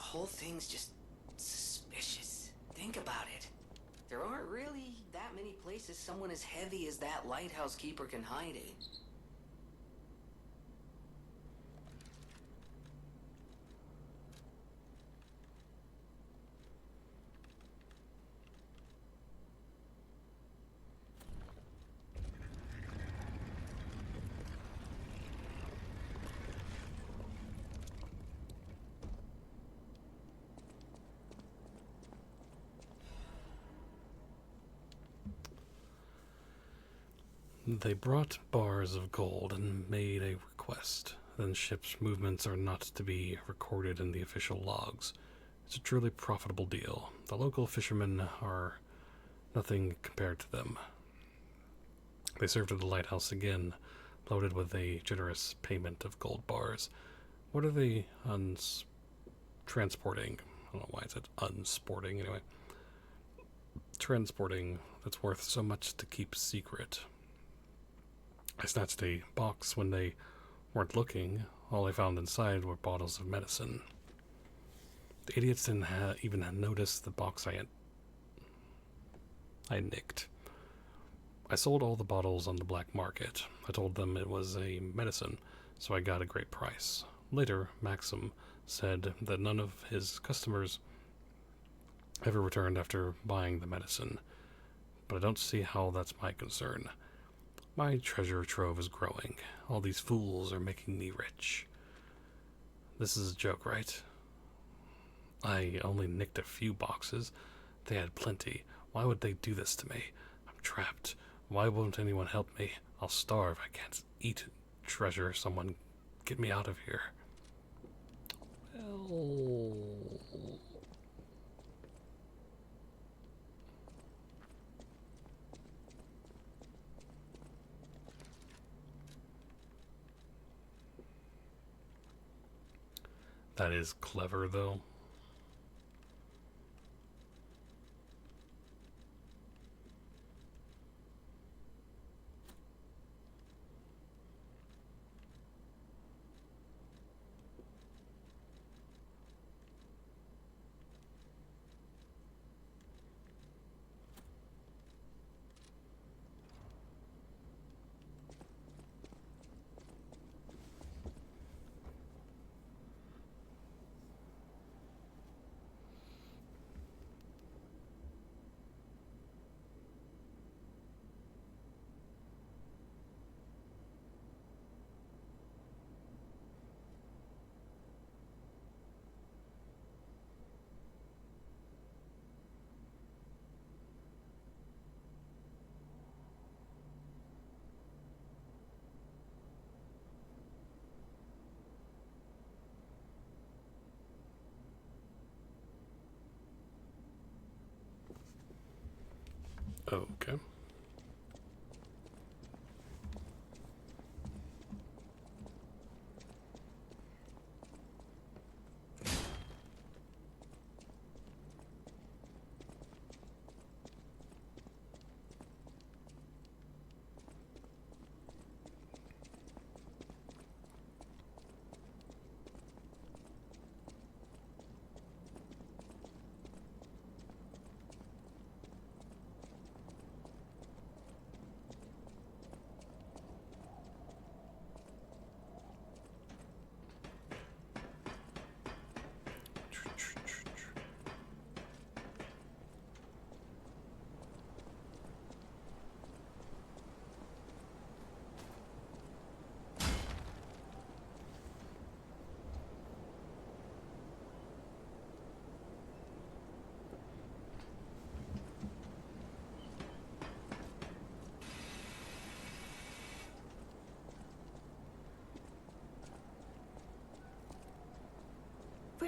whole thing's just suspicious. Think about it. There aren't really that many places someone as heavy as that lighthouse keeper can hide in. They brought bars of gold and made a request. Then ships' movements are not to be recorded in the official logs. It's a truly profitable deal. The local fishermen are nothing compared to them. They served at the lighthouse again, loaded with a generous payment of gold bars. What are they transporting? I don't know why it said unsporting anyway. Transporting that's worth so much to keep secret. I snatched a box when they weren't looking. All I found inside were bottles of medicine. The idiots didn't even notice the box I nicked. I sold all the bottles on the black market. I told them it was a medicine, so I got a great price. Later, Maxim said that none of his customers ever returned after buying the medicine, but I don't see how that's my concern. My treasure trove is growing. All these fools are making me rich. This is a joke, right? I only nicked a few boxes. They had plenty. Why would they do this to me? I'm trapped. Why won't anyone help me? I'll starve. I can't eat treasure. Someone get me out of here. Well... That is clever, though. Okay.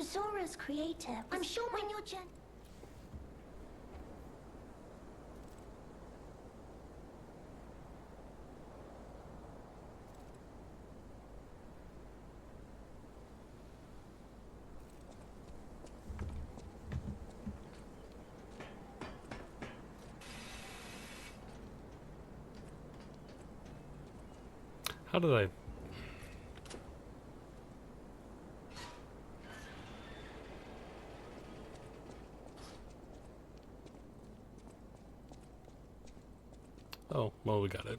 Brazora's creator. I'm sure when you're How did I... Oh, well, we got it.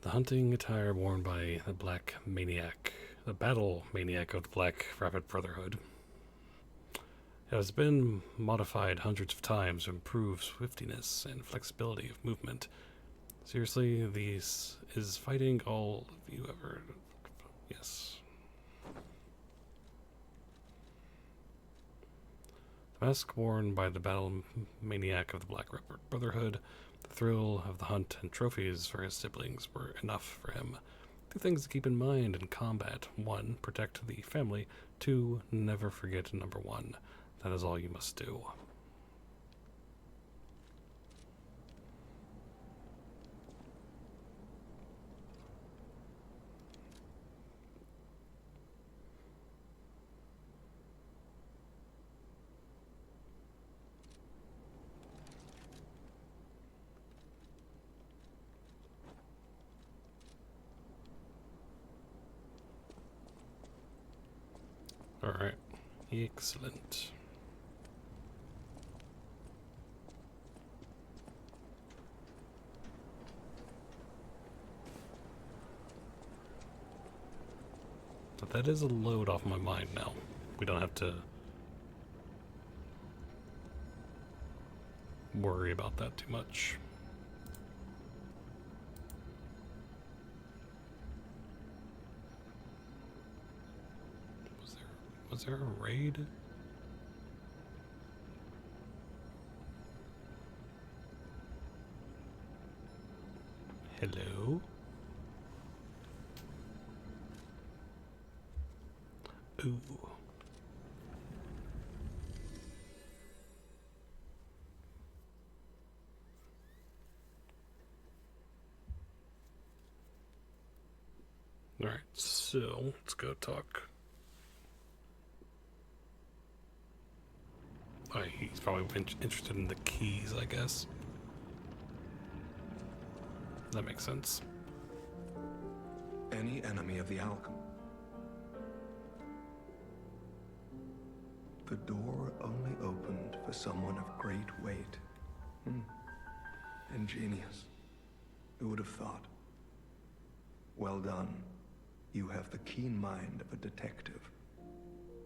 The hunting attire worn by the Black Maniac, the battle maniac of the Black Rapid Brotherhood. It has been modified hundreds of times to improve swiftness and flexibility of movement. Seriously, this is fighting all of you ever... Yes. The mask worn by the battle maniac of the Black Rapid Brotherhood. The thrill of the hunt and trophies for his siblings were enough for him. 2 things to keep in mind in combat. 1, protect the family. 2, never forget number 1. That is all you must do. Alright. Excellent. But that is a load off my mind now. We don't have to worry about that too much. Was there a raid? Hello? Ooh. Alright, so let's go talk. Oh, he's probably interested in the keys, I guess. That makes sense. Any enemy of the alchemy. The door only opened for someone of great weight. Ingenious. Who would have thought? Well done. You have the keen mind of a detective.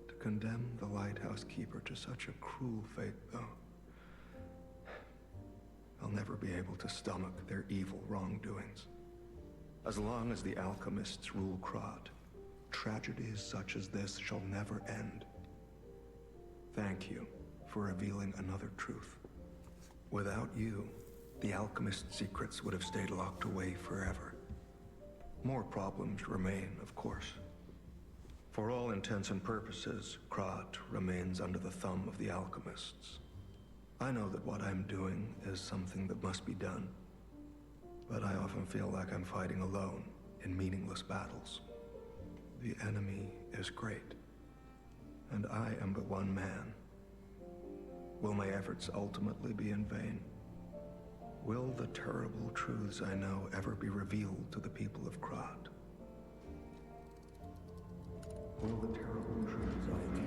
To condemn the lighthouse keeper to such a cruel fate, though, I'll never be able to stomach their evil wrongdoings. As long as the alchemists rule Krat, tragedies such as this shall never end. Thank you for revealing another truth. Without you, the alchemist's secrets would have stayed locked away forever. More problems remain, of course. For all intents and purposes, Krat remains under the thumb of the alchemists. I know that what I'm doing is something that must be done, but I often feel like I'm fighting alone in meaningless battles. The enemy is great, and I am but one man. Will my efforts ultimately be in vain? Will the terrible truths I know ever be revealed to the people of Krat? Will the terrible truths I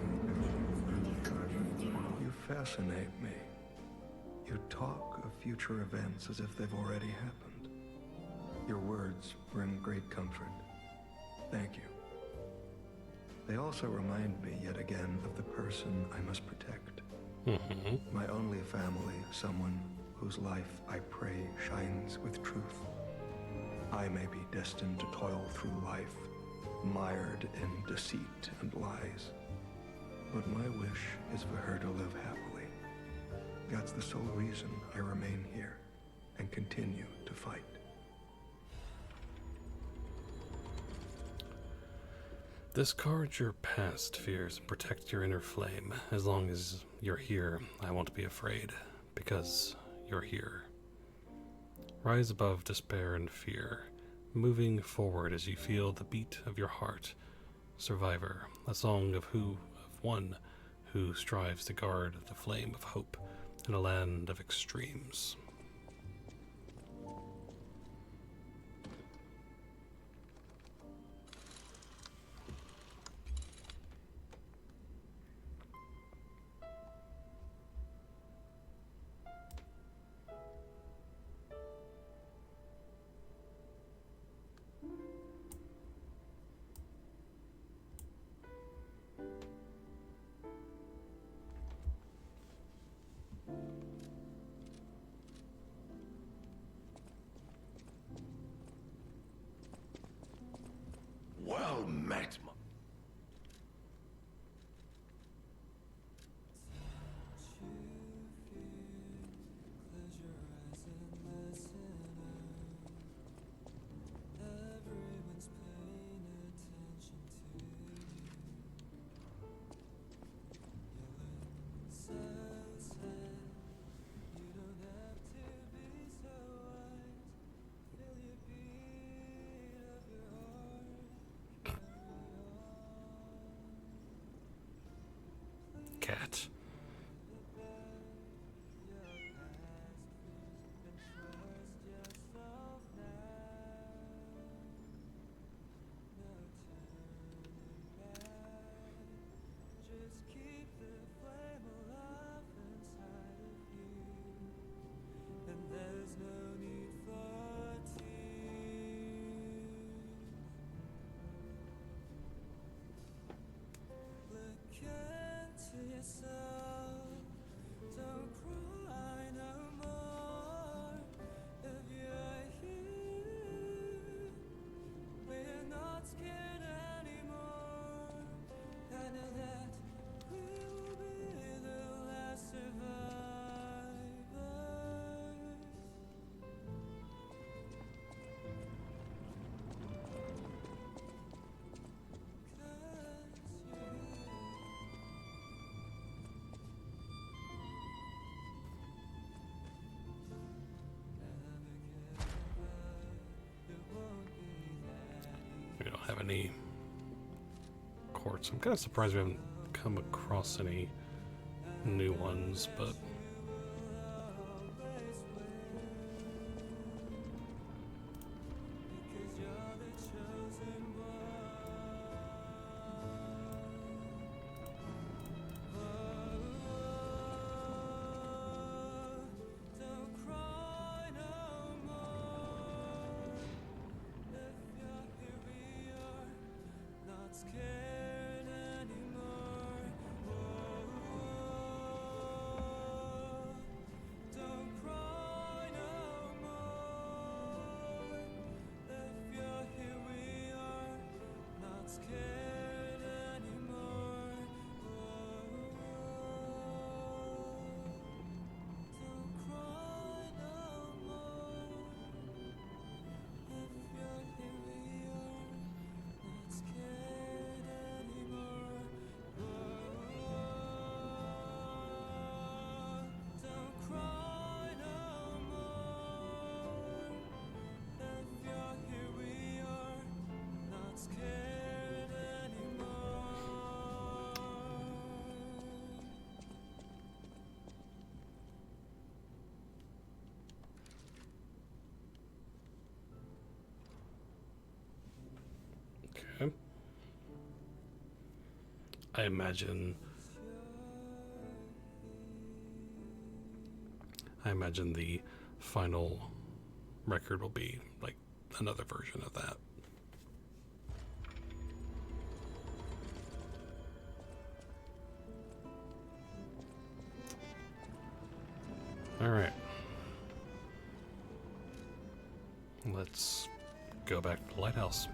know? You fascinate me. You talk of future events as if they've already happened. Your words bring great comfort. Thank you. They also remind me yet again of the person I must protect. My only family, someone whose life I pray shines with truth. I may be destined to toil through life, mired in deceit and lies. But my wish is for her to live happily. That's the sole reason I remain here and continue to fight. Discard your past fears and protect your inner flame. As long as you're here, I won't be afraid, because you're here. Rise above despair and fear, moving forward as you feel the beat of your heart. Survivor, a song of one who strives to guard the flame of hope in a land of extremes. maximum. Cat. We don't have any courts. I'm kind of surprised we haven't come across any new ones, but okay. I imagine the final record will be like another version of that. All right. Let's go back to the lighthouse.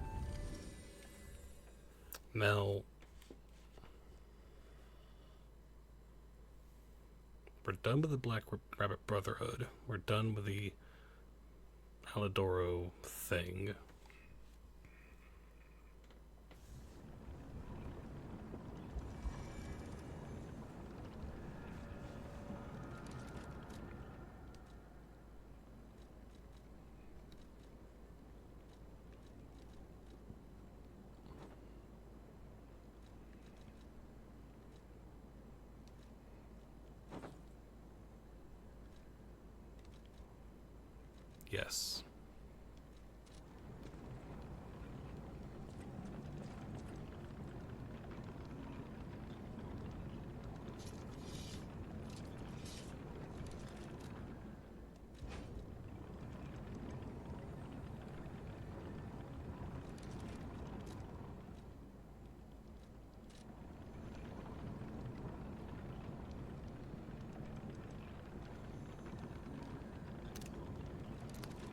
Now, we're done with the Black Rabbit Brotherhood. We're done with the Alidoro thing. Yes.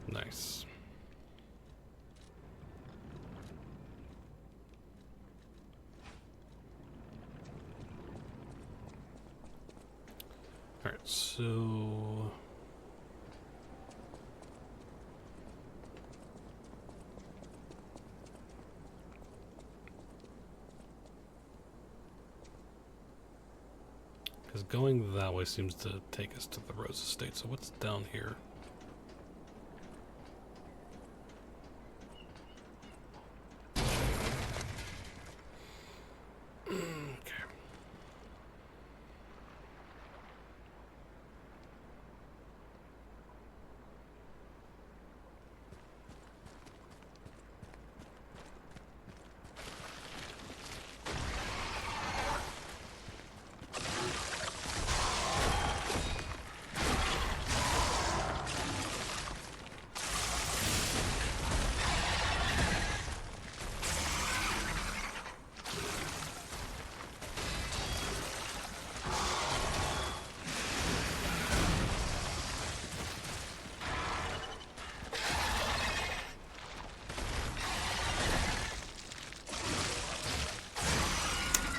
Nice. Alright, so... because going that way seems to take us to the Rose Estate, so what's down here?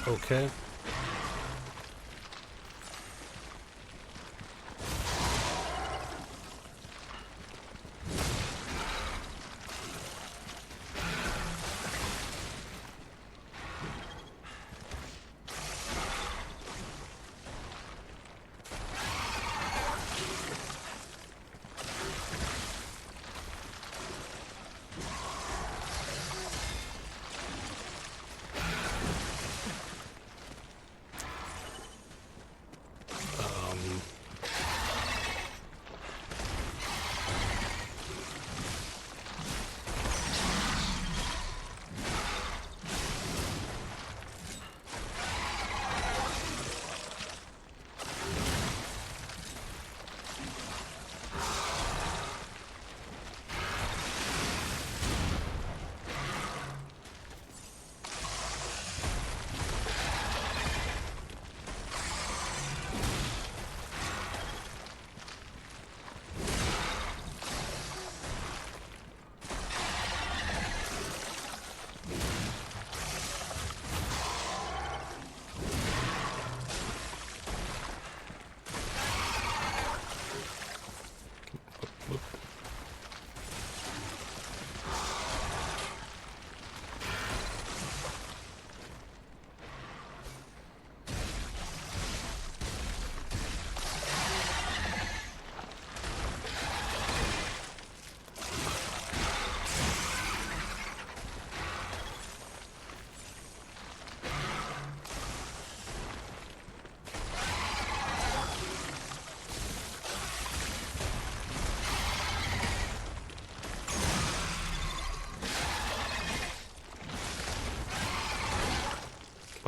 Okay.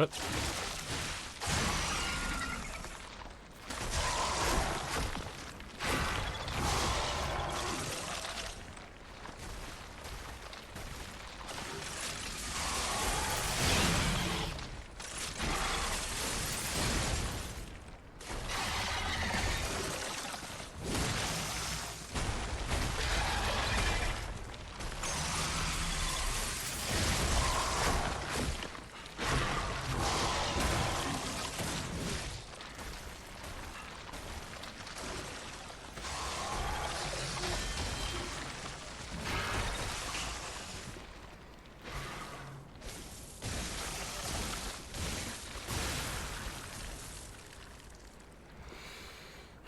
What?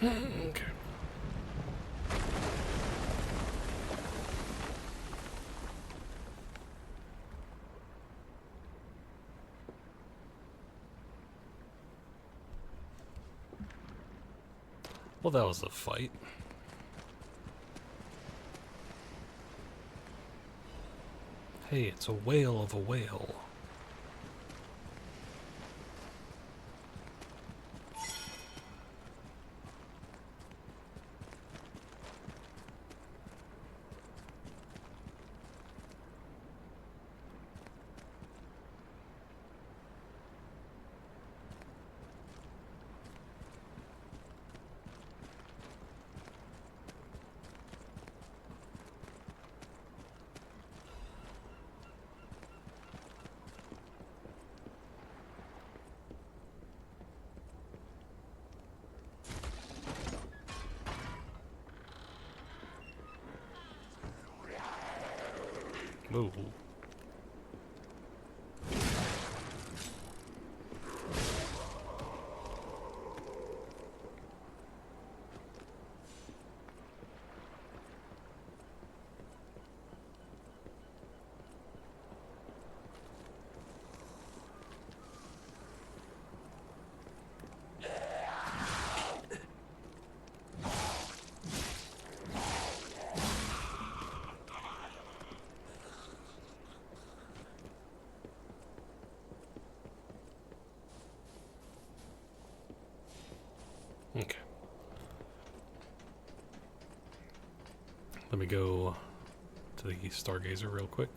Okay. Well, that was a fight. Hey, it's a whale of a whale. Whoa. Okay. Let me go to the Stargazer real quick.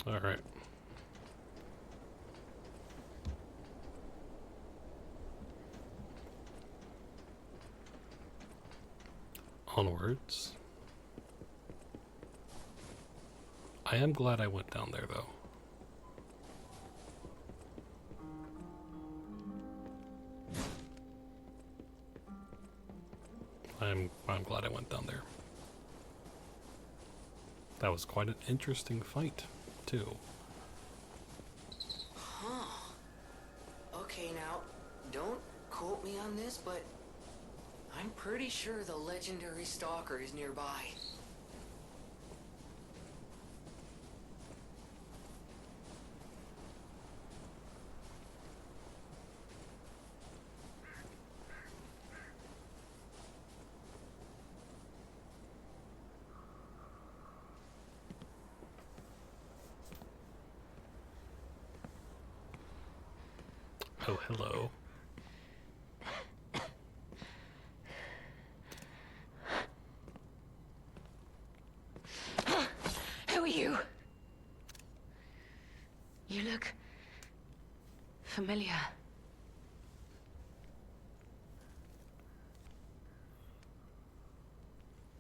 All right. Onwards. I am glad I went down there, though. I'm glad I went down there. That was quite an interesting fight, too. Huh. Okay, now, don't quote me on this, but I'm pretty sure the legendary stalker is nearby. Oh, hello. Who are you? You look familiar.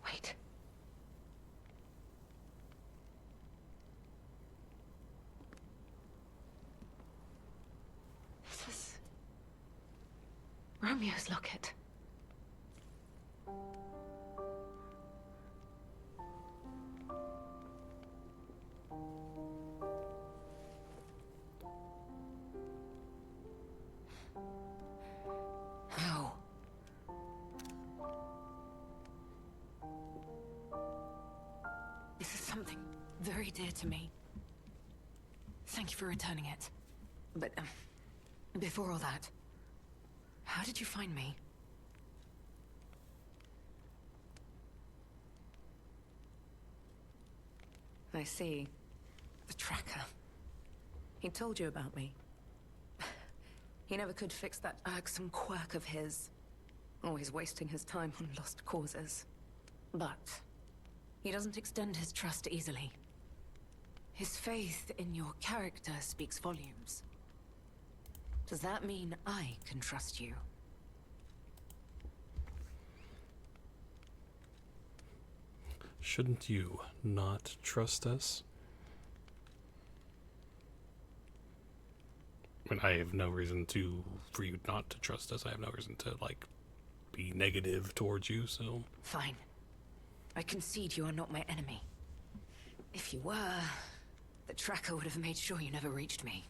Wait. This is Romeo's locket. How? This is something very dear to me. Thank you for returning it. But, before all that, how did you find me? I see. The tracker. He told you about me. He never could fix that irksome quirk of his. Always wasting his time on lost causes. But he doesn't extend his trust easily. His faith in your character speaks volumes. Does that mean I can trust you? Shouldn't you not trust us? I mean, I have no reason for you not to trust us. I have no reason to, like, be negative towards you, so... Fine. I concede you are not my enemy. If you were, the tracker would have made sure you never reached me.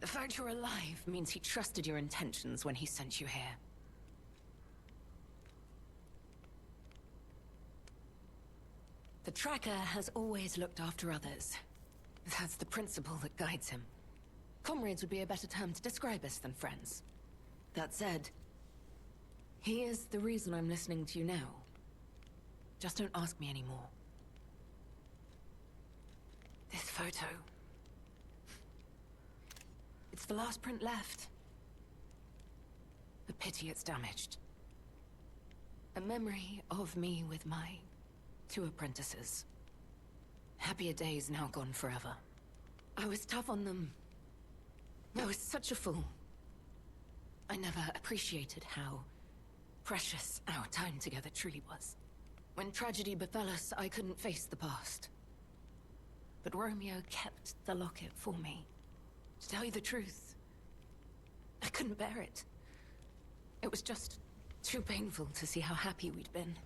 The fact you're alive means he trusted your intentions when he sent you here. The tracker has always looked after others. That's the principle that guides him. Comrades would be a better term to describe us than friends. That said, he is the reason I'm listening to you now. Just don't ask me anymore. This photo. It's the last print left. A pity it's damaged. A memory of me with my 2 apprentices. Happier days now gone forever. I was tough on them. I was such a fool. I never appreciated how precious our time together truly was. When tragedy befell us, I couldn't face the past. But Romeo kept the locket for me. To tell you the truth, I couldn't bear it. It was just too painful to see how happy we'd been.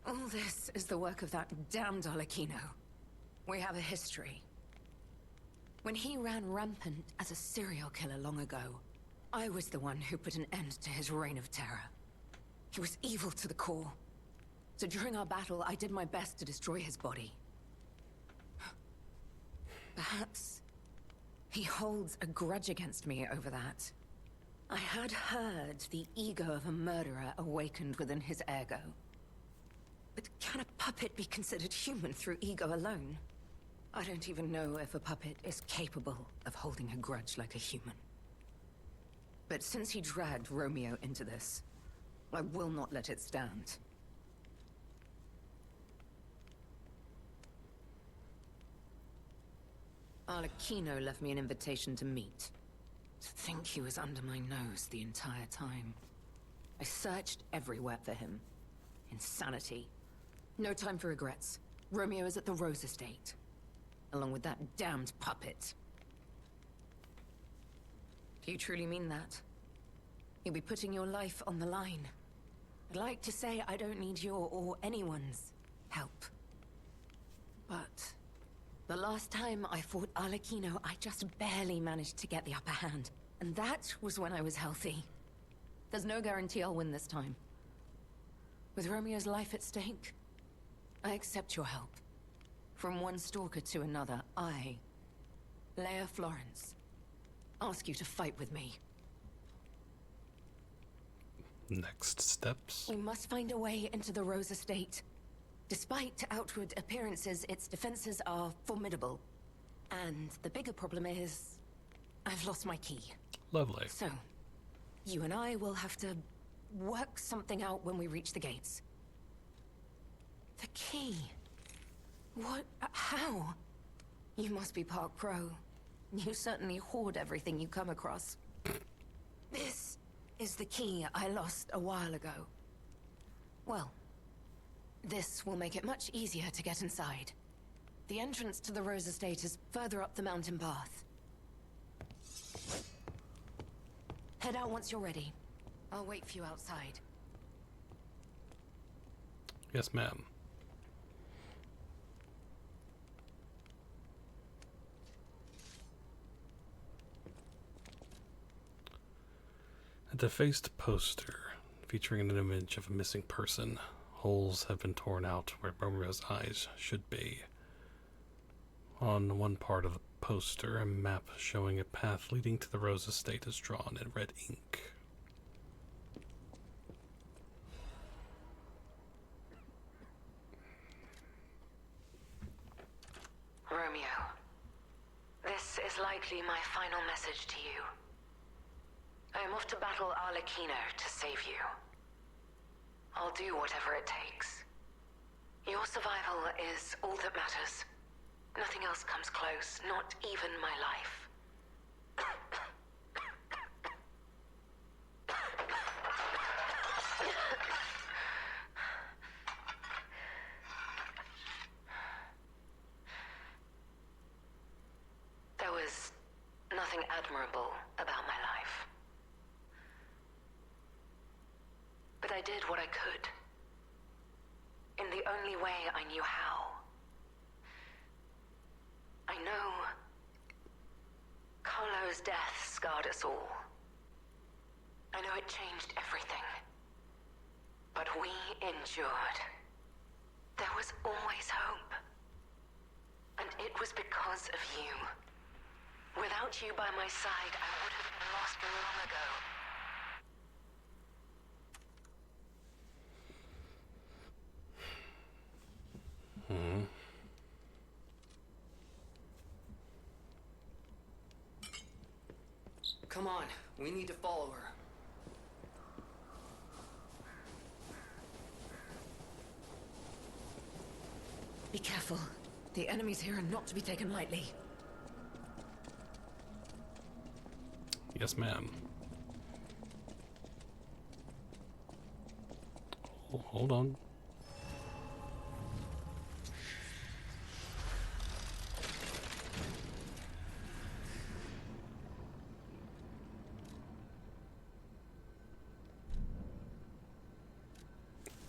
All this is the work of that damned Arlecchino. We have a history. When he ran rampant as a serial killer long ago, I was the one who put an end to his reign of terror. He was evil to the core. So during our battle, I did my best to destroy his body. Perhaps he holds a grudge against me over that. I had heard the ego of a murderer awakened within his ego. But can a puppet be considered human through ego alone? I don't even know if a puppet is capable of holding a grudge like a human. But since he dragged Romeo into this, I will not let it stand. Arlecchino left me an invitation to meet. To think he was under my nose the entire time. I searched everywhere for him. Insanity. No time for regrets. Romeo is at the Rose Estate. Along with that damned puppet. Do you truly mean that? You'll be putting your life on the line. I'd like to say I don't need your or anyone's help. But the last time I fought Arlecchino, I just barely managed to get the upper hand. And that was when I was healthy. There's no guarantee I'll win this time. With Romeo's life at stake, I accept your help. From one stalker to another, I, Leia Florence, ask you to fight with me. Next steps? We must find a way into the Rose Estate. Despite outward appearances, its defenses are formidable. And the bigger problem is, I've lost my key. Lovely. So, you and I will have to work something out when we reach the gates. The key? What? How? You must be Park Pro. You certainly hoard everything you come across. This is the key I lost a while ago. Well, this will make it much easier to get inside. The entrance to the Rose Estate is further up the mountain path. Head out once you're ready. I'll wait for you outside. Yes, ma'am. A defaced poster featuring an image of a missing person. Holes have been torn out where Romeo's eyes should be. On one part of the poster, a map showing a path leading to the Rose Estate is drawn in red ink. Romeo, this is likely my final message to you. I am off to battle Arlecchino to save you. I'll do whatever it takes. Your survival is all that matters. Nothing else comes close, not even my life. There was nothing admirable about my life. But I did what I could. In the only way I knew how. I know Carlo's death scarred us all. I know it changed everything. But we endured. There was always hope. And it was because of you. Without you by my side, I would have been lost long ago. Come on, We need to follow her. Be careful. The enemies here are not to be taken lightly. Yes, ma'am. Oh, hold on.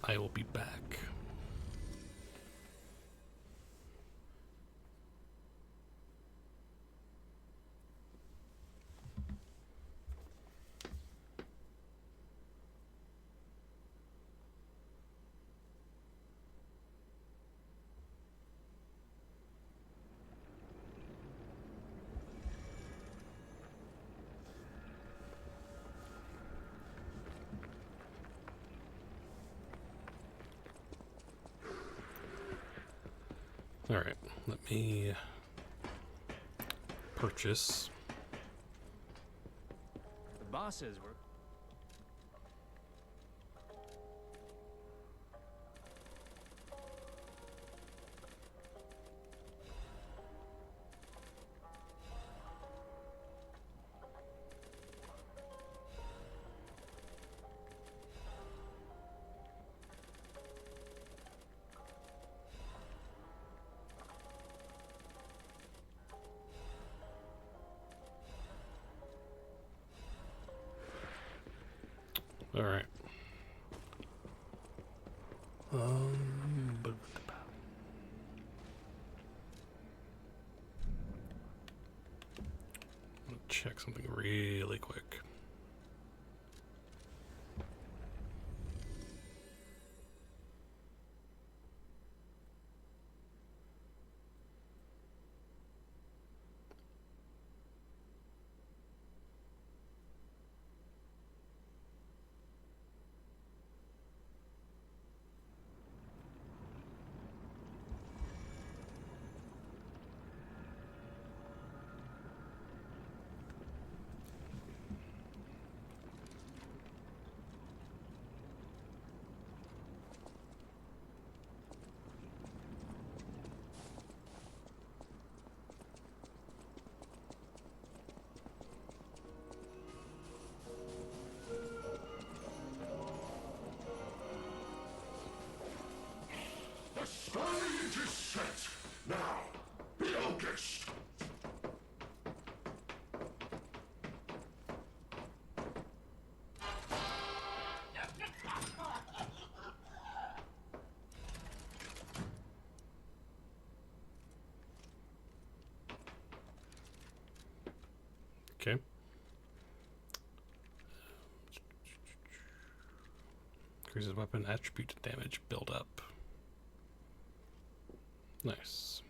I will be back. Alright, let me purchase. The bosses were... Alright. But I'm gonna check something really quick. The stage is set. Now, be August. Okay. Increases weapon attribute damage build up. Nice.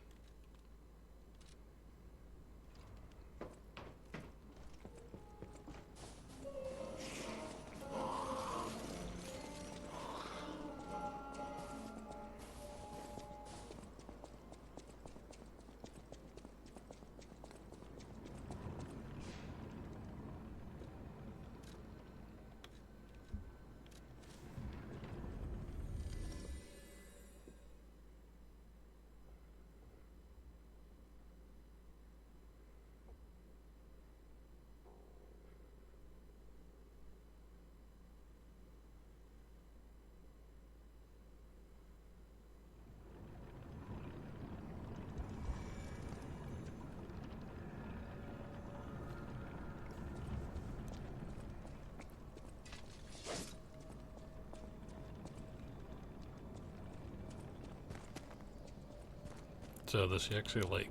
So this actually like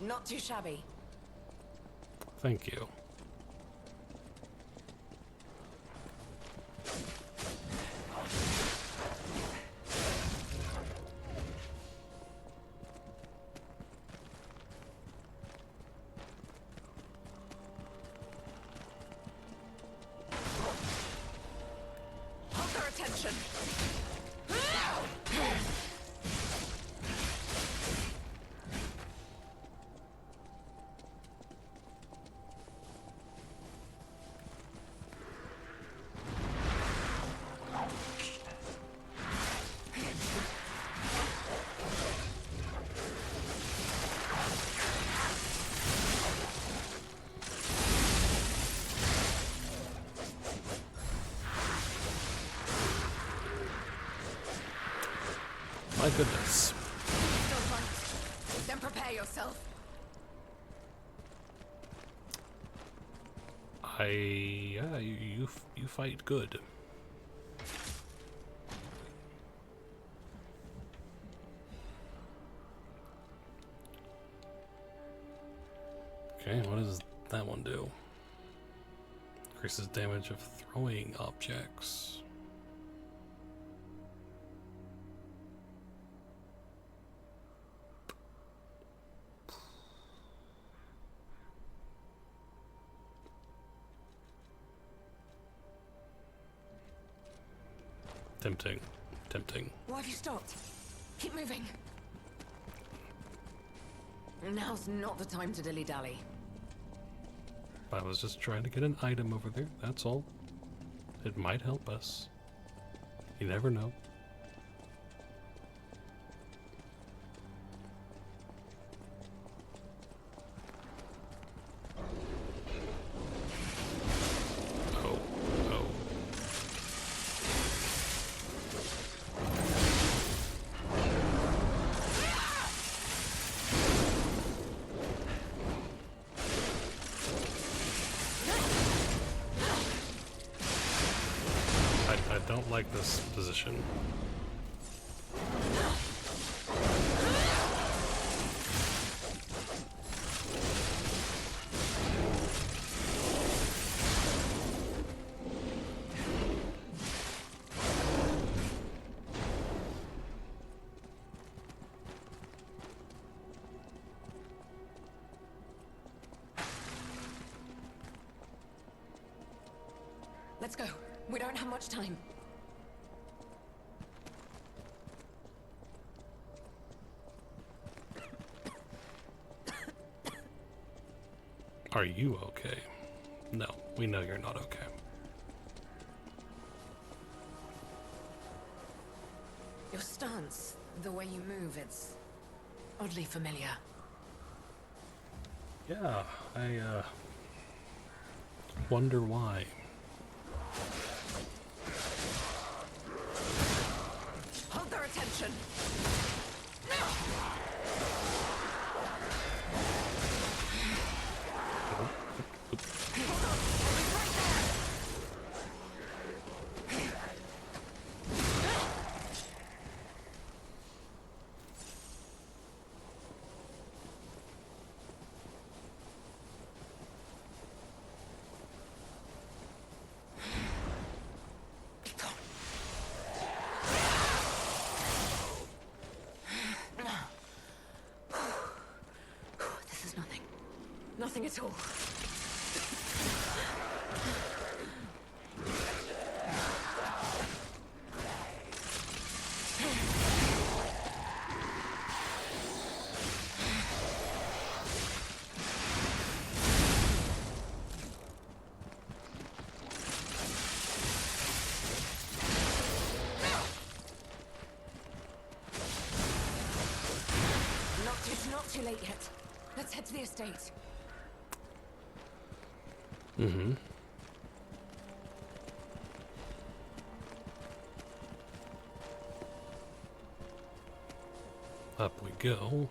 Not too shabby. thank you. My goodness. Still fight. Then prepare yourself. Yeah, you fight good. Okay, what does that one do? Increases damage of throwing objects. Tempting. Tempting. Why have you stopped? Keep moving. Now's not the time to dilly-dally. I was just trying to get an item over there, that's all. It might help us. You never know. Oh, oh. I don't like this position. Let's go. We don't have much time. Are you okay? No, we know you're not okay. Your stance, the way you move, it's oddly familiar. Yeah, I wonder why. Hold their attention. This is nothing. Nothing at all. It's not too late yet. Let's head to the estate. Mm-hmm. Up we go.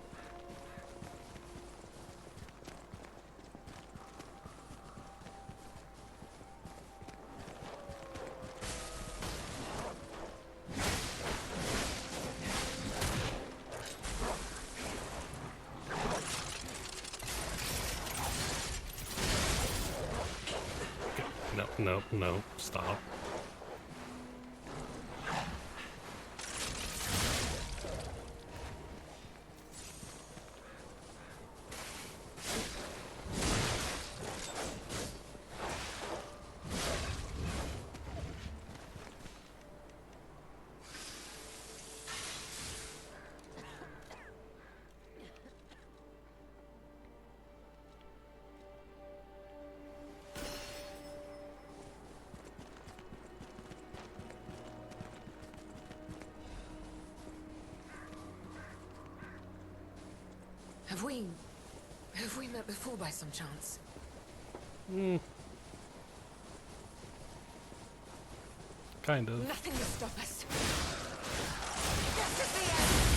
No, stop. Have we met before by some chance? Kind of. Nothing will stop us. This is the end!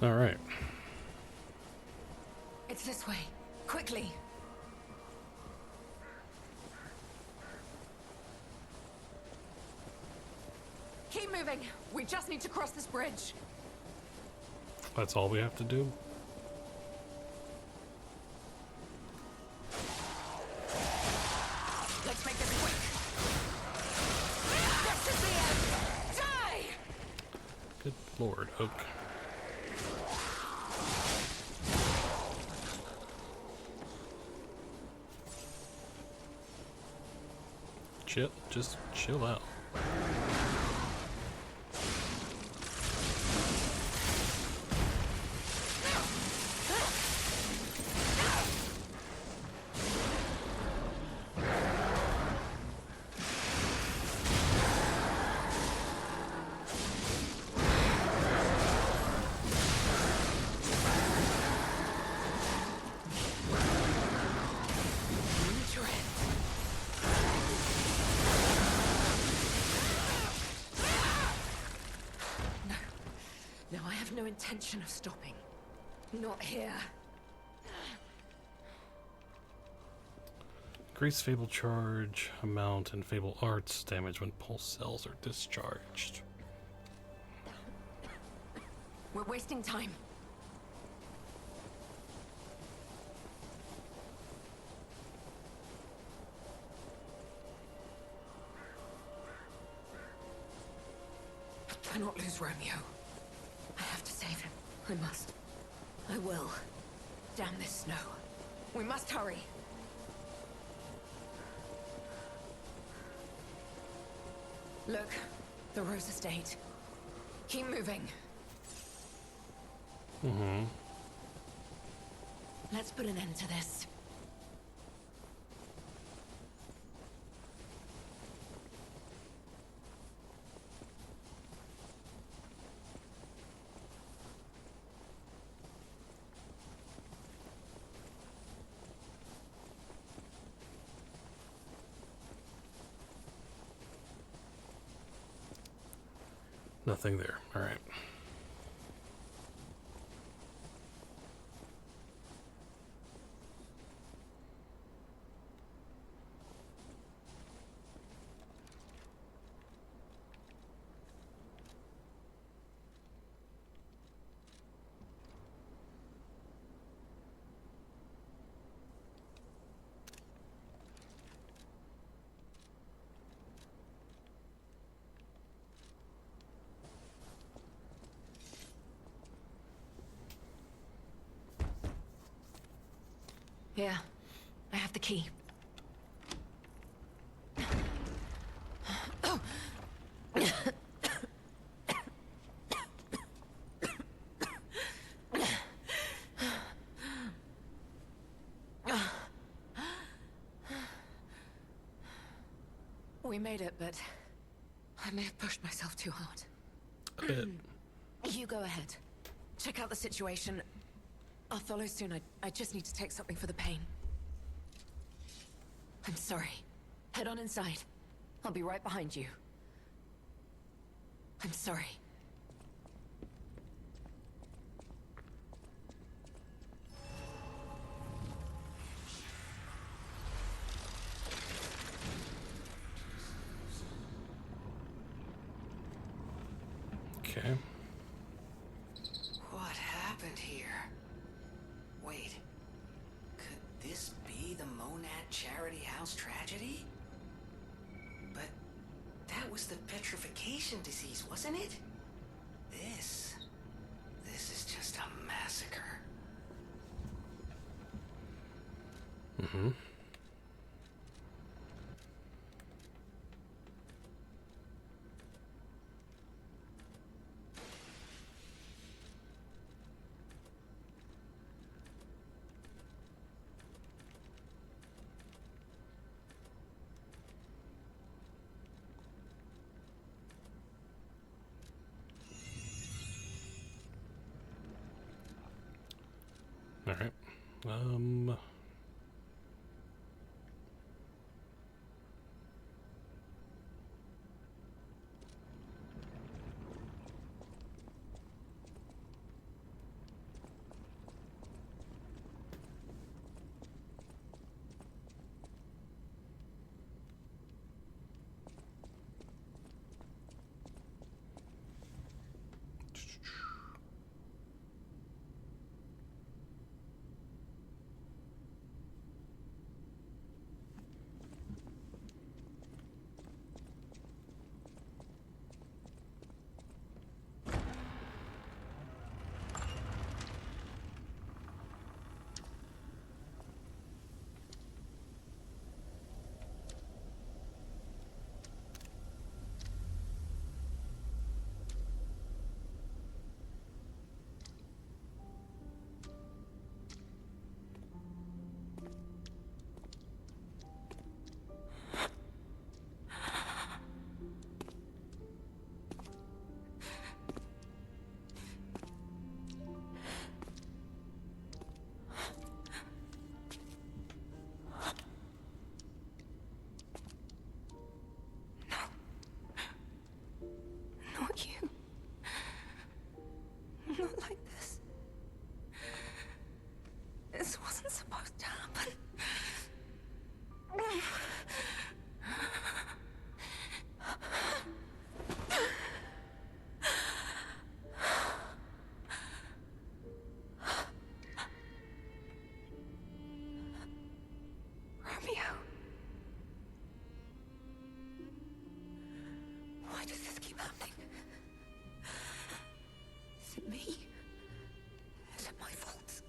Alright. It's this way. Quickly. Keep moving. We just need to cross this bridge. That's all we have to do? Let's make this quick. This is the end. Die! Good lord, Oak. Just chill out. No, I have no intention of stopping. Not here. Increase Fable charge, amount, and Fable arts damage when pulse cells are discharged. We're wasting time. I cannot lose Romeo. I have to save him. I must. I will. Damn this snow. We must hurry. Look, the Rose Estate. Keep moving. Let's put an end to this. Nothing there. Alright. Here, I have the key. We made it, but I may have pushed myself too hard. A bit. You go ahead. Check out the situation. I'll follow soon. I just need to take something for the pain. I'm sorry. Head on inside. I'll be right behind you. I'm sorry. Okay. What happened here? Wait, could this be the Monad Charity House tragedy? But that was the petrification disease, wasn't it? This is just a massacre. Mm-hmm. All right. does this keep happening? Is it me? Is it my fault?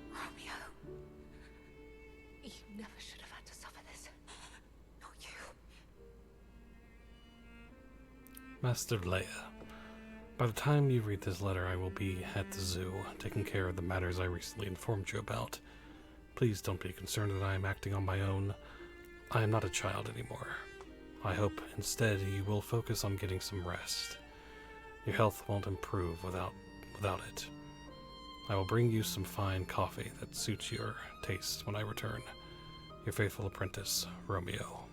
Romeo, you never should have had to suffer this. Not you. Master Leia, by the time you read this letter, I will be at the zoo, taking care of the matters I recently informed you about. Please don't be concerned that I am acting on my own. I am not a child anymore. I hope instead you will focus on getting some rest. Your health won't improve without it. I will bring you some fine coffee that suits your taste when I return. Your faithful apprentice, Romeo.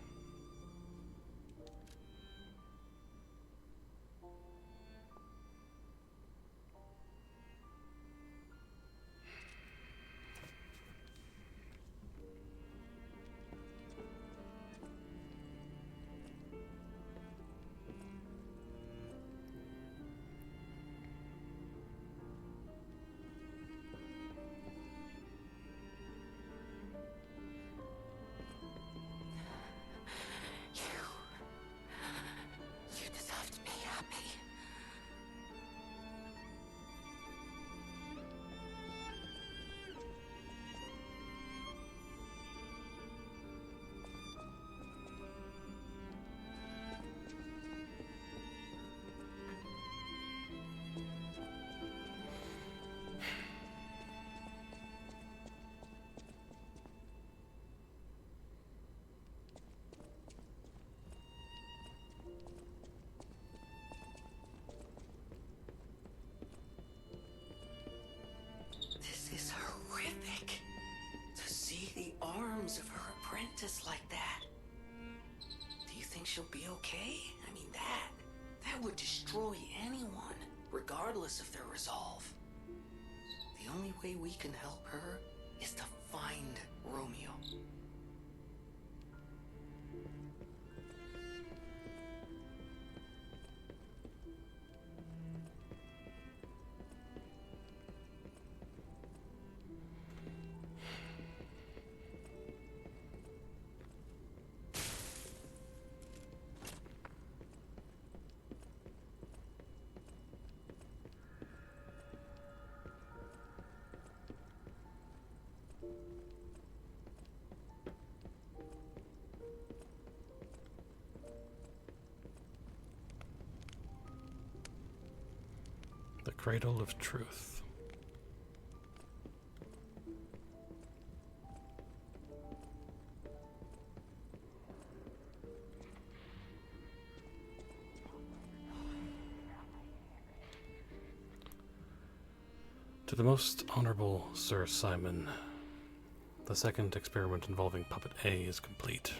You deserve to be happy. This is horrific. To see the arms of her apprentice like that. Do you think she'll be okay? I mean, that would destroy anyone, regardless of their resolve. The only way we can help her is to find Romeo. The Cradle of Truth. To the most honorable Sir Simon, the second experiment involving Puppet A is complete.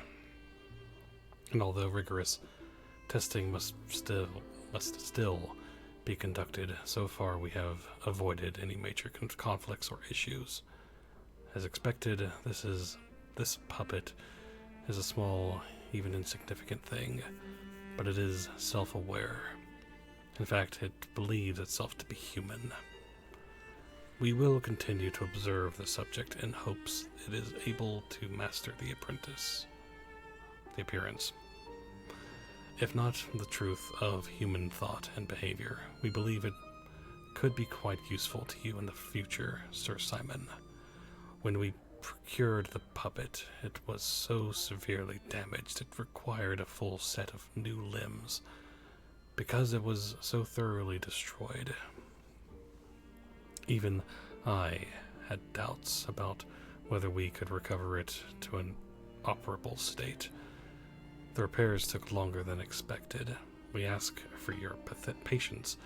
And although rigorous testing must still be conducted, so far we have avoided any major conflicts or issues. As expected, this puppet is a small, even insignificant thing, but it is self-aware. In fact, it believes itself to be human. We will continue to observe the subject in hopes it is able to master the appearance. If not the truth of human thought and behavior, we believe it could be quite useful to you in the future, Sir Simon. When we procured the puppet, it was so severely damaged it required a full set of new limbs, because it was so thoroughly destroyed. Even I had doubts about whether we could recover it to an operable state. The repairs took longer than expected. We ask for your patience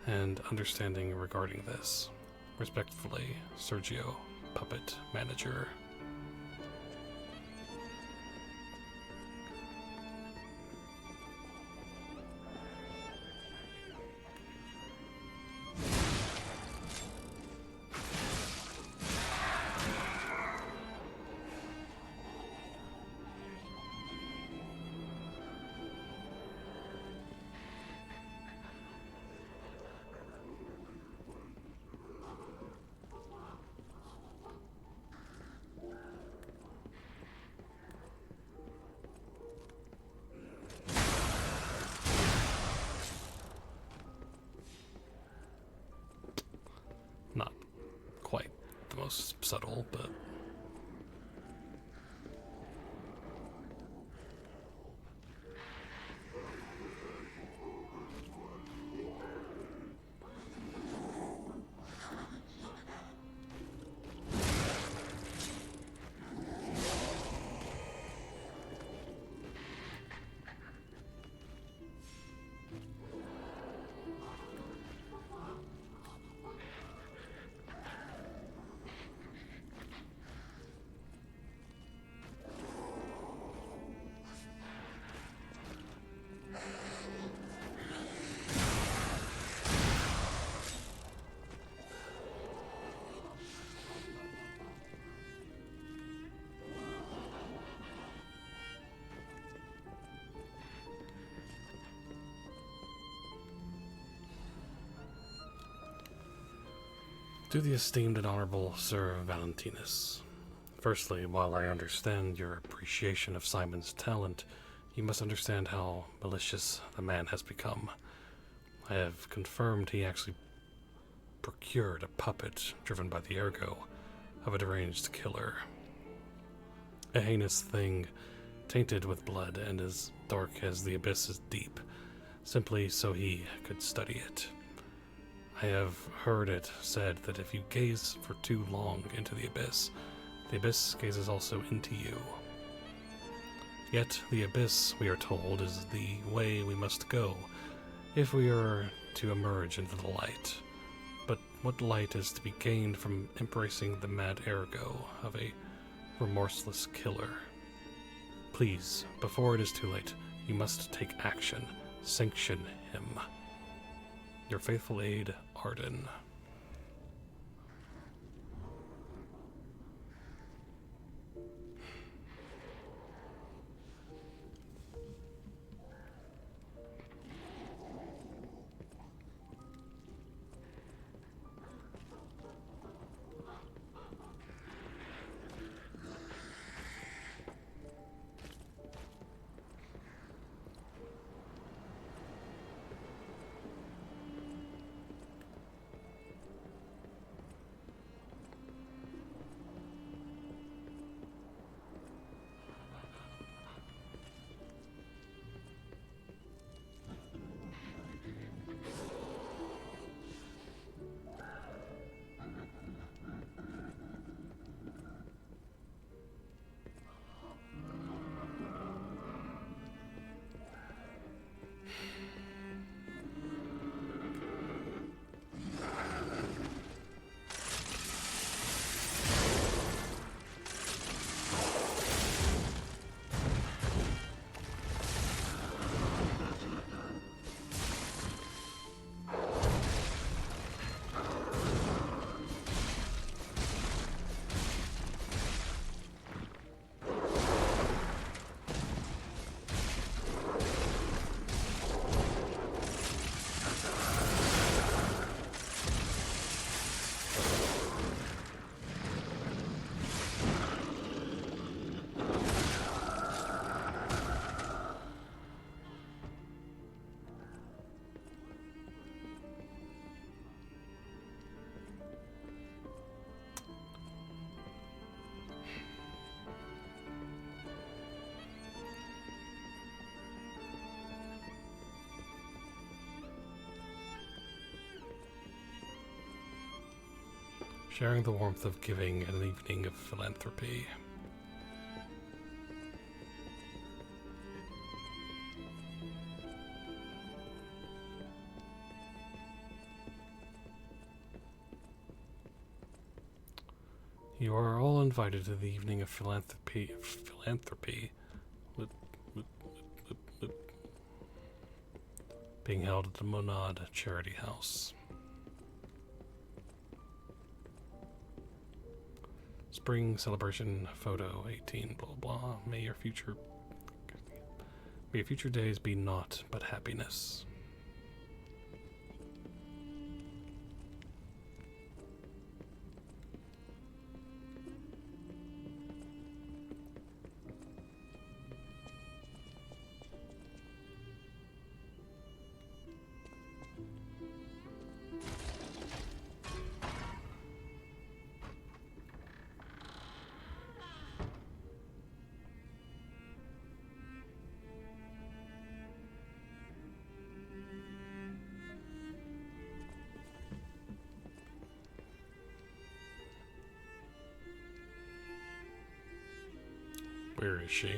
and understanding regarding this. Respectfully, Sergio, Puppet Manager. subtle, but... To the esteemed and honorable Sir Valentinus. Firstly, while I understand your appreciation of Simon's talent, you must understand how malicious the man has become. I have confirmed he actually procured a puppet driven by the ergo of a deranged killer. A heinous thing, tainted with blood and as dark as the abyss is deep, simply so he could study it. I have heard it said that if you gaze for too long into the abyss gazes also into you. Yet the abyss, we are told, is the way we must go if we are to emerge into the light. But what light is to be gained from embracing the mad ergo of a remorseless killer? Please, before it is too late, you must take action. Sanction him. Your faithful aide, Arden. Sharing the warmth of giving and an evening of philanthropy. You are all invited to the evening of philanthropy. Being held at the Monad Charity House. Spring celebration photo 18 blah blah. May your future days be naught but happiness. Where is she?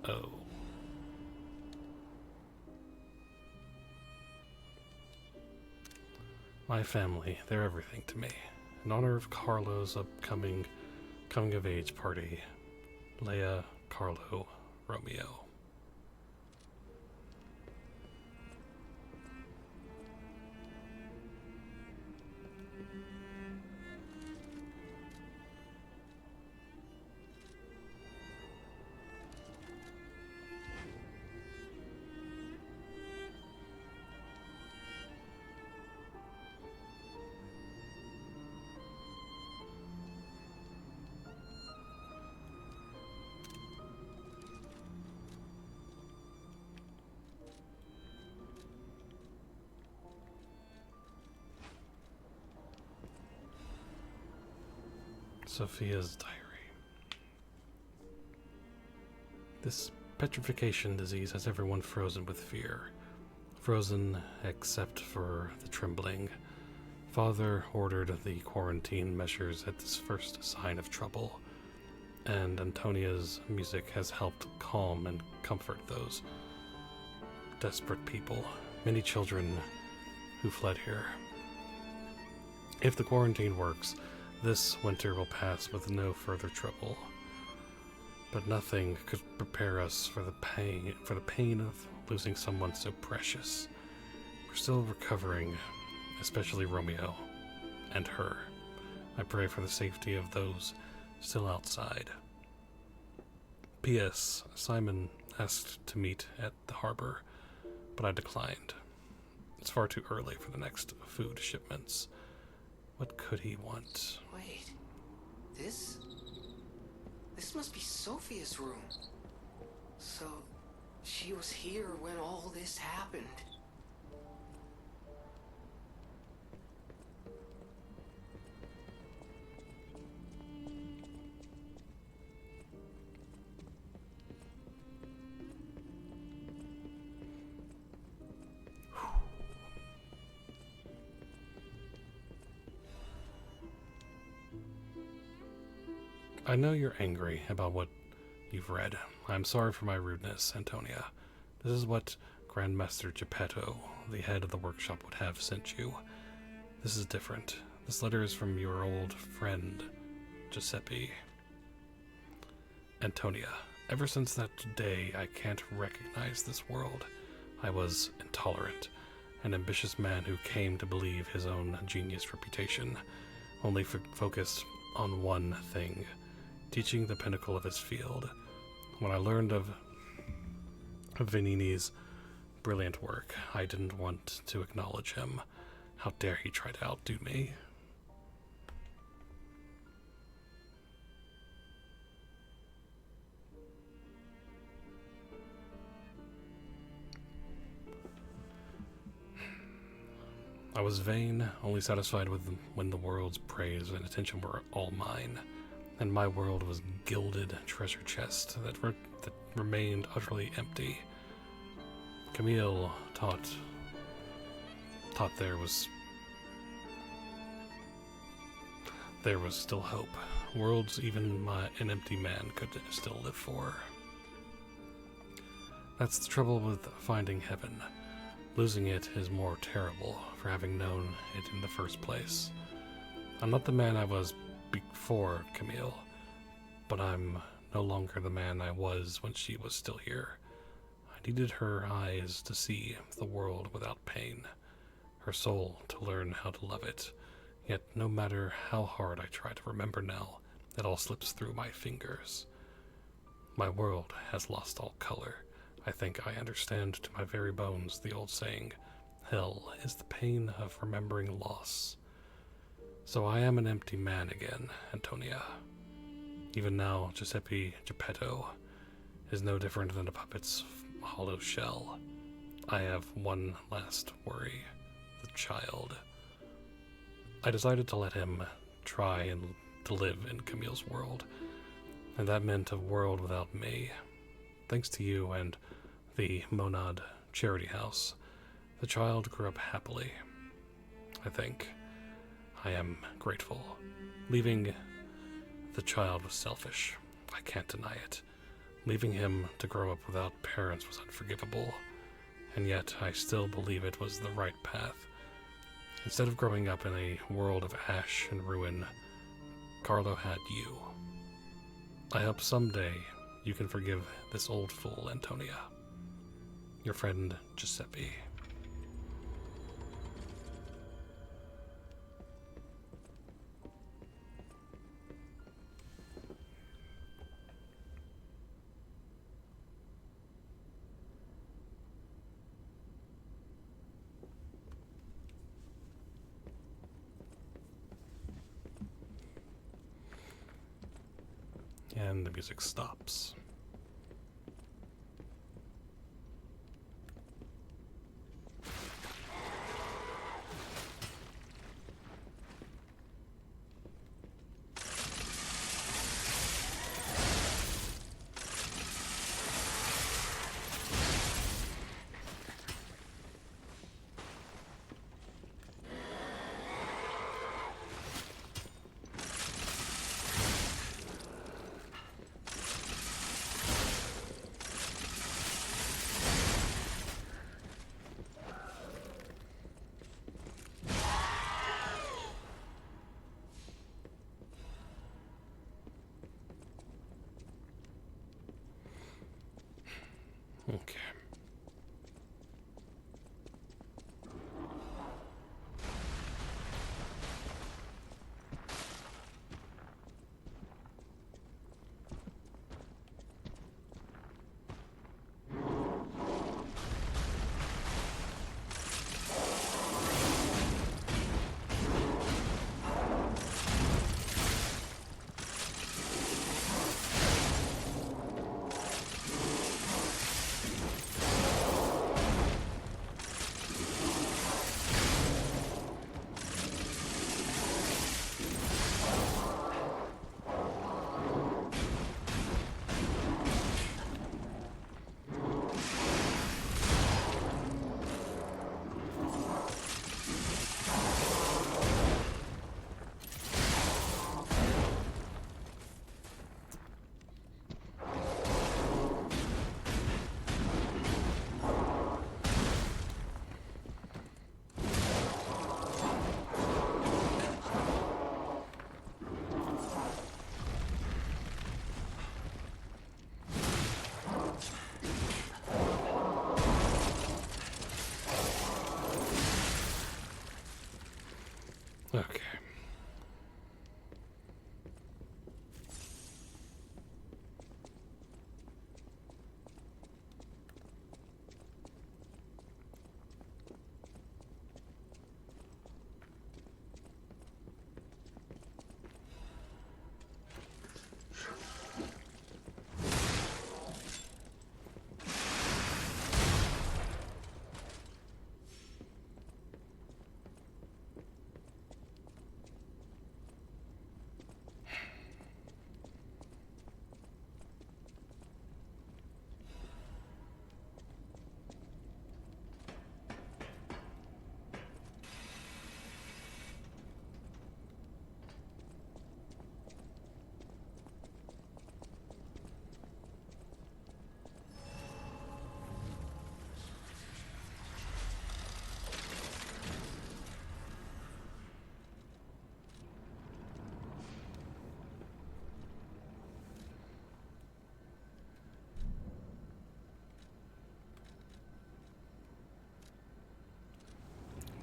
Oh. My family, they're everything to me. In honor of Carlo's upcoming coming-of-age party, Leia, Carlo, Romeo. Sophia's diary. This petrification disease has everyone frozen with fear. Frozen except for the trembling. Father ordered the quarantine measures at this first sign of trouble, and Antonia's music has helped calm and comfort those desperate people, many children who fled here. If the quarantine works, this winter will pass with no further trouble. But nothing could prepare us for the pain of losing someone so precious. We're still recovering, especially Romeo and her. I pray for the safety of those still outside. P.S. Simon asked to meet at the harbor, but I declined. It's far too early for the next food shipments. What could he want? Wait, this must be Sophia's room. So, she was here when all this happened. I know you're angry about what you've read. I'm sorry for my rudeness, Antonia. This is what Grandmaster Geppetto, the head of the workshop, would have sent you. This is different. This letter is from your old friend, Giuseppe. Antonia, ever since that day, I can't recognize this world. I was intolerant, an ambitious man who came to believe his own genius reputation, only focused on one thing, teaching the pinnacle of his field. When I learned of Vanini's brilliant work, I didn't want to acknowledge him. How dare he try to outdo me? I was vain, only satisfied with when the world's praise and attention were all mine, and my world was gilded treasure chest that remained utterly empty. Camille taught there was still hope. Worlds even an empty man could still live for. That's the trouble with finding heaven. Losing it is more terrible for having known it in the first place. I'm not the man I was before Camille, but I'm no longer the man I was when she was still here. I needed her eyes to see the world without pain, her soul to learn how to love it. Yet no matter how hard I try to remember now, it all slips through my fingers. My world has lost all color. I think I understand to my very bones the old saying, hell is the pain of remembering loss. So I am an empty man again, Antonia. Even now, Giuseppe Geppetto is no different than a puppet's hollow shell. I have one last worry, the child. I decided to let him try to live in Camille's world, and that meant a world without me. Thanks to you and the Monad Charity House, the child grew up happily. I think. I am grateful. Leaving the child was selfish. I can't deny it. Leaving him to grow up without parents was unforgivable, and yet I still believe it was the right path. Instead of growing up in a world of ash and ruin, Carlo had you. I hope someday you can forgive this old fool, Antonia. Your friend, Giuseppe. And the music stops.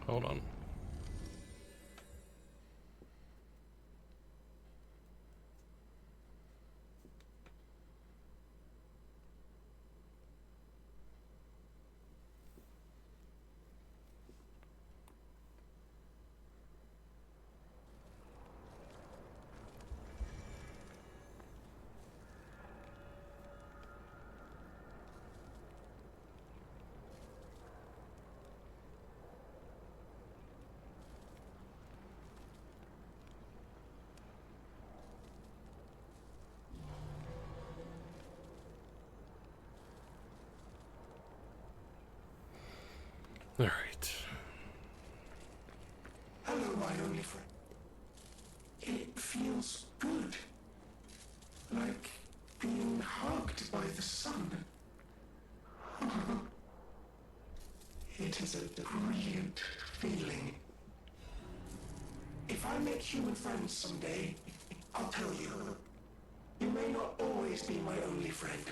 Hold on. All right. Hello, my only friend. It feels good. Like being hugged by the sun. It is a brilliant feeling. If I make human friends someday, I'll tell you. You may not always be my only friend,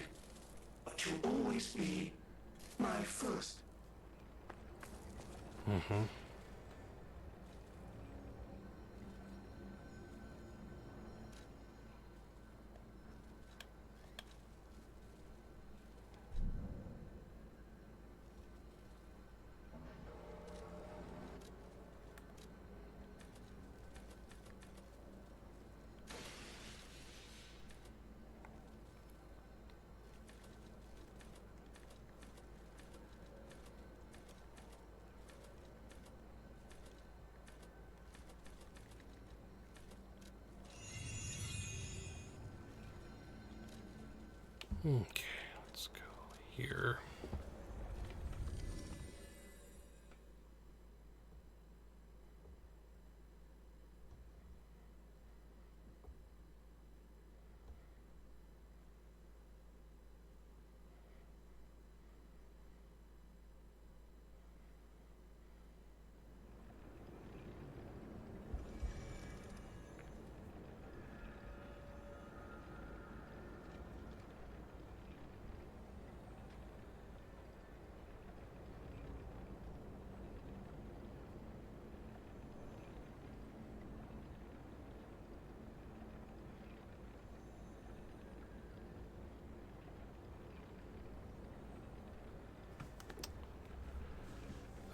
but you'll always be my first. Mm-hmm. Okay, let's go here.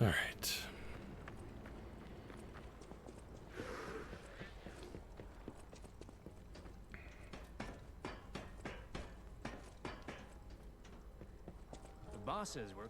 All right. The boss says we're...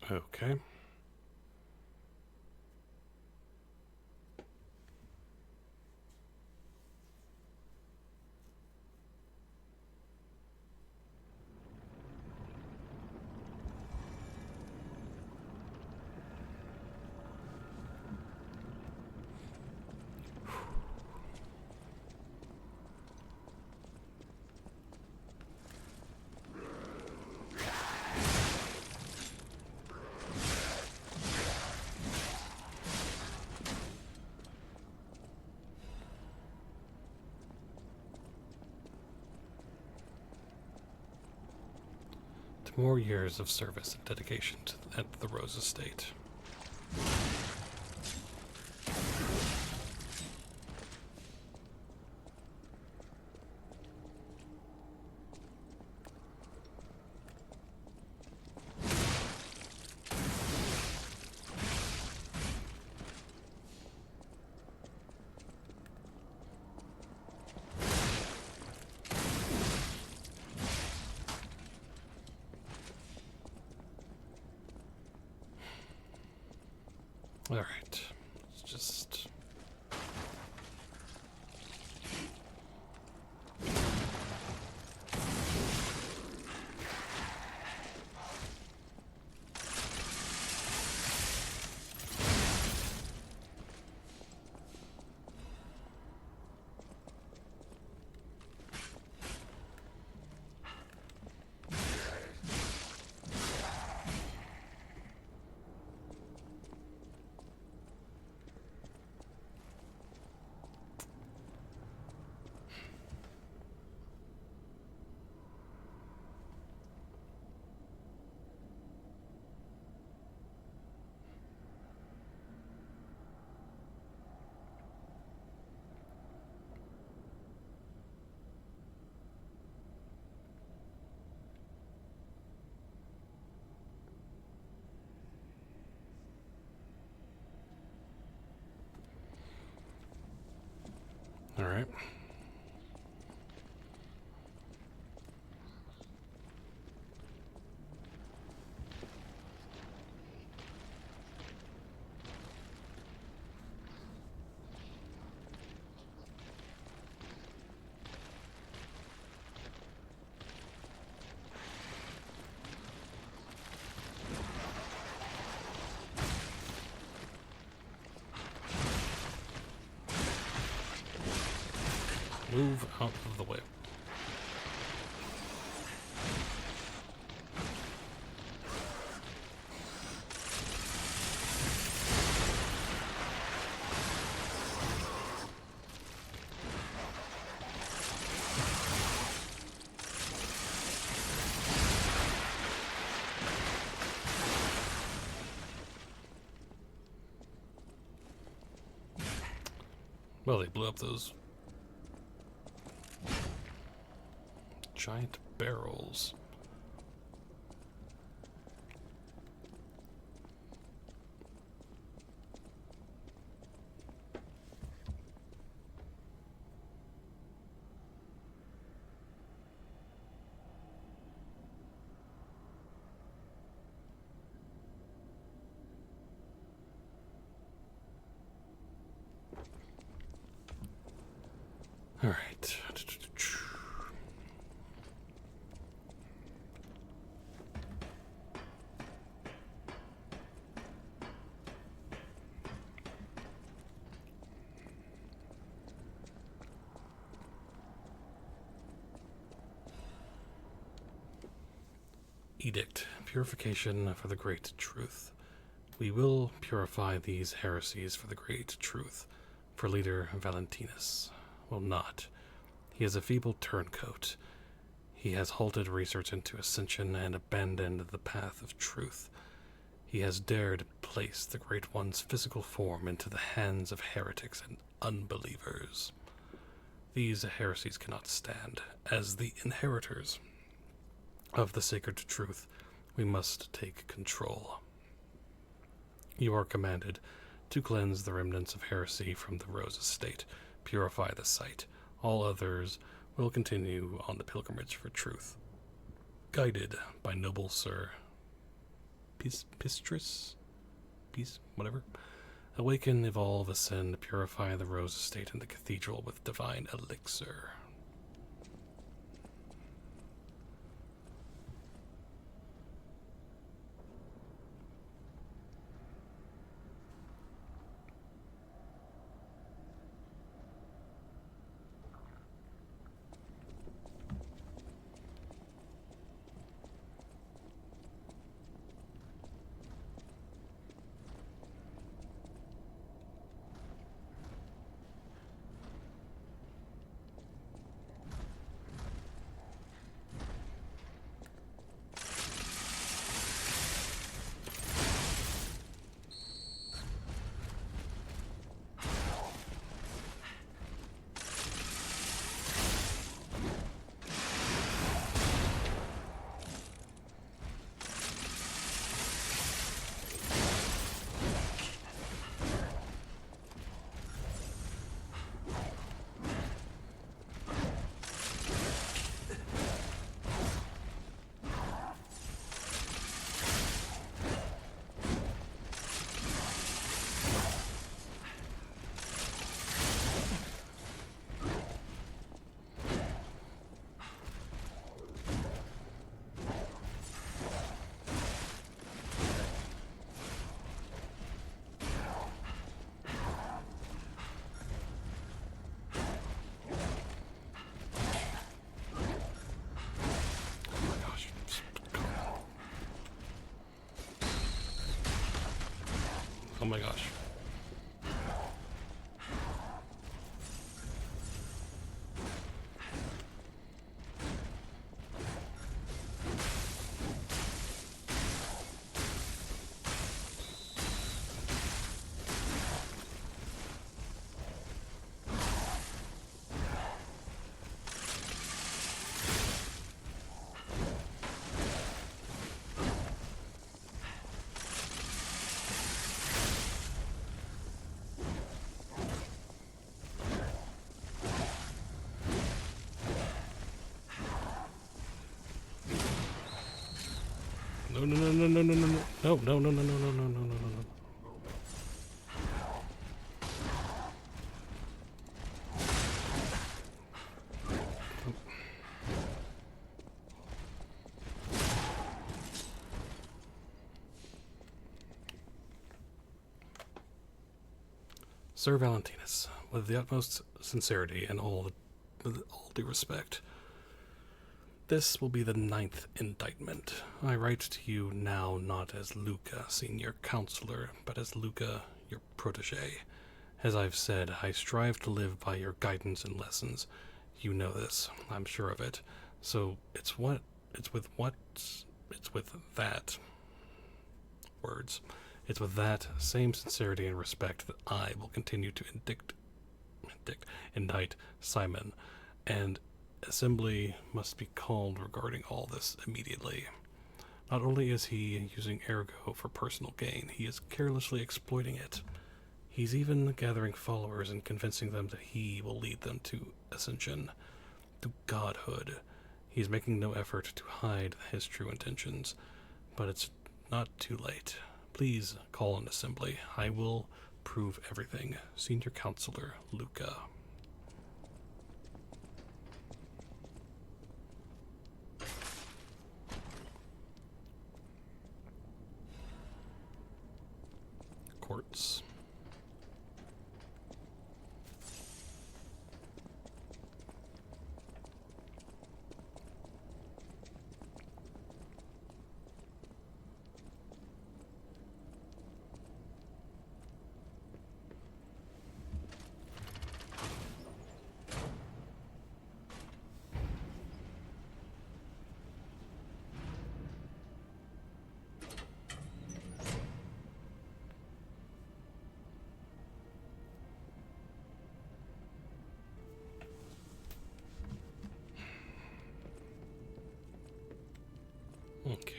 Okay. More years of service and dedication at the Rose Estate. All right, just... All right. Move out of the way. Well, they blew up those giant barrels. All right. Edict. Purification for the great truth. We will purify these heresies for the great truth. For leader Valentinus will not. He is a feeble turncoat. He has halted research into ascension and abandoned the path of truth. He has dared place the Great One's physical form into the hands of heretics and unbelievers. These heresies cannot stand. As the inheritors of the sacred truth, we must take control. You are commanded to cleanse the remnants of heresy from the Rose Estate, purify the site. All others will continue on the pilgrimage for truth, guided by noble Sir Pistris? Whatever. Awaken, evolve, ascend, purify the Rose Estate and the cathedral with divine elixir. Oh my gosh. No, no, no, no, no, no, no, no, no, no, no, no, no, no, no, no, no, no. Sir Valentinus, with the utmost sincerity and with all due respect, this will be the 9th indictment. I write to you now not as Luca, senior counselor, but as Luca, your protege. As I've said, I strive to live by your guidance and lessons. You know this, I'm sure of it. So it's with that same sincerity and respect that I will continue to indict Simon, and assembly must be called regarding all this immediately. Not only is he using Ergo for personal gain, he is carelessly exploiting it. He's even gathering followers and convincing them that he will lead them to ascension, to godhood. He's making no effort to hide his true intentions, but it's not too late. Please call an assembly. I will prove everything. Senior Counselor Luca. Quartz. Okay.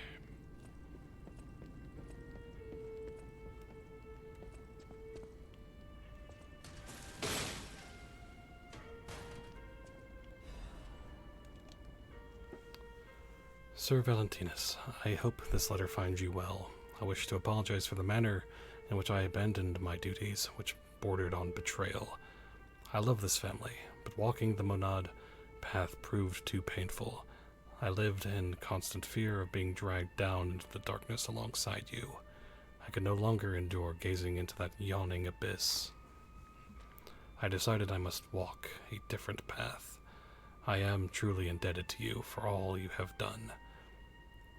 Sir Valentinus, I hope this letter finds you well. I wish to apologize for the manner in which I abandoned my duties, which bordered on betrayal. I love this family, but walking the monad path proved too painful. I lived in constant fear of being dragged down into the darkness alongside you. I could no longer endure gazing into that yawning abyss. I decided I must walk a different path. I am truly indebted to you for all you have done,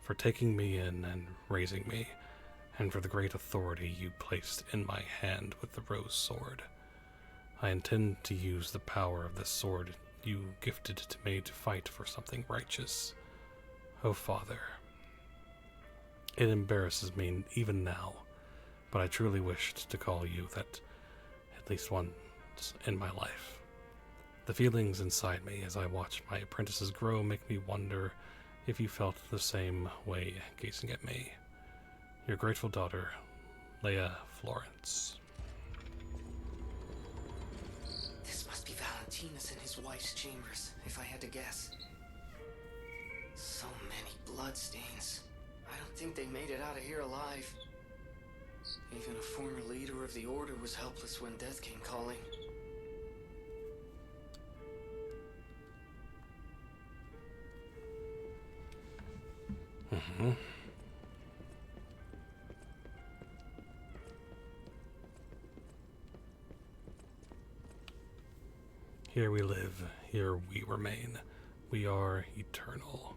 for taking me in and raising me, and for the great authority you placed in my hand with the rose sword. I intend to use the power of this sword you gifted to me to fight for something righteous. Oh, Father, it embarrasses me even now, but I truly wished to call you that at least once in my life. The feelings inside me as I watch my apprentices grow make me wonder if you felt the same way gazing at me. Your grateful daughter, Leia Florence. This must be Valentinus in his wife's chambers, if I had to guess. So many bloodstains. I don't think they made it out of here alive. Even a former leader of the Order was helpless when death came calling. Mm-hmm. Here we live, here we remain. We are eternal.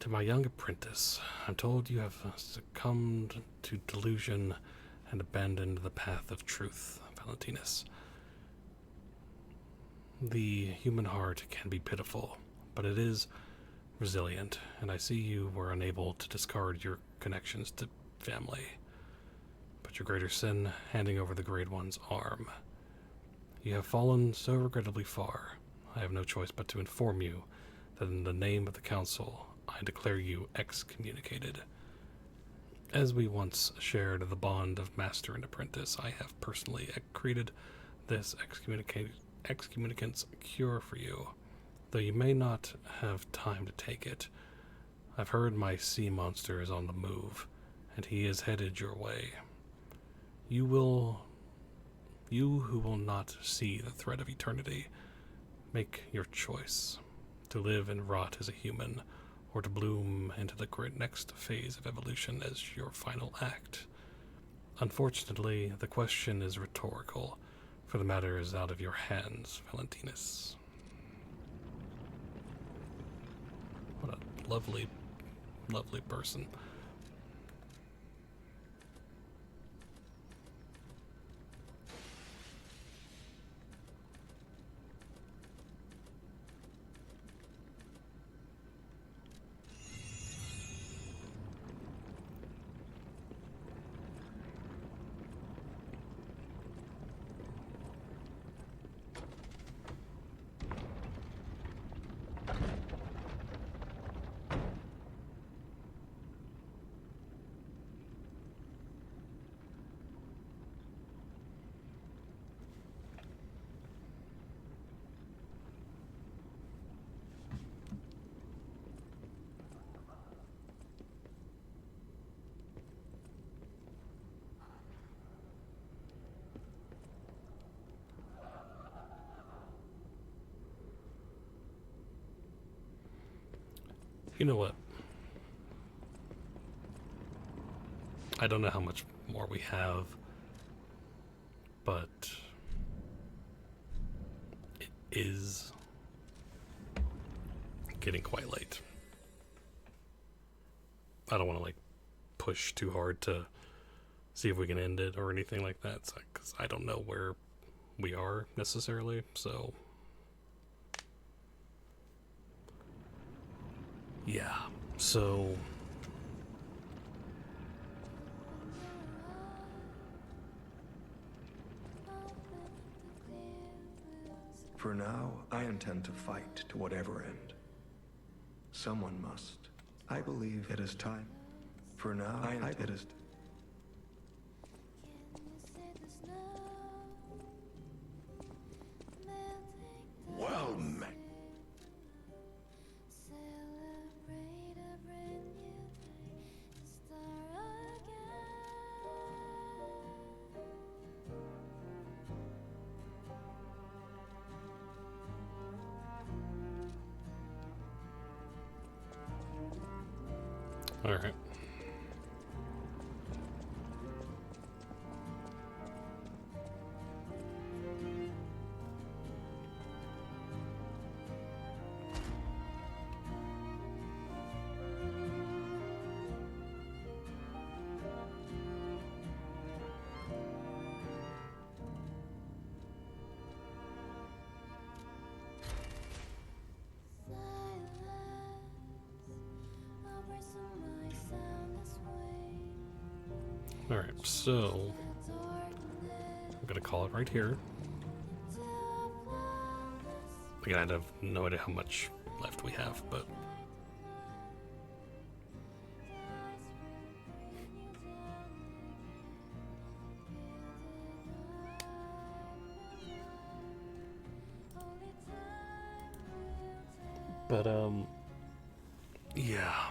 To my young apprentice, I'm told you have succumbed to delusion and abandoned the path of truth, Valentinus. The human heart can be pitiful, but it is resilient, and I see you were unable to discard your connections to family. But your greater sin, handing over the Great One's arm. You have fallen so regrettably far. I have no choice but to inform you that in the name of the Council, I declare you excommunicated. As we once shared the bond of master and apprentice, I have personally created this excommunicant's cure for you, though you may not have time to take it. I've heard my sea monster is on the move, and he is headed your way. You who will not see the threat of eternity, make your choice, to live and rot as a human, or to bloom into the next phase of evolution as your final act. Unfortunately, the question is rhetorical, for the matter is out of your hands, Valentinus. What a lovely, lovely person. You know what? I don't know how much more we have, but it is getting quite late. I don't want to like push too hard to see if we can end it or anything like that, because I don't know where we are necessarily, so yeah, so for now, I intend to fight to whatever end. Someone must. I believe it is time. For now, it is. Well met. all right. Alright, so I'm gonna call it right here. Again, I have no idea how much left we have, but yeah.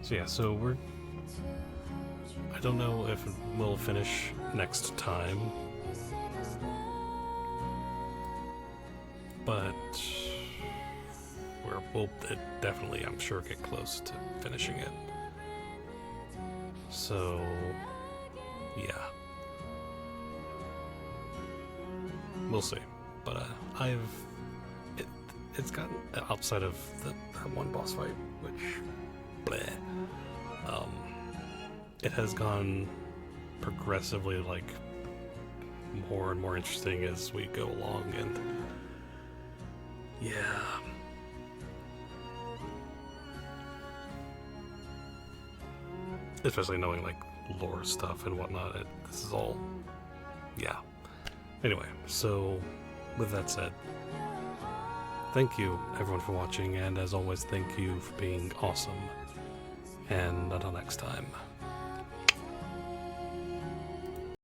So yeah, so I don't know if we'll finish next time, but we'll definitely, I'm sure, get close to finishing it. So, yeah. We'll see. But it's gotten, outside of that one boss fight, which, bleh, it has gone progressively, like, more and more interesting as we go along, and yeah. Especially knowing, like, lore stuff and whatnot, this is all, yeah. Anyway, so, with that said, thank you, everyone, for watching, and as always, thank you for being awesome. And until next time.